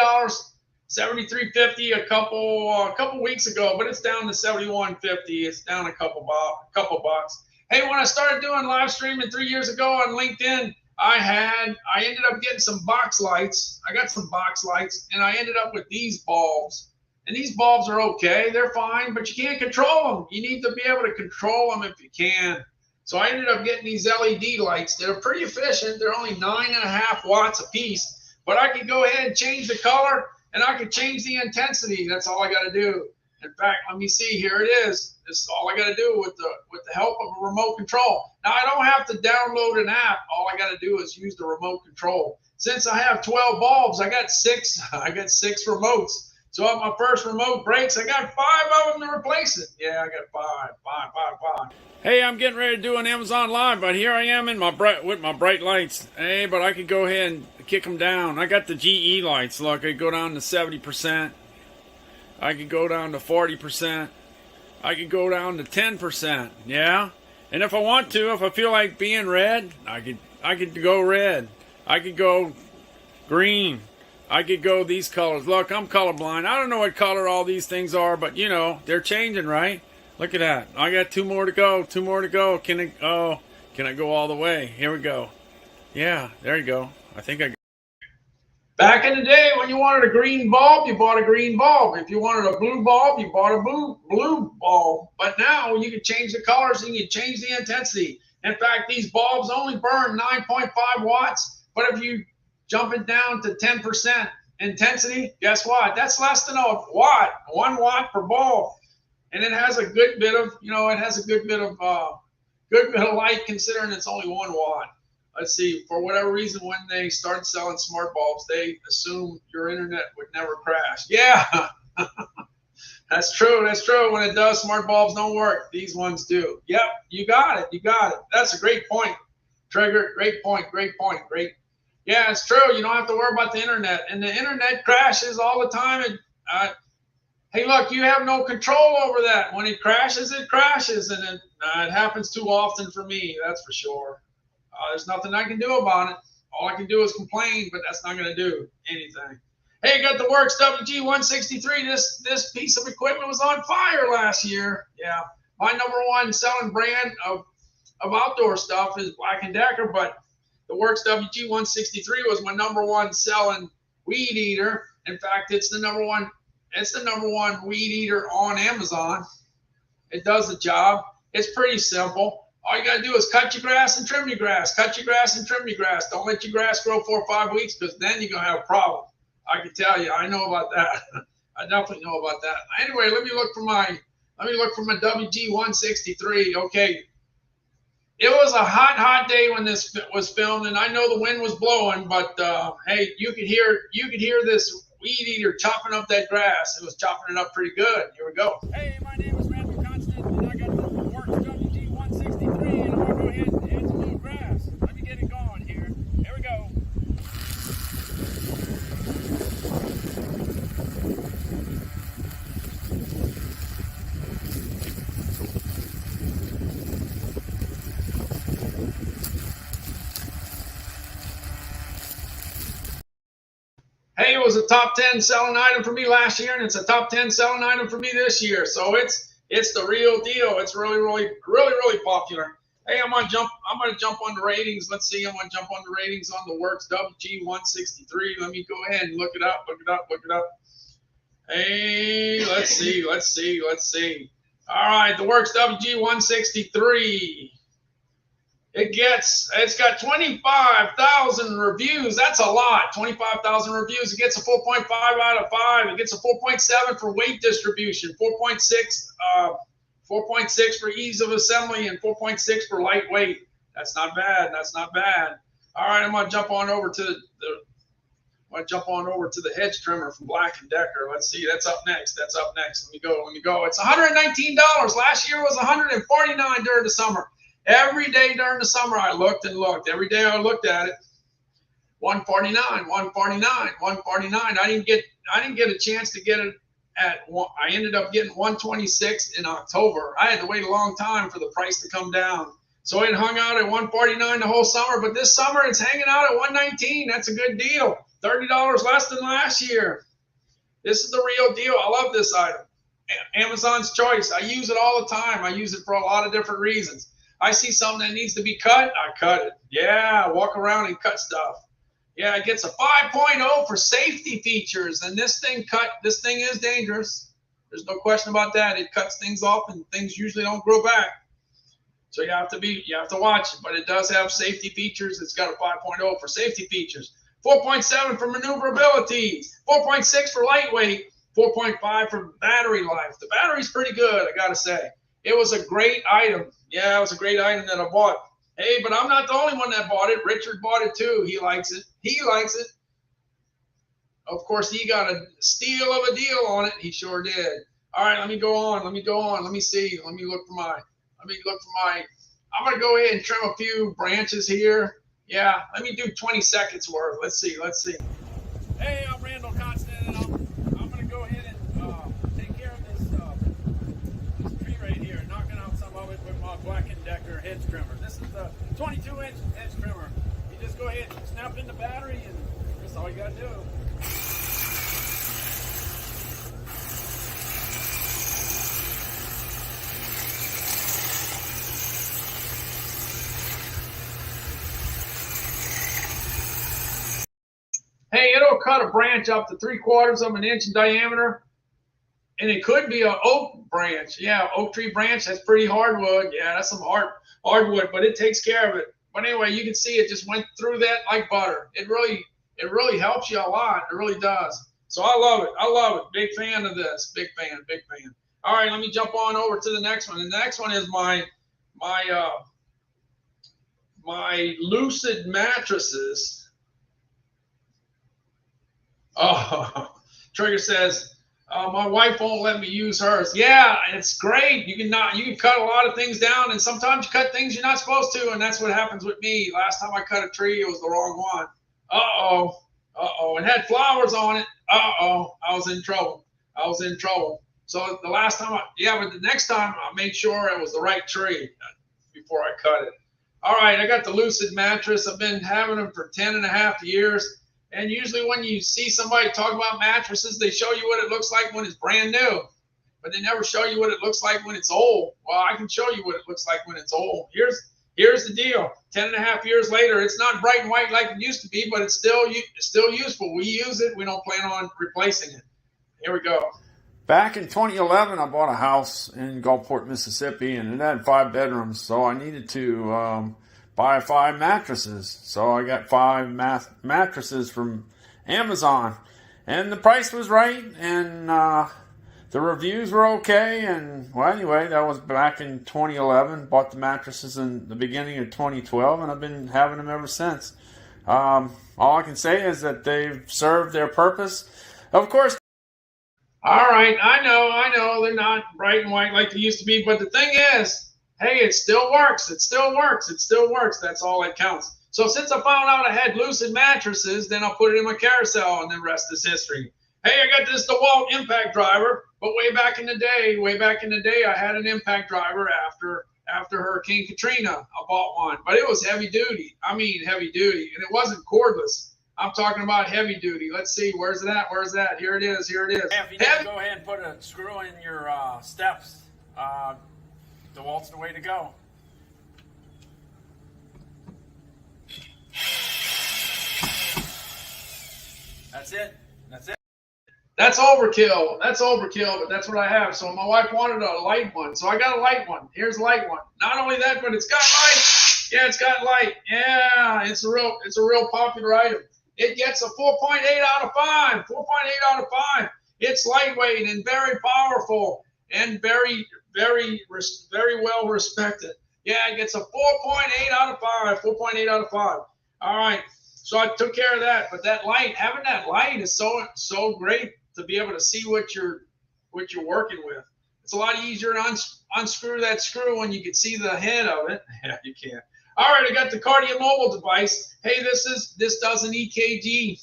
Speaker 1: $73.50 a couple weeks ago, but it's down to $71.50. It's down a couple bucks. Hey, when I started doing live streaming 3 years ago on LinkedIn, I ended up getting some box lights. I got some box lights, and I ended up with these bulbs. And these bulbs are okay. They're fine, but you can't control them. You need to be able to control them if you can. So I ended up getting these LED lights. They're pretty efficient. They're only 9.5 watts a piece, but I can go ahead and change the color, and I can change the intensity. That's all I got to do. In fact, let me see. Here it is. This is all I got to do with the help of a remote control. Now, I don't have to download an app. All I got to do is use the remote control. Since I have 12 bulbs, I got six remotes. So if my first remote breaks, I got 5 of them to replace it. Yeah, I got five.
Speaker 5: Hey, I'm getting ready to do an Amazon Live, but here I am with my bright lights. Hey, but I could go ahead and kick them down. I got the GE lights. Look, I could go down to 70%. I could go down to 40%. I could go down to 10%. Yeah? And if I want to, if I feel like being red, I could go red. I could go green. I could go these colors. Look, I'm colorblind. I don't know what color all these things are, but you know, they're changing, right? Look at that. I got 2 more to go. 2 more to go. Can I go all the way? Here we go. Yeah, there you go. I think I.
Speaker 1: Back in the day, when you wanted a green bulb, you bought a green bulb. If you wanted a blue bulb, you bought a blue bulb. But now you can change the colors and you can change the intensity. In fact, these bulbs only burn 9.5 watts. But if you jump it down to 10% intensity, guess what? That's less than a watt, 1 watt per bulb. And it has a good bit of, light considering it's only 1 watt. Let's see, for whatever reason, when they start selling smart bulbs, they assume your internet would never crash. Yeah, that's true. That's true. When it does, smart bulbs don't work. These ones do. Yep, you got it. That's a great point, Trigger. Great point. Yeah, it's true. You don't have to worry about the internet. And the internet crashes all the time. Hey, look, you have no control over that. When it crashes, it crashes. And it happens too often for me, that's for sure. There's nothing I can do about it. All I can do is complain, but that's not going to do anything. Hey, got the Works WG163. This piece of equipment was on fire last year. Yeah, my #1 selling brand of outdoor stuff is Black & Decker, but the Works WG163 was my #1 selling weed eater. In fact, it's the number one weed eater on Amazon. It does the job. It's pretty simple. All you got to do is cut your grass and trim your grass. Cut your grass and trim your grass. Don't let your grass grow 4 or 5 weeks because then you're going to have a problem. I can tell you. I know about that. I definitely know about that. Anyway, let me look for my WG163. Okay. It was a hot day when this was filmed, and I know the wind was blowing, but hey, you could hear this weed eater chopping up that grass. It was chopping it up pretty good. Here we go.
Speaker 5: Hey, my name is Randall Constant, and I got the Works WG163, and I'm going to go ahead and add some little grass. Let me get it going here. Here we go.
Speaker 1: Hey, it was a top 10 selling item for me last year, and it's a top 10 selling item for me this year. So it's the real deal. It's really popular. Hey, I'm gonna jump on the ratings. Let's see. I'm gonna jump on the ratings on the Works WG163. Let me go ahead and look it up. Hey, let's see. All right, the Works WG163. It's got 25,000 reviews. That's a lot. 25,000 reviews. It gets a 4.5 out of 5. It gets a 4.7 for weight distribution. 4.6 4.6 for ease of assembly and 4.6 for lightweight. That's not bad. That's not bad. All right, I'm gonna jump on over to the hedge trimmer from Black & Decker. Let's see. That's up next. That's up next. Let me go. Let me go. It's $119. Last year was $149 during the summer. Every day during the summer, I looked and looked. Every day I looked at it. 149, 149, 149. I didn't get a chance to get it at one. I ended up getting 126 in October. I had to wait a long time for the price to come down. So it hung out at 149 the whole summer, but this summer it's hanging out at 119. That's a good deal. $30 less than last year. This is the real deal. I love this item. Amazon's Choice. I use it all the time. I use it for a lot of different reasons. I see something that needs to be cut, I cut it. Yeah, walk around and cut stuff. Yeah, it gets a 5.0 for safety features, and this thing is dangerous. There's no question about that. It cuts things off, and things usually don't grow back. So you have to watch it, but it does have safety features. It's got a 5.0 for safety features. 4.7 for maneuverability, 4.6 for lightweight, 4.5 for battery life. The battery's pretty good, I gotta say. It was a great item. Yeah, it was a great item that I bought. Hey, but I'm not the only one that bought it. Richard bought it too. He likes it. He likes it. Of course, he got a steal of a deal on it. He sure did. All right, let me go on. Let me go on. Let me see. I'm gonna go ahead and trim a few branches here. Yeah, let me do 20 seconds worth. Let's see.
Speaker 5: Hey, I'm Randall Constant, and I'm going to go ahead and take care of this tree right here, knocking out some of it with my Black & Decker hedge trimmer. This is the 22-inch hedge trimmer. You just go ahead and snap in the battery, and that's all you got to do.
Speaker 1: Hey, it'll cut a branch up to 3/4 of an inch in diameter, and it could be an oak branch. Yeah, oak tree branch. That's pretty hardwood. Yeah, that's some hardwood, but it takes care of it. But anyway, you can see it just went through that like butter. It really helps you a lot. It really does. So I love it. I love it. Big fan of this. Big fan. Big fan. All right, let me jump on over to the next one. And the next one is my Lucid mattresses. Oh, Trigger says, my wife won't let me use hers. Yeah, it's great. You can cut a lot of things down, and sometimes you cut things you're not supposed to, and that's what happens with me. Last time I cut a tree, it was the wrong one. It had flowers on it. I was in trouble. So the last time but the next time I made sure it was the right tree before I cut it. All right, I got the Lucid mattress. I've been having them for 10.5 years. And usually when you see somebody talk about mattresses, they show you what it looks like when it's brand new, but they never show you what it looks like when it's old. Well, I can show you what it looks like when it's old. Here's the deal. 10.5 years later, it's not bright and white like it used to be, but it's still useful. We use it. We don't plan on replacing it. Here we go.
Speaker 5: Back in 2011, I bought a house in Gulfport, Mississippi, and it had 5 bedrooms, so I needed to buy 5 mattresses. So I got 5 mattresses from Amazon, and the price was right, and the reviews were okay. And well, anyway, that was back in 2011. Bought the mattresses in the beginning of 2012, and I've been having them ever since. All I can say is that they've served their purpose. Of course.
Speaker 1: All right, I know they're not bright and white like they used to be, but the thing is, hey, it still works. That's all that counts. So since I found out I had Lucid mattresses, then I'll put it in my carousel, and the rest is history. Hey, I got this DeWalt impact driver, but way back in the day, I had an impact driver after Hurricane Katrina. I bought one, but it was heavy duty. I mean, heavy duty, and it wasn't cordless. I'm talking about heavy duty. Let's see, where's it at? Here it is.
Speaker 5: Yeah, if you just go ahead and put a screw in your steps, DeWalt's the way to go. That's it.
Speaker 1: That's overkill, but that's what I have. So my wife wanted a light one, so I got a light one. Here's a light one. Not only that, but it's got light. Yeah, it's got light. Yeah, it's a real popular item. It gets a 4.8 out of 5. 4.8 out of 5. It's lightweight and very powerful and very very well respected. Yeah, it gets a 4.8 out of 5. 4.8 out of 5. All right. So I took care of that. But that light, having that light is so great to be able to see what you're working with. It's a lot easier to unscrew that screw when you can see the head of it. Yeah, you can. All right, I got the Cardio Mobile device. Hey, this does an EKG.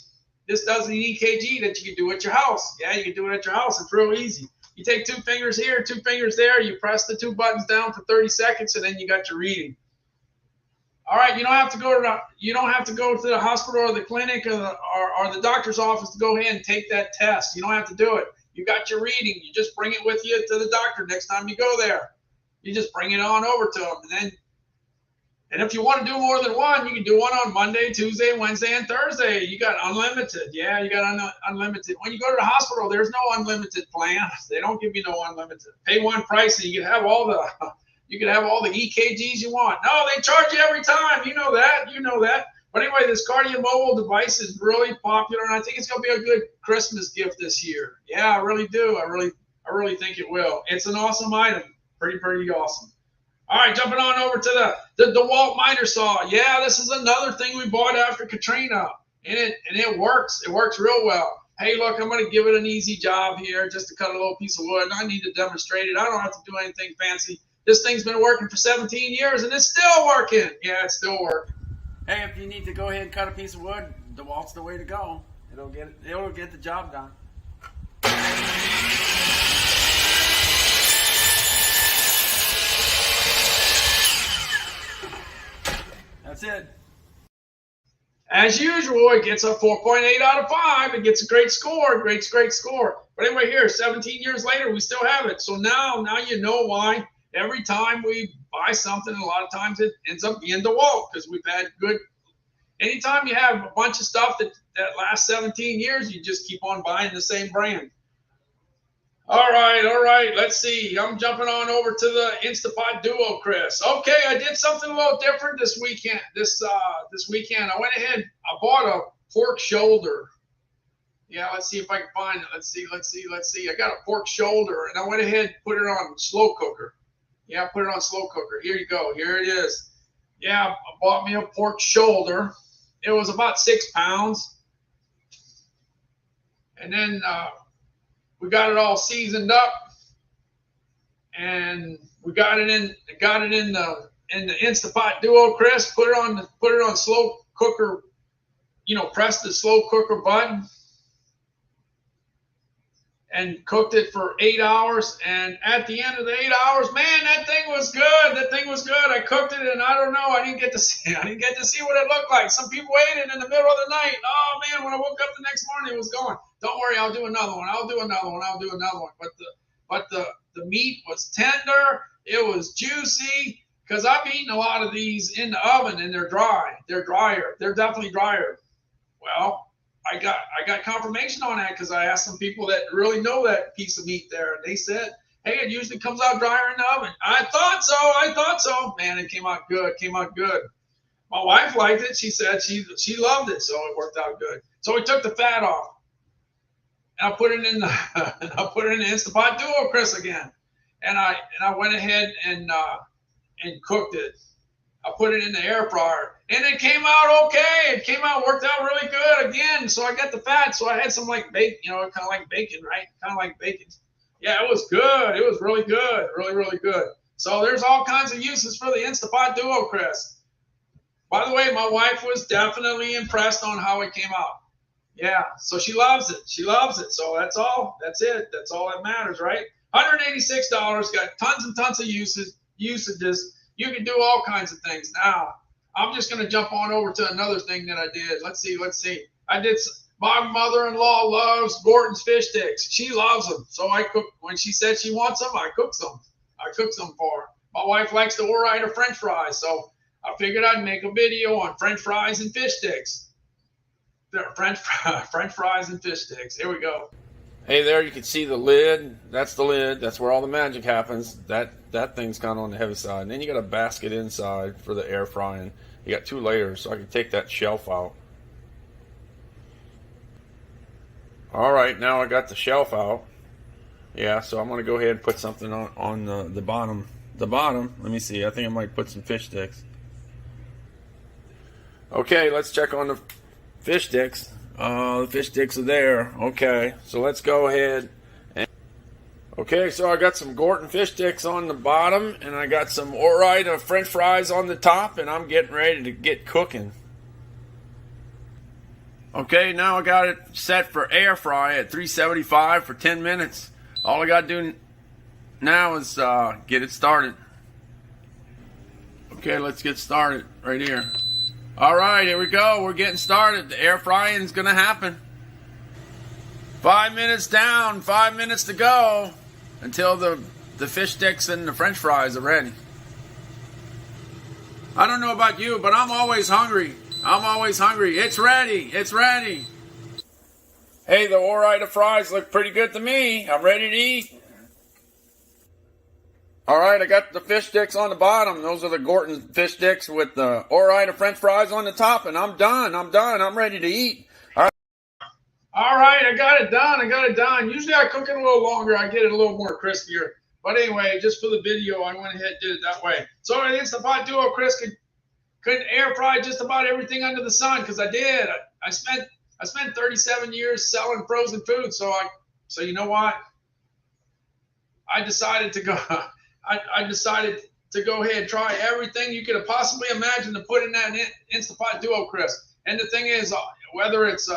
Speaker 1: This does an EKG that you can do at your house. Yeah, you can do it at your house. It's real easy. You take 2 fingers here, 2 fingers there. You press the 2 buttons down for 30 seconds, and then you got your reading. All right, you don't have to go to the hospital or the clinic or the doctor's office to go ahead and take that test. You don't have to do it. You got your reading. You just bring it with you to the doctor next time you go there. You just bring it on over to them, and if you want to do more than one, you can do one on Monday, Tuesday, Wednesday, and Thursday. You got unlimited. Yeah, you got unlimited. When you go to the hospital, there's no unlimited plan. They don't give you no unlimited. Pay one price, and you can have all the EKGs you want. No, they charge you every time. You know that. You know that. But anyway, this Cardio Mobile device is really popular, and I think it's going to be a good Christmas gift this year. Yeah, I really do. I really think it will. It's an awesome item. Pretty awesome. All right, jumping on over to the DeWalt miter saw. Yeah, this is another thing we bought after Katrina, and it works. It works real well. Hey, look, I'm going to give it an easy job here just to cut a little piece of wood. I need to demonstrate it. I don't have to do anything fancy. This thing's been working for 17 years, and it's still working. Yeah, it's still working.
Speaker 5: Hey, if you need to go ahead and cut a piece of wood, DeWalt's the way to go. It'll get the job done. That's it.
Speaker 1: As usual, it gets a 4.8 out of 5. It gets a great score, great score. But anyway, here, 17 years later, we still have it. So now you know why every time we buy something, a lot of times it ends up being DeWalt, because we've had good. Anytime you have a bunch of stuff that lasts 17 years, you just keep on buying the same brand. All right. Let's see. I'm jumping on over to the Instapot Duo, Chris. Okay, I did something a little different this weekend. This weekend, I went ahead. I bought a pork shoulder. Yeah, let's see if I can find it. Let's see. I got a pork shoulder, and I went ahead and put it on slow cooker. Yeah, put it on slow cooker. Here you go. Here it is. Yeah, I bought me a pork shoulder. It was about 6 pounds, and then we got it all seasoned up, and we got it in the Instapot Duo, Chris. Put it on slow cooker. Press the slow cooker button, and cooked it for 8 hours. And at the end of the 8 hours, man, that thing was good. I cooked it, and I don't know. I didn't get to see what it looked like. Some people ate it in the middle of the night. Oh man, when I woke up the next morning, it was gone. Don't worry, I'll do another one. But the meat was tender. It was juicy, because I've eaten a lot of these in the oven, and they're dry. They're drier. They're definitely drier. Well, I got confirmation on that, because I asked some people that really know that piece of meat there, and they said, hey, it usually comes out drier in the oven. I thought so. Man, it came out good. My wife liked it. She said she loved it, so it worked out good. So we took the fat off, and I put it in the Instapot Duo, Chris, again, and I went ahead and cooked it. I put it in the air fryer, and it came out okay. Worked out really good again. So I got the fat, so I had some like bacon, kind of like bacon, right? Kind of like bacon. Yeah, it was good. It was really good, really good. So there's all kinds of uses for the Instapot Duo, Chris. By the way, my wife was definitely impressed on how it came out. Yeah, so she loves it. So that's all. That's it. That's all that matters, right? $186. Got tons and tons of usages. You can do all kinds of things. Now, I'm just going to jump on over to another thing that I did. Let's see. My mother-in-law loves Gorton's fish sticks. She loves them. So I cook. When she said she wants them, I cook some. For her. My wife likes to order her French fries. So I figured I'd make a video on French fries and fish sticks. French fries and fish sticks. Here we go.
Speaker 5: Hey there, you can see the lid. That's the lid. That's where all the magic happens. That thing's kind of on the heavy side. And then you got a basket inside for the air frying. You got 2 layers, so I can take that shelf out. All right, now I got the shelf out. Yeah, so I'm gonna go ahead and put something on the bottom. The bottom. Let me see. I think I might put some fish sticks. Okay, let's check on the fish sticks. The fish sticks are there. Okay, so let's go ahead. Okay, so I got some Gorton fish sticks on the bottom, and I got some Ore-Ida French fries on the top, and I'm getting ready to get cooking. Okay, now I got it set for air fry at 375 for 10 minutes. All I got to do now is get it started. Okay, let's get started right here. All right, here we go. We're getting started. The air frying is going to happen. 5 minutes down, 5 minutes to go until the fish sticks and the French fries are ready. I don't know about you, but I'm always hungry. I'm always hungry. It's ready. It's ready. Hey, the Ore-Ida fries look pretty good to me. I'm ready to eat. All right, I got the fish sticks on the bottom. Those are the Gorton fish sticks with the Ore-Ida French fries on the top, and I'm done. I'm done. I'm ready to eat.
Speaker 1: All right, I got it done. I got it done. Usually I cook it a little longer. I get it a little more crispier. But anyway, just for the video, I went ahead and did it that way. So the Instant Pot Duo Chris could air fry just about everything under the sun, because I did. I spent 37 years selling frozen food. So you know what? I decided to go. I decided to go ahead and try everything you could have possibly imagined to put in that Instant Pot Duo Crisp. And the thing is, whether it's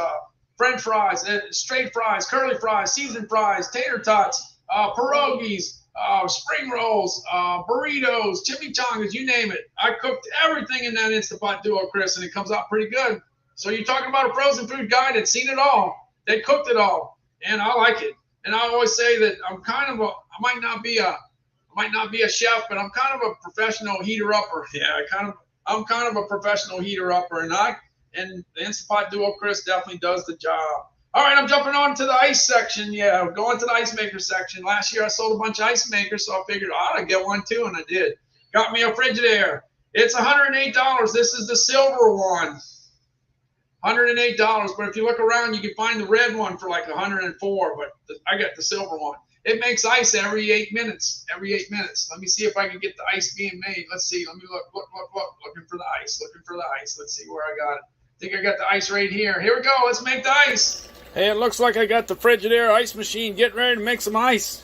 Speaker 1: French fries, straight fries, curly fries, seasoned fries, tater tots, pierogies, spring rolls, burritos, chimichangas, you name it. I cooked everything in that Instant Pot Duo Crisp, and it comes out pretty good. So you're talking about a frozen food guy that's seen it all. They cooked it all, and I like it. And I always say that I might not be a chef, but I'm kind of a professional heater upper. Yeah, I'm kind of a professional heater upper, and the Instant Pot Duo Crisp definitely does the job. All right, I'm jumping on to the ice section. Yeah, I'm going to the ice maker section. Last year I sold a bunch of ice makers, so I figured I ought to get one too, and I did. Got me a Frigidaire. It's $108. This is the silver one. $108, but if you look around, you can find the red one for like $104, but I got the silver one. It makes ice every 8 minutes. Every 8 minutes. Let me see if I can get the ice being made. Let's see. Let me look. Looking for the ice. Looking for the ice. Let's see where I got it. I think I got the ice right here. Here we go. Let's make the ice.
Speaker 5: Hey, it looks like I got the Frigidaire ice machine getting ready to make some ice.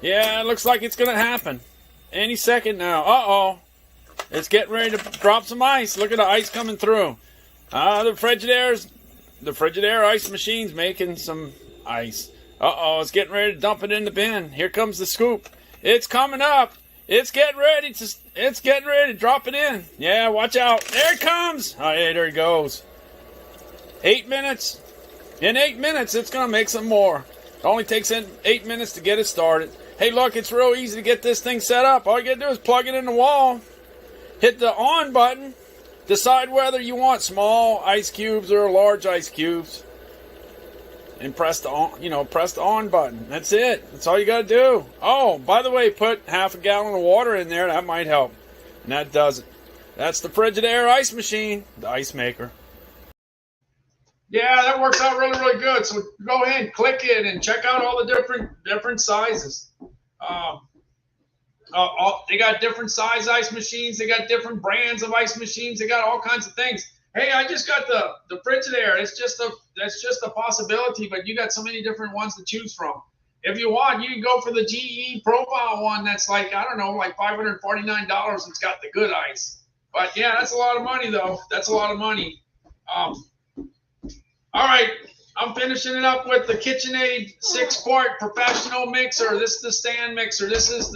Speaker 5: Yeah, it looks like it's going to happen any second now. Uh-oh. It's getting ready to drop some ice. Look at the ice coming through. The Frigidaire ice machine's making some ice. Uh-oh, it's getting ready to dump it in the bin. Here comes the scoop. It's coming up. It's getting ready to drop it in. Yeah, watch out. There it comes. Oh, yeah, there it goes. 8 minutes. In 8 minutes, it's going to make some more. It only takes 8 minutes to get it started. Hey, look, it's real easy to get this thing set up. All you got to do is plug it in the wall. Hit the on button. Decide whether you want small ice cubes or large ice cubes. And press the on button. That's it. That's all you got to do. Oh, by the way, put half a gallon of water in there. That might help. And that does it. That's the Frigidaire ice machine, the ice maker.
Speaker 1: Yeah, that works out really, really good. So go ahead and click it and check out all the different sizes. They got different size ice machines. They got different brands of ice machines. They got all kinds of things. Hey, I just got the Frigidaire. That's just a possibility, but you got so many different ones to choose from. If you want, you can go for the GE profile one. That's like, I don't know, like $549. It's got the good ice. But yeah, that's a lot of money though. That's a lot of money. All right, I'm finishing it up with the KitchenAid 6-quart professional mixer. This is the stand mixer. This is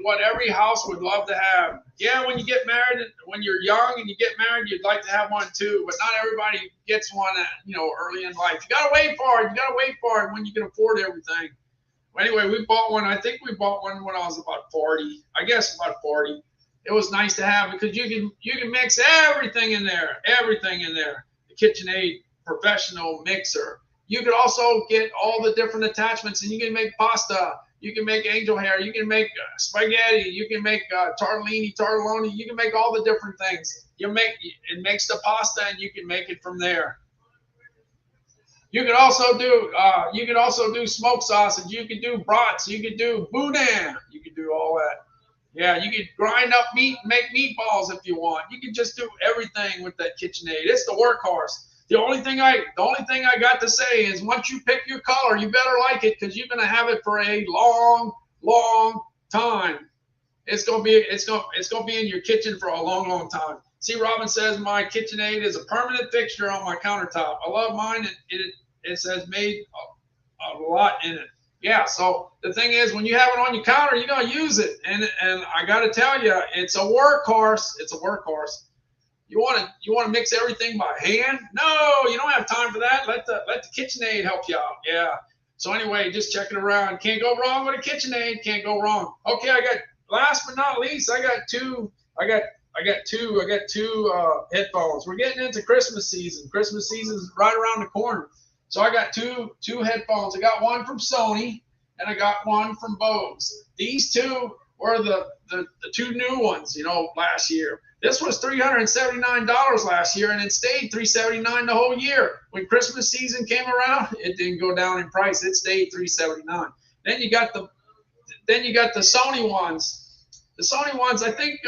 Speaker 1: what every house would love to have. Yeah, when you get married, when you're young and you get married, you'd like to have one too. But not everybody gets one, early in life. You gotta wait for it. You gotta wait for it when you can afford everything. Well, anyway, we bought one. I think we bought one when I was about 40. I guess about 40. It was nice to have because you can mix everything in there. Everything in there. The KitchenAid professional mixer. You could also get all the different attachments, and you can make pasta. You can make angel hair. You can make spaghetti. You can make tartelloni. You can make all the different things. It makes the pasta, and you can make it from there. You could also do smoked sausage. You could do brats. You could do boudin. You could do all that. Yeah, you could grind up meat and make meatballs if you want. You could just do everything with that KitchenAid. It's the workhorse. The only thing I got to say is once you pick your color, you better like it because you're gonna have it for a long, long time. It's gonna be in your kitchen for a long, long time. See, Robin says my KitchenAid is a permanent fixture on my countertop. I love mine. It says made a lot in it. Yeah, so the thing is, when you have it on your counter, you're gonna use it, and I gotta tell you, it's a workhorse. It's a workhorse. You want to mix everything by hand? No, you don't have time for that. Let the KitchenAid help you out. Yeah. So anyway, just checking around. Can't go wrong with a KitchenAid. Can't go wrong. Okay, I got last but not least, I got two headphones. We're getting into Christmas season. Christmas season is right around the corner. So I got two headphones. I got one from Sony and I got one from Bose. These two were the two new ones, last year. This was $379 last year, and it stayed $379 the whole year. When Christmas season came around, it didn't go down in price. It stayed $379. Then you got the Sony ones. The Sony ones, I think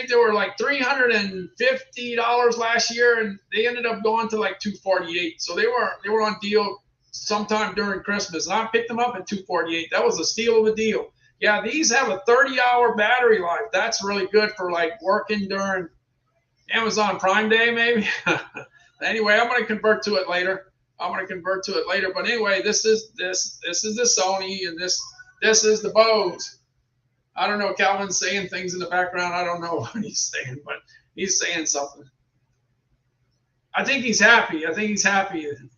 Speaker 1: they were like $350 last year, and they ended up going to like $248. So they were on deal sometime during Christmas, and I picked them up at $248. That was a steal of a deal. Yeah, these have a 30-hour battery life. That's really good for like working during Amazon Prime Day, maybe. Anyway, I'm going to convert to it later. But anyway, this is the Sony, and this is the Bose. I don't know. Calvin's saying things in the background. I don't know what he's saying, but he's saying something. I think he's happy. Alabama's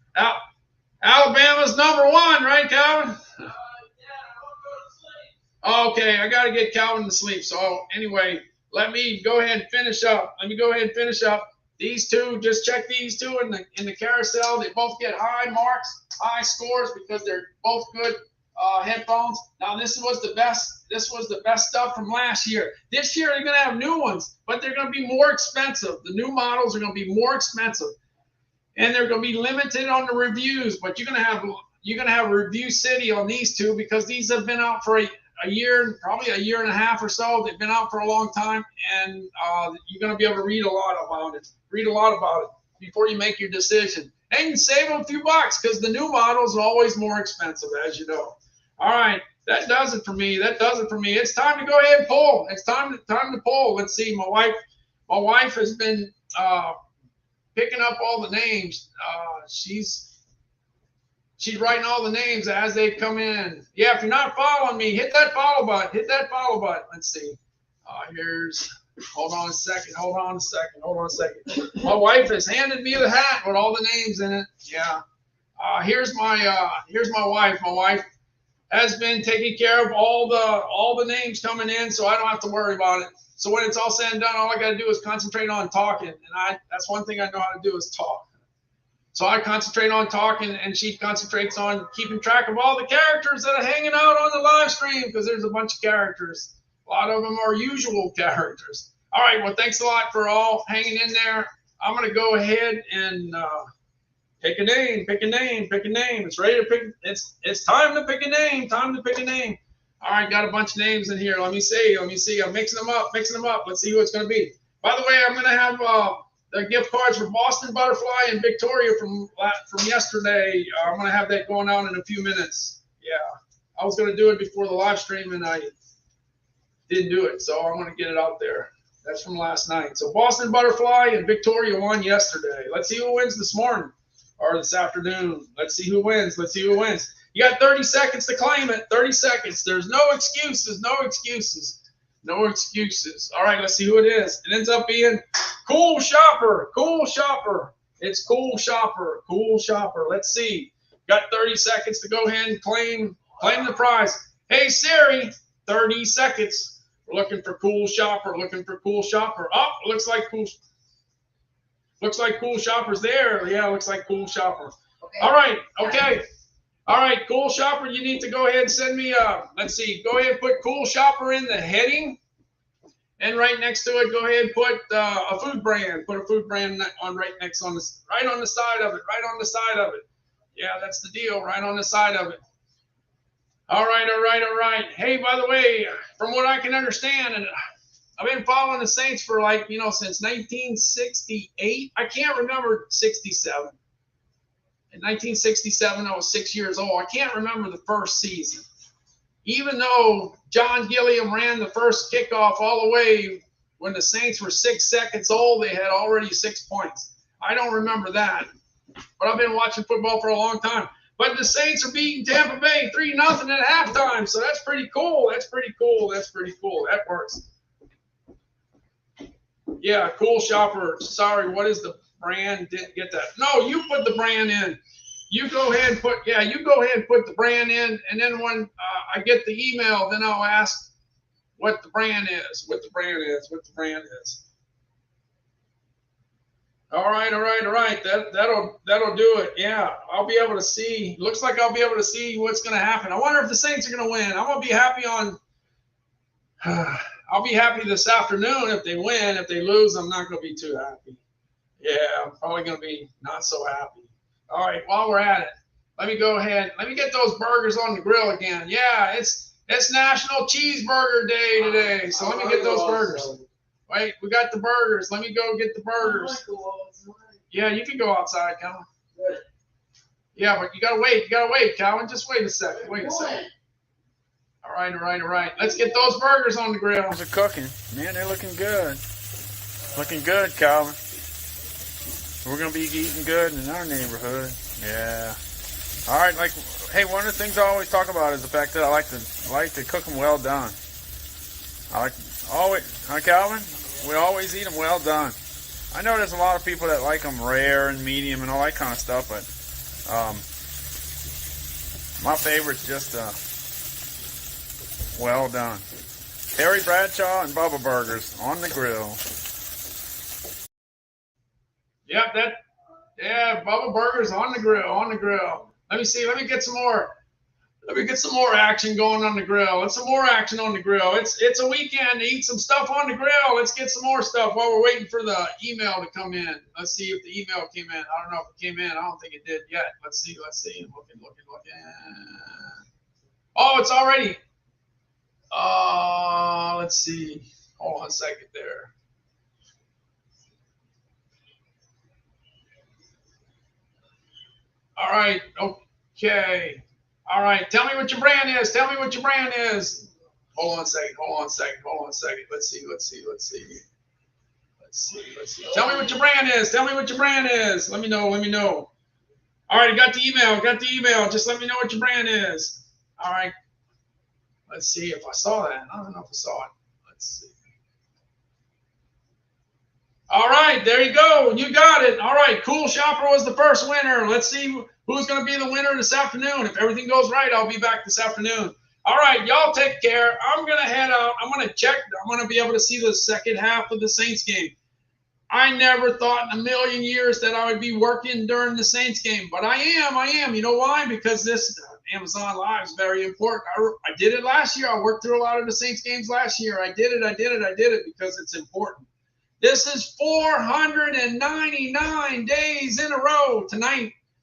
Speaker 1: _1, right, Calvin? Okay, I got to get Calvin to sleep. So anyway, let me go ahead and finish up. These two, just check these two in the carousel. They both get high marks, high scores because they're both good headphones. Now this was the best stuff from last year. This year they're gonna have new ones, but they're gonna be more expensive. The new models are gonna be more expensive, and they're gonna be limited on the reviews. But you're gonna have Review City on these two because these have been out for a year, probably a year and a half or so. They've been out for a long time, and you're going to be able to read a lot about it before you make your decision. And you can save them a few bucks because the new models are always more expensive, as you know. All right, that does it for me. It's time to go ahead and pull. It's time to pull. Let's see. My wife has been picking up all the names. She's writing all the names as they come in. Yeah, if you're not following me, hit that follow button. Let's see. Hold on a second. My wife has handed me the hat with all the names in it. Yeah. Here's my wife. My wife has been taking care of all the names coming in, so I don't have to worry about it. So when it's all said and done, all I got to do is concentrate on talking, and that's one thing I know how to do is talk. So I concentrate on talking, and she concentrates on keeping track of all the characters that are hanging out on the live stream because there's a bunch of characters. A lot of them are usual characters. All right, well, thanks a lot for all hanging in there. I'm going to go ahead and pick a name. It's ready to pick. It's time to pick a name. All right, got a bunch of names in here. Let me see. I'm mixing them up. Let's see who it's going to be. By the way, I'm going to have the gift cards for Boston Butterfly and Victoria from yesterday. I'm going to have that going on in a few minutes. Yeah, I was going to do it before the live stream, and I didn't do it, so I'm going to get it out there. That's from last night. So Boston Butterfly and Victoria won yesterday. Let's see who wins this morning or this afternoon. Let's see who wins. You got 30 seconds to claim it. 30 seconds. There's no excuses. All right, let's see who it is. It ends up being Cool Shopper. It's Cool Shopper. Let's see. Got 30 seconds to go ahead and claim the prize. Hey Siri, 30 seconds. We're looking for Cool Shopper. Oh, looks like Cool Shopper's there. Yeah, looks like Cool Shopper. Okay. All right. Okay. All right, Cool Shopper, you need to go ahead and send me let's see, go ahead and put Cool Shopper in the heading. And right next to it, go ahead and put a food brand. Put a food brand on right on the side of it. Right on the side of it. Yeah, that's the deal. Right on the side of it. All right, all right, all right. Hey, by the way, from what I can understand, and I've been following the Saints for since 1968. I can't remember 67. In 1967, I was 6 years old. I can't remember the first season. Even though John Gilliam ran the first kickoff all the way when the Saints were 6 seconds old, they had already 6 points. I don't remember that. But I've been watching football for a long time. But the Saints are beating Tampa Bay 3-0 at halftime. So that's pretty cool. That's pretty cool. That's pretty cool. That works. Yeah, cool shopper. Sorry, what is the brand? Didn't get that. No, you put the brand in. You go ahead and put the brand in, and then when I get the email, then I'll ask what the brand is. All right. That'll do it. Yeah, I'll be able to see. Looks like I'll be able to see what's going to happen. I wonder if the Saints are going to win. I'm going to be happy I'll be happy this afternoon if they win. If they lose, I'm not going to be too happy. Yeah, I'm probably going to be not so happy. All right, while we're at it, let me go ahead. Let me get those burgers on the grill again. Yeah, it's National Cheeseburger Day today, so let me get those burgers. Wait, we got the burgers. Let me go get the burgers. Yeah, you can go outside, Calvin. Yeah, but you gotta wait. Calvin. Just wait a second. All right. Let's get those burgers on the grill.
Speaker 5: They're cooking. Man, they're looking good. Looking good, Calvin. We're going to be eating good in our neighborhood. Yeah. All right. Hey, one of the things I always talk about is the fact that I like to cook them well done. Huh, Calvin? We always eat them well done. I know there's a lot of people that like them rare and medium and all that kind of stuff, but my favorite's just well done. Terry Bradshaw and Bubba Burgers on the grill.
Speaker 1: Yep, Bubba Burgers on the grill. Let me see. Let me get some more action going on the grill. Let's some more action on the grill. It's a weekend to eat some stuff on the grill. Let's get some more stuff while we're waiting for the email to come in. Let's see if the email came in. I don't know if it came in. I don't think it did yet. Let's see. Looking. Oh, it's already. Let's see. Hold on a second there. All right. Okay. All right. Tell me what your brand is. Hold on a second. Let's see. Tell me what your brand is. Let me know. All right. I got the email. Just let me know what your brand is. All right. Let's see if I saw that. I don't know if I saw it. Let's see. All right, there you go. You got it. All right, Cool Shopper was the first winner. Let's see who's going to be the winner this afternoon. If everything goes right, I'll be back this afternoon. All right, y'all take care. I'm going to head out. I'm going to check. I'm going to be able to see the second half of the Saints game. I never thought in a million years that I would be working during the Saints game, but I am. You know why? Because this Amazon Live is very important. I did it last year. I worked through a lot of the Saints games last year. I did it because it's important. This is 499 days in a row.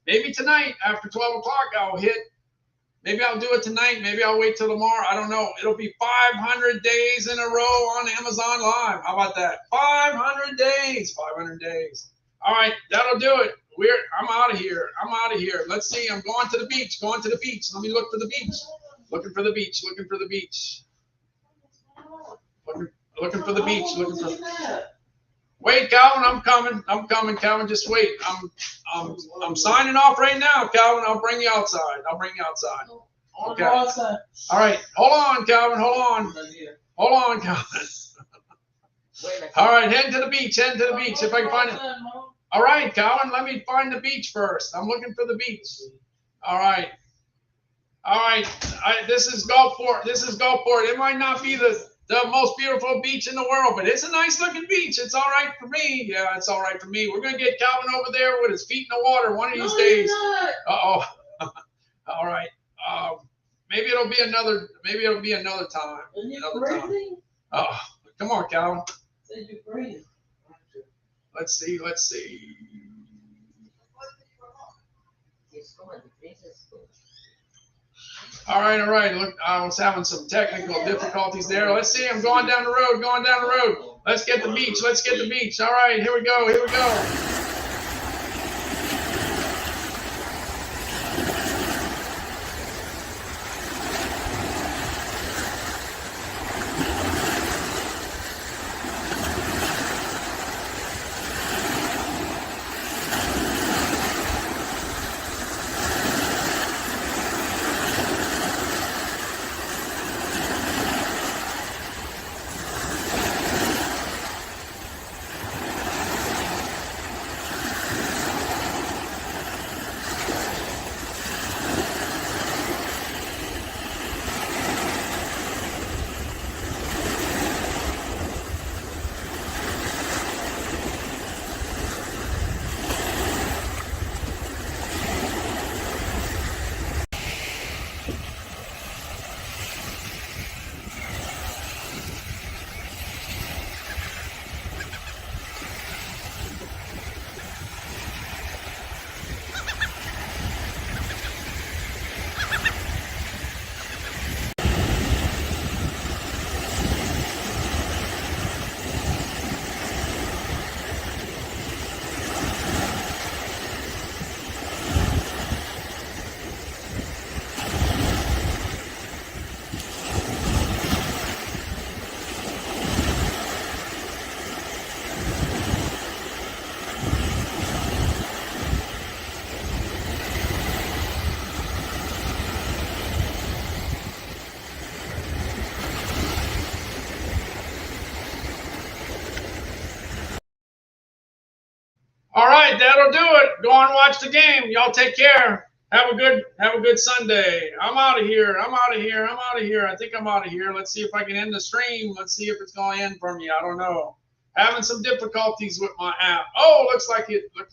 Speaker 1: Maybe tonight after 12 o'clock I'll hit. Maybe I'll do it tonight. Maybe I'll wait till tomorrow. I don't know. It'll be 500 days in a row on Amazon Live. How about that? 500 days. 500 days. All right, that'll do it. I'm out of here. Let's see. I'm going to the beach. Let me look for the beach. Looking for the beach. Wait, Calvin, I'm coming, Calvin. Just wait. I'm signing off right now, Calvin. I'll bring you outside. Okay. All right. Hold on, Calvin. Hold on, Calvin. All right. Heading to the beach. If I can find it. All right, Calvin. Let me find the beach first. I'm looking for the beach. All right. This is Gulfport. It might not be the most beautiful beach in the world, but it's a nice looking beach. It's all right for me. Yeah, it's all right for me. We're going to get Calvin over there with his feet in the water one of these days. Uh-oh. All right. Maybe it'll be another time. Oh, Come on, Calvin.
Speaker 10: Said you're praying.
Speaker 1: Let's see. All right. Look, I was having some technical difficulties there. Let's see. I'm going down the road. Let's get the beach. All right, here we go. All right, that'll do it. Go and watch the game. Y'all take care. Have a good Sunday. I'm out of here. I think I'm out of here. Let's see if I can end the stream. Let's see if it's going to end for me. I don't know. Having some difficulties with my app. Oh, looks like it went.